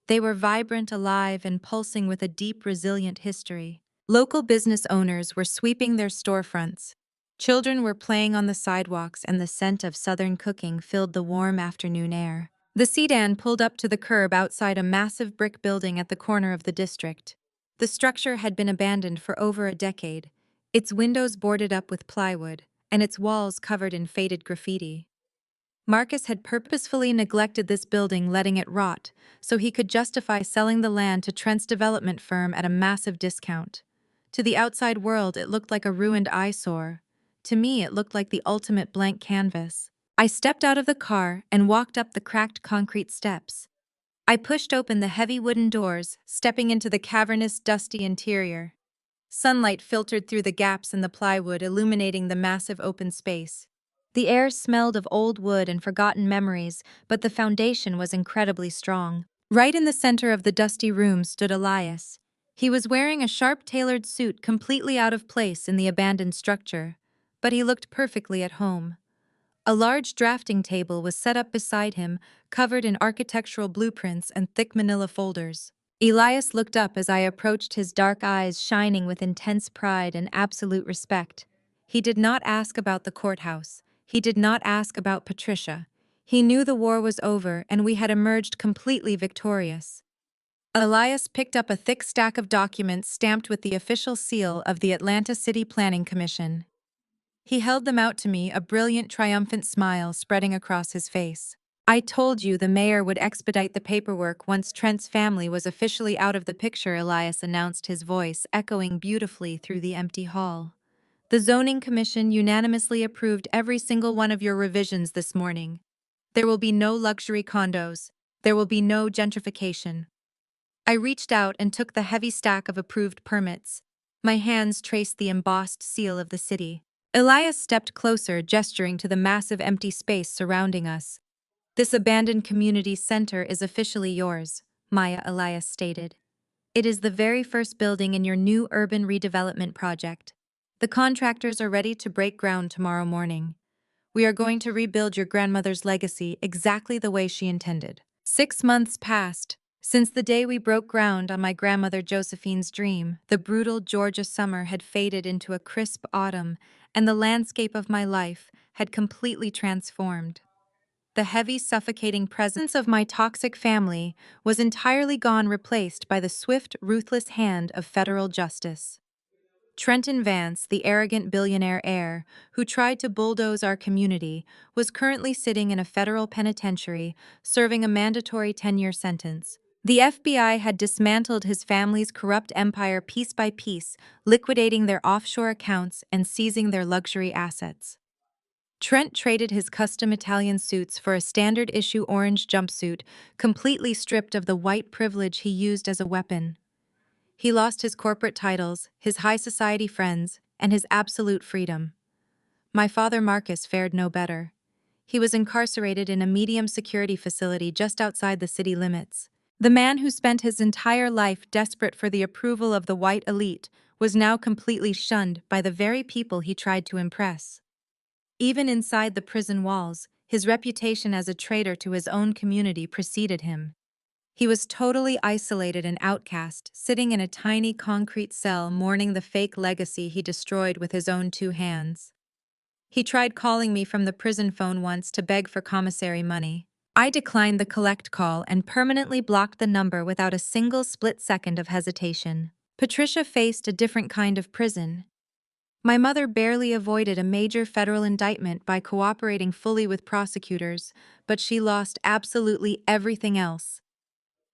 They were vibrant, alive, and pulsing with a deep, resilient history. Local business owners were sweeping their storefronts. Children were playing on the sidewalks, and the scent of Southern cooking filled the warm afternoon air. The sedan pulled up to the curb outside a massive brick building at the corner of the district. The structure had been abandoned for over a decade, its windows boarded up with plywood, and its walls covered in faded graffiti. Marcus had purposefully neglected this building, letting it rot, so he could justify selling the land to Trent's development firm at a massive discount. To the outside world, it looked like a ruined eyesore. To me, it looked like the ultimate blank canvas. I stepped out of the car and walked up the cracked concrete steps. I pushed open the heavy wooden doors, stepping into the cavernous, dusty interior. Sunlight filtered through the gaps in the plywood, illuminating the massive open space. The air smelled of old wood and forgotten memories, but the foundation was incredibly strong. Right in the center of the dusty room stood Elias. He was wearing a sharp-tailored suit completely out of place in the abandoned structure, but he looked perfectly at home. A large drafting table was set up beside him, covered in architectural blueprints and thick manila folders. Elias looked up as I approached, his dark eyes shining with intense pride and absolute respect. He did not ask about the courthouse. He did not ask about Patricia. He knew the war was over and we had emerged completely victorious. Elias picked up a thick stack of documents stamped with the official seal of the Atlanta City Planning Commission. He held them out to me, a brilliant, triumphant smile spreading across his face. I told you the mayor would expedite the paperwork once Trent's family was officially out of the picture, Elias announced, his voice echoing beautifully through the empty hall. The zoning commission unanimously approved every single one of your revisions this morning. There will be no luxury condos. There will be no gentrification. I reached out and took the heavy stack of approved permits. My hands traced the embossed seal of the city. Elias stepped closer, gesturing to the massive empty space surrounding us. This abandoned community center is officially yours, Maya, Elias stated. It is the very first building in your new urban redevelopment project. The contractors are ready to break ground tomorrow morning. We are going to rebuild your grandmother's legacy exactly the way she intended. 6 months passed. Since the day we broke ground on my grandmother Josephine's dream, the brutal Georgia summer had faded into a crisp autumn, and the landscape of my life had completely transformed. The heavy, suffocating presence of my toxic family was entirely gone, replaced by the swift, ruthless hand of federal justice. Trenton Vance, the arrogant billionaire heir who tried to bulldoze our community, was currently sitting in a federal penitentiary, serving a mandatory 10-year sentence. The FBI had dismantled his family's corrupt empire piece by piece, liquidating their offshore accounts and seizing their luxury assets. Trent traded his custom Italian suits for a standard-issue orange jumpsuit, completely stripped of the white privilege he used as a weapon. He lost his corporate titles, his high society friends, and his absolute freedom. My father Marcus fared no better. He was incarcerated in a medium security facility just outside the city limits. The man who spent his entire life desperate for the approval of the white elite was now completely shunned by the very people he tried to impress. Even inside the prison walls, his reputation as a traitor to his own community preceded him. He was totally isolated and outcast, sitting in a tiny concrete cell mourning the fake legacy he destroyed with his own 2 hands. He tried calling me from the prison phone once to beg for commissary money. I declined the collect call and permanently blocked the number without a single split second of hesitation. Patricia faced a different kind of prison. My mother barely avoided a major federal indictment by cooperating fully with prosecutors, but she lost absolutely everything else.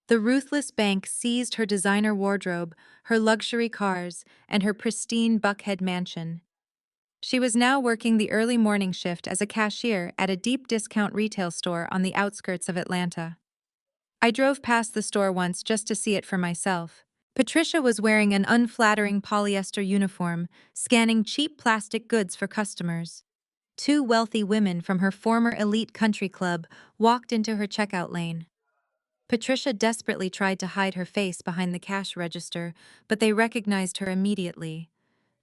The ruthless bank seized her designer wardrobe, her luxury cars, and her pristine Buckhead mansion. She was now working the early morning shift as a cashier at a deep discount retail store on the outskirts of Atlanta. I drove past the store once just to see it for myself. Patricia was wearing an unflattering polyester uniform, scanning cheap plastic goods for customers. 2 wealthy women from her former elite country club walked into her checkout lane. Patricia desperately tried to hide her face behind the cash register, but they recognized her immediately.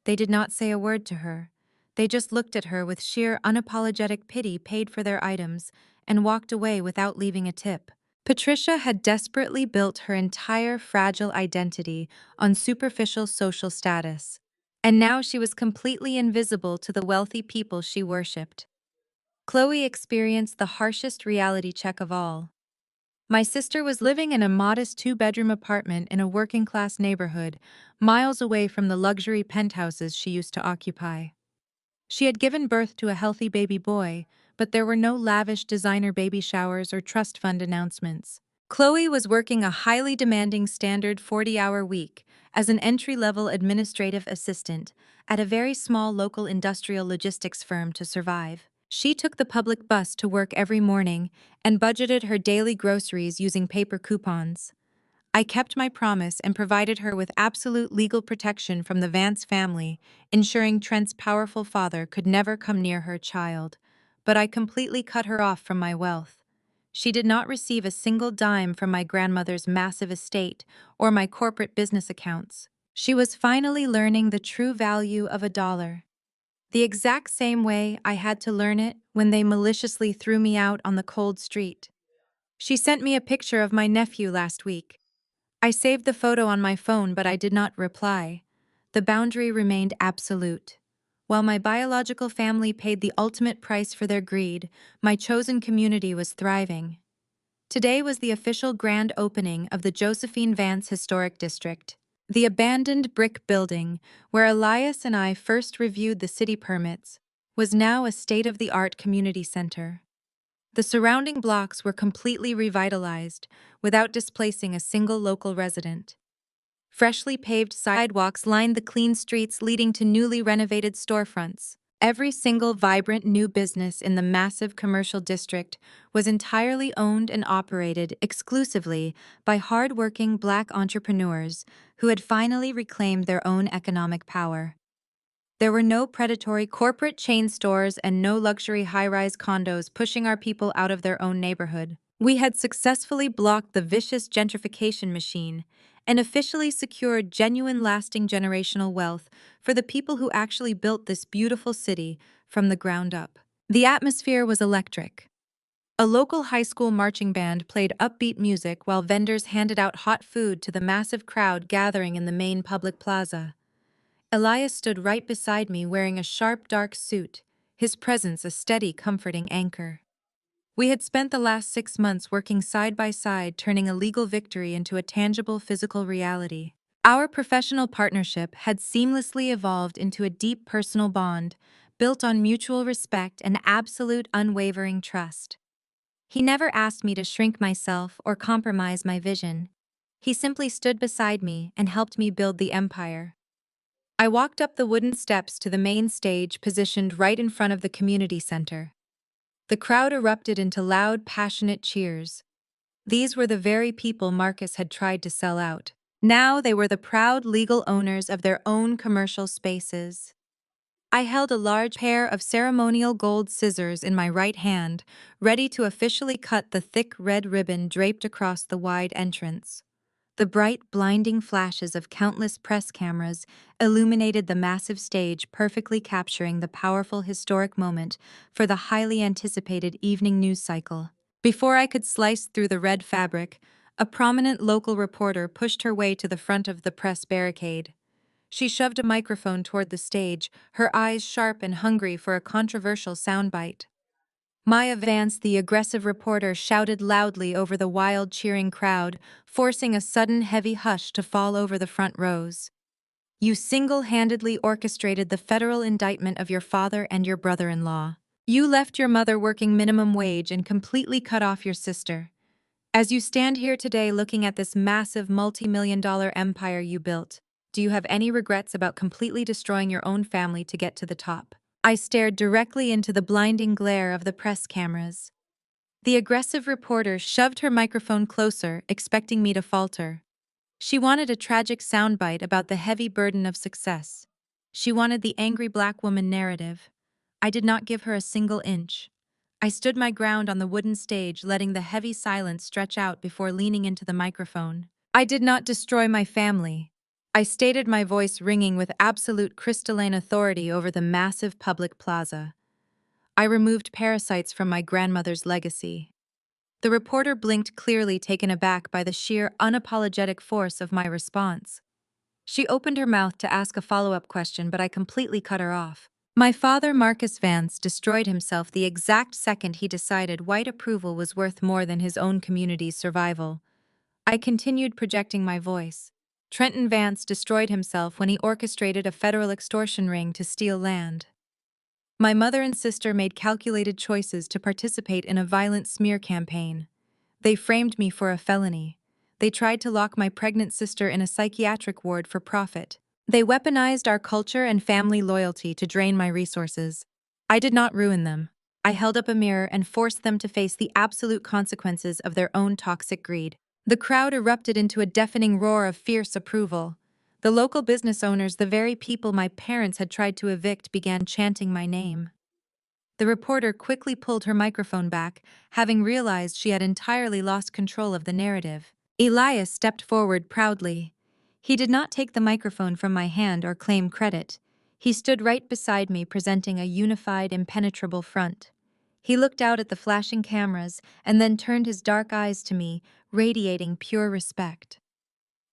They did not say a word to her. They just looked at her with sheer unapologetic pity, paid for their items, and walked away without leaving a tip. Patricia had desperately built her entire fragile identity on superficial social status, and now she was completely invisible to the wealthy people she worshipped. Chloe experienced the harshest reality check of all. My sister was living in a modest 2-bedroom apartment in a working-class neighborhood, miles away from the luxury penthouses she used to occupy. She had given birth to a healthy baby boy, but there were no lavish designer baby showers or trust fund announcements. Chloe was working a highly demanding standard 40-hour week as an entry-level administrative assistant at a very small local industrial logistics firm to survive. She took the public bus to work every morning and budgeted her daily groceries using paper coupons. I kept my promise and provided her with absolute legal protection from the Vance family, ensuring Trent's powerful father could never come near her child. But I completely cut her off from my wealth. She did not receive a single dime from my grandmother's massive estate or my corporate business accounts. She was finally learning the true value of a dollar. The exact same way I had to learn it when they maliciously threw me out on the cold street. She sent me a picture of my nephew last week. I saved the photo on my phone, but I did not reply. The boundary remained absolute. While my biological family paid the ultimate price for their greed, my chosen community was thriving. Today was the official grand opening of the Josephine Vance Historic District. The abandoned brick building, where Elias and I first reviewed the city permits, was now a state-of-the-art community center. The surrounding blocks were completely revitalized without displacing a single local resident. Freshly paved sidewalks lined the clean streets leading to newly renovated storefronts. Every single vibrant new business in the massive commercial district was entirely owned and operated exclusively by hard-working Black entrepreneurs who had finally reclaimed their own economic power. There were no predatory corporate chain stores and no luxury high-rise condos pushing our people out of their own neighborhood. We had successfully blocked the vicious gentrification machine and officially secured genuine lasting generational wealth for the people who actually built this beautiful city from the ground up. The atmosphere was electric. A local high school marching band played upbeat music while vendors handed out hot food to the massive crowd gathering in the main public plaza. Elias stood right beside me wearing a sharp, dark suit, his presence a steady, comforting anchor. We had spent the last 6 months working side by side, turning a legal victory into a tangible physical reality. Our professional partnership had seamlessly evolved into a deep personal bond, built on mutual respect and absolute unwavering trust. He never asked me to shrink myself or compromise my vision. He simply stood beside me and helped me build the empire. I walked up the wooden steps to the main stage positioned right in front of the community center. The crowd erupted into loud, passionate cheers. These were the very people Marcus had tried to sell out. Now they were the proud legal owners of their own commercial spaces. I held a large pair of ceremonial gold scissors in my right hand, ready to officially cut the thick red ribbon draped across the wide entrance. The bright, blinding flashes of countless press cameras illuminated the massive stage, perfectly capturing the powerful historic moment for the highly anticipated evening news cycle. Before I could slice through the red fabric, a prominent local reporter pushed her way to the front of the press barricade. She shoved a microphone toward the stage, her eyes sharp and hungry for a controversial soundbite. Maya Vance, the aggressive reporter, shouted loudly over the wild, cheering crowd, forcing a sudden, heavy hush to fall over the front rows. You single-handedly orchestrated the federal indictment of your father and your brother-in-law. You left your mother working minimum wage and completely cut off your sister. As you stand here today looking at this massive multi-million-dollar empire you built, do you have any regrets about completely destroying your own family to get to the top? I stared directly into the blinding glare of the press cameras. The aggressive reporter shoved her microphone closer, expecting me to falter. She wanted a tragic soundbite about the heavy burden of success. She wanted the angry black woman narrative. I did not give her a single inch. I stood my ground on the wooden stage, letting the heavy silence stretch out before leaning into the microphone. I did not destroy my family. I stated, my voice ringing with absolute crystalline authority over the massive public plaza. I removed parasites from my grandmother's legacy. The reporter blinked, clearly taken aback by the sheer, unapologetic force of my response. She opened her mouth to ask a follow-up question, but I completely cut her off. My father, Marcus Vance, destroyed himself the exact second he decided white approval was worth more than his own community's survival. I continued, projecting my voice. Trenton Vance destroyed himself when he orchestrated a federal extortion ring to steal land. My mother and sister made calculated choices to participate in a violent smear campaign. They framed me for a felony. They tried to lock my pregnant sister in a psychiatric ward for profit. They weaponized our culture and family loyalty to drain my resources. I did not ruin them. I held up a mirror and forced them to face the absolute consequences of their own toxic greed. The crowd erupted into a deafening roar of fierce approval. The local business owners, the very people my parents had tried to evict, began chanting my name. The reporter quickly pulled her microphone back, having realized she had entirely lost control of the narrative. Elias stepped forward proudly. He did not take the microphone from my hand or claim credit. He stood right beside me, presenting a unified, impenetrable front. He looked out at the flashing cameras and then turned his dark eyes to me, radiating pure respect.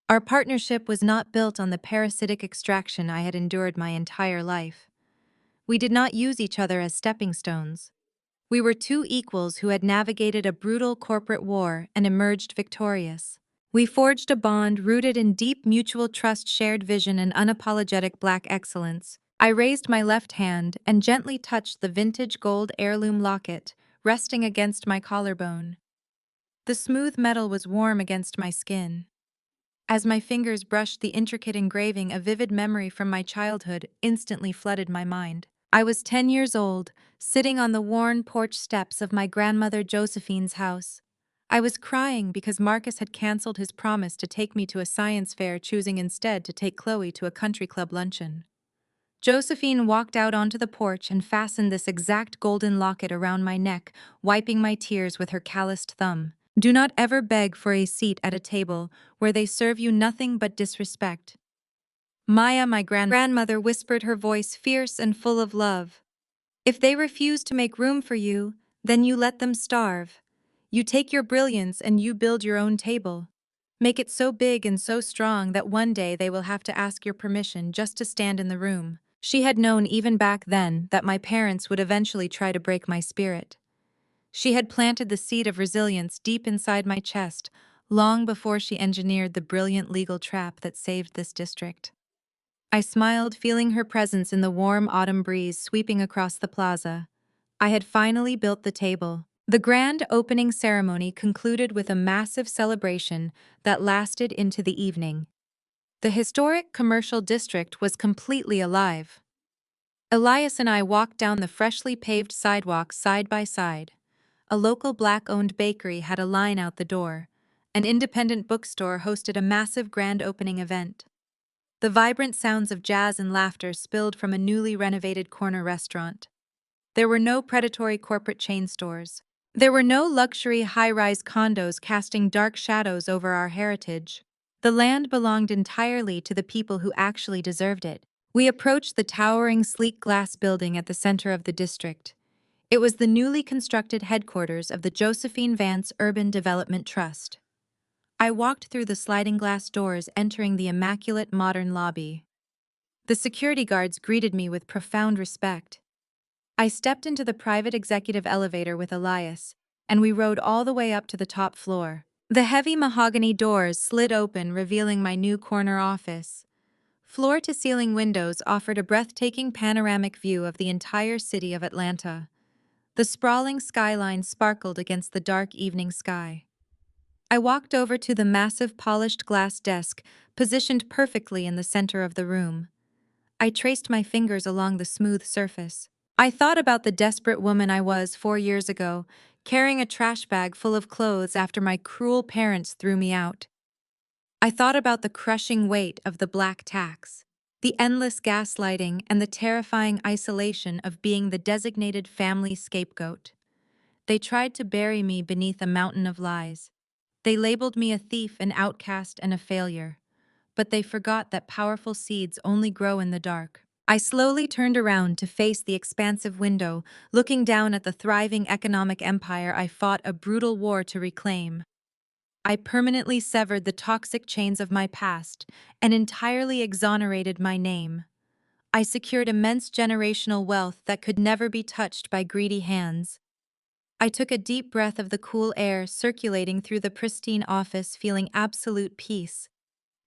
Our partnership was not built on the parasitic extraction I had endured my entire life. We did not use each other as stepping stones. We were two equals who had navigated a brutal corporate war and emerged victorious. We forged a bond rooted in deep mutual trust, shared vision, and unapologetic Black excellence. I raised my left hand and gently touched the vintage gold heirloom locket, resting against my collarbone. The smooth metal was warm against my skin. As my fingers brushed the intricate engraving, a vivid memory from my childhood instantly flooded my mind. I was 10 years old, sitting on the worn porch steps of my grandmother Josephine's house. I was crying because Marcus had canceled his promise to take me to a science fair, choosing instead to take Chloe to a country club luncheon. Josephine walked out onto the porch and fastened this exact golden locket around my neck, wiping my tears with her calloused thumb. Do not ever beg for a seat at a table where they serve you nothing but disrespect. Maya, my grandmother, whispered, her voice fierce and full of love. If they refuse to make room for you, then you let them starve. You take your brilliance and you build your own table. Make it so big and so strong that one day they will have to ask your permission just to stand in the room. She had known even back then that my parents would eventually try to break my spirit. She had planted the seed of resilience deep inside my chest, long before she engineered the brilliant legal trap that saved this district. I smiled, feeling her presence in the warm autumn breeze sweeping across the plaza. I had finally built the table. The grand opening ceremony concluded with a massive celebration that lasted into the evening. The historic commercial district was completely alive. Elias and I walked down the freshly paved sidewalk side by side. A local Black-owned bakery had a line out the door. An independent bookstore hosted a massive grand opening event. The vibrant sounds of jazz and laughter spilled from a newly renovated corner restaurant. There were no predatory corporate chain stores. There were no luxury high-rise condos casting dark shadows over our heritage. The land belonged entirely to the people who actually deserved it. We approached the towering, sleek glass building at the center of the district. It was the newly constructed headquarters of the Josephine Vance Urban Development Trust. I walked through the sliding glass doors, entering the immaculate modern lobby. The security guards greeted me with profound respect. I stepped into the private executive elevator with Elias, and we rode all the way up to the top floor. The heavy mahogany doors slid open, revealing my new corner office. Floor-to-ceiling windows offered a breathtaking panoramic view of the entire city of Atlanta. The sprawling skyline sparkled against the dark evening sky. I walked over to the massive polished glass desk, positioned perfectly in the center of the room. I traced my fingers along the smooth surface. I thought about the desperate woman I was 4 years ago, carrying a trash bag full of clothes after my cruel parents threw me out. I thought about the crushing weight of the black tax, the endless gaslighting, and the terrifying isolation of being the designated family scapegoat. They tried to bury me beneath a mountain of lies. They labeled me a thief, an outcast, and a failure. But they forgot that powerful seeds only grow in the dark. I slowly turned around to face the expansive window, looking down at the thriving economic empire I fought a brutal war to reclaim. I permanently severed the toxic chains of my past and entirely exonerated my name. I secured immense generational wealth that could never be touched by greedy hands. I took a deep breath of the cool air circulating through the pristine office, feeling absolute peace.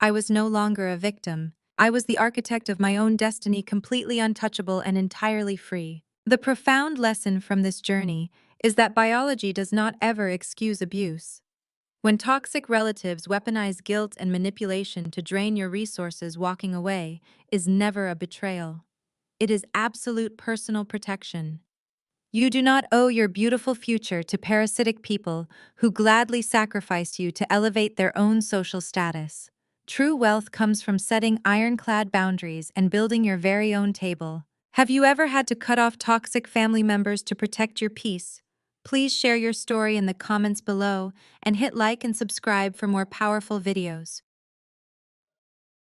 I was no longer a victim. I was the architect of my own destiny, completely untouchable and entirely free. The profound lesson from this journey is that biology does not ever excuse abuse. When toxic relatives weaponize guilt and manipulation to drain your resources, walking away is never a betrayal. It is absolute personal protection. You do not owe your beautiful future to parasitic people who gladly sacrifice you to elevate their own social status. True wealth comes from setting ironclad boundaries and building your very own table. Have you ever had to cut off toxic family members to protect your peace? Please share your story in the comments below and hit like and subscribe for more powerful videos.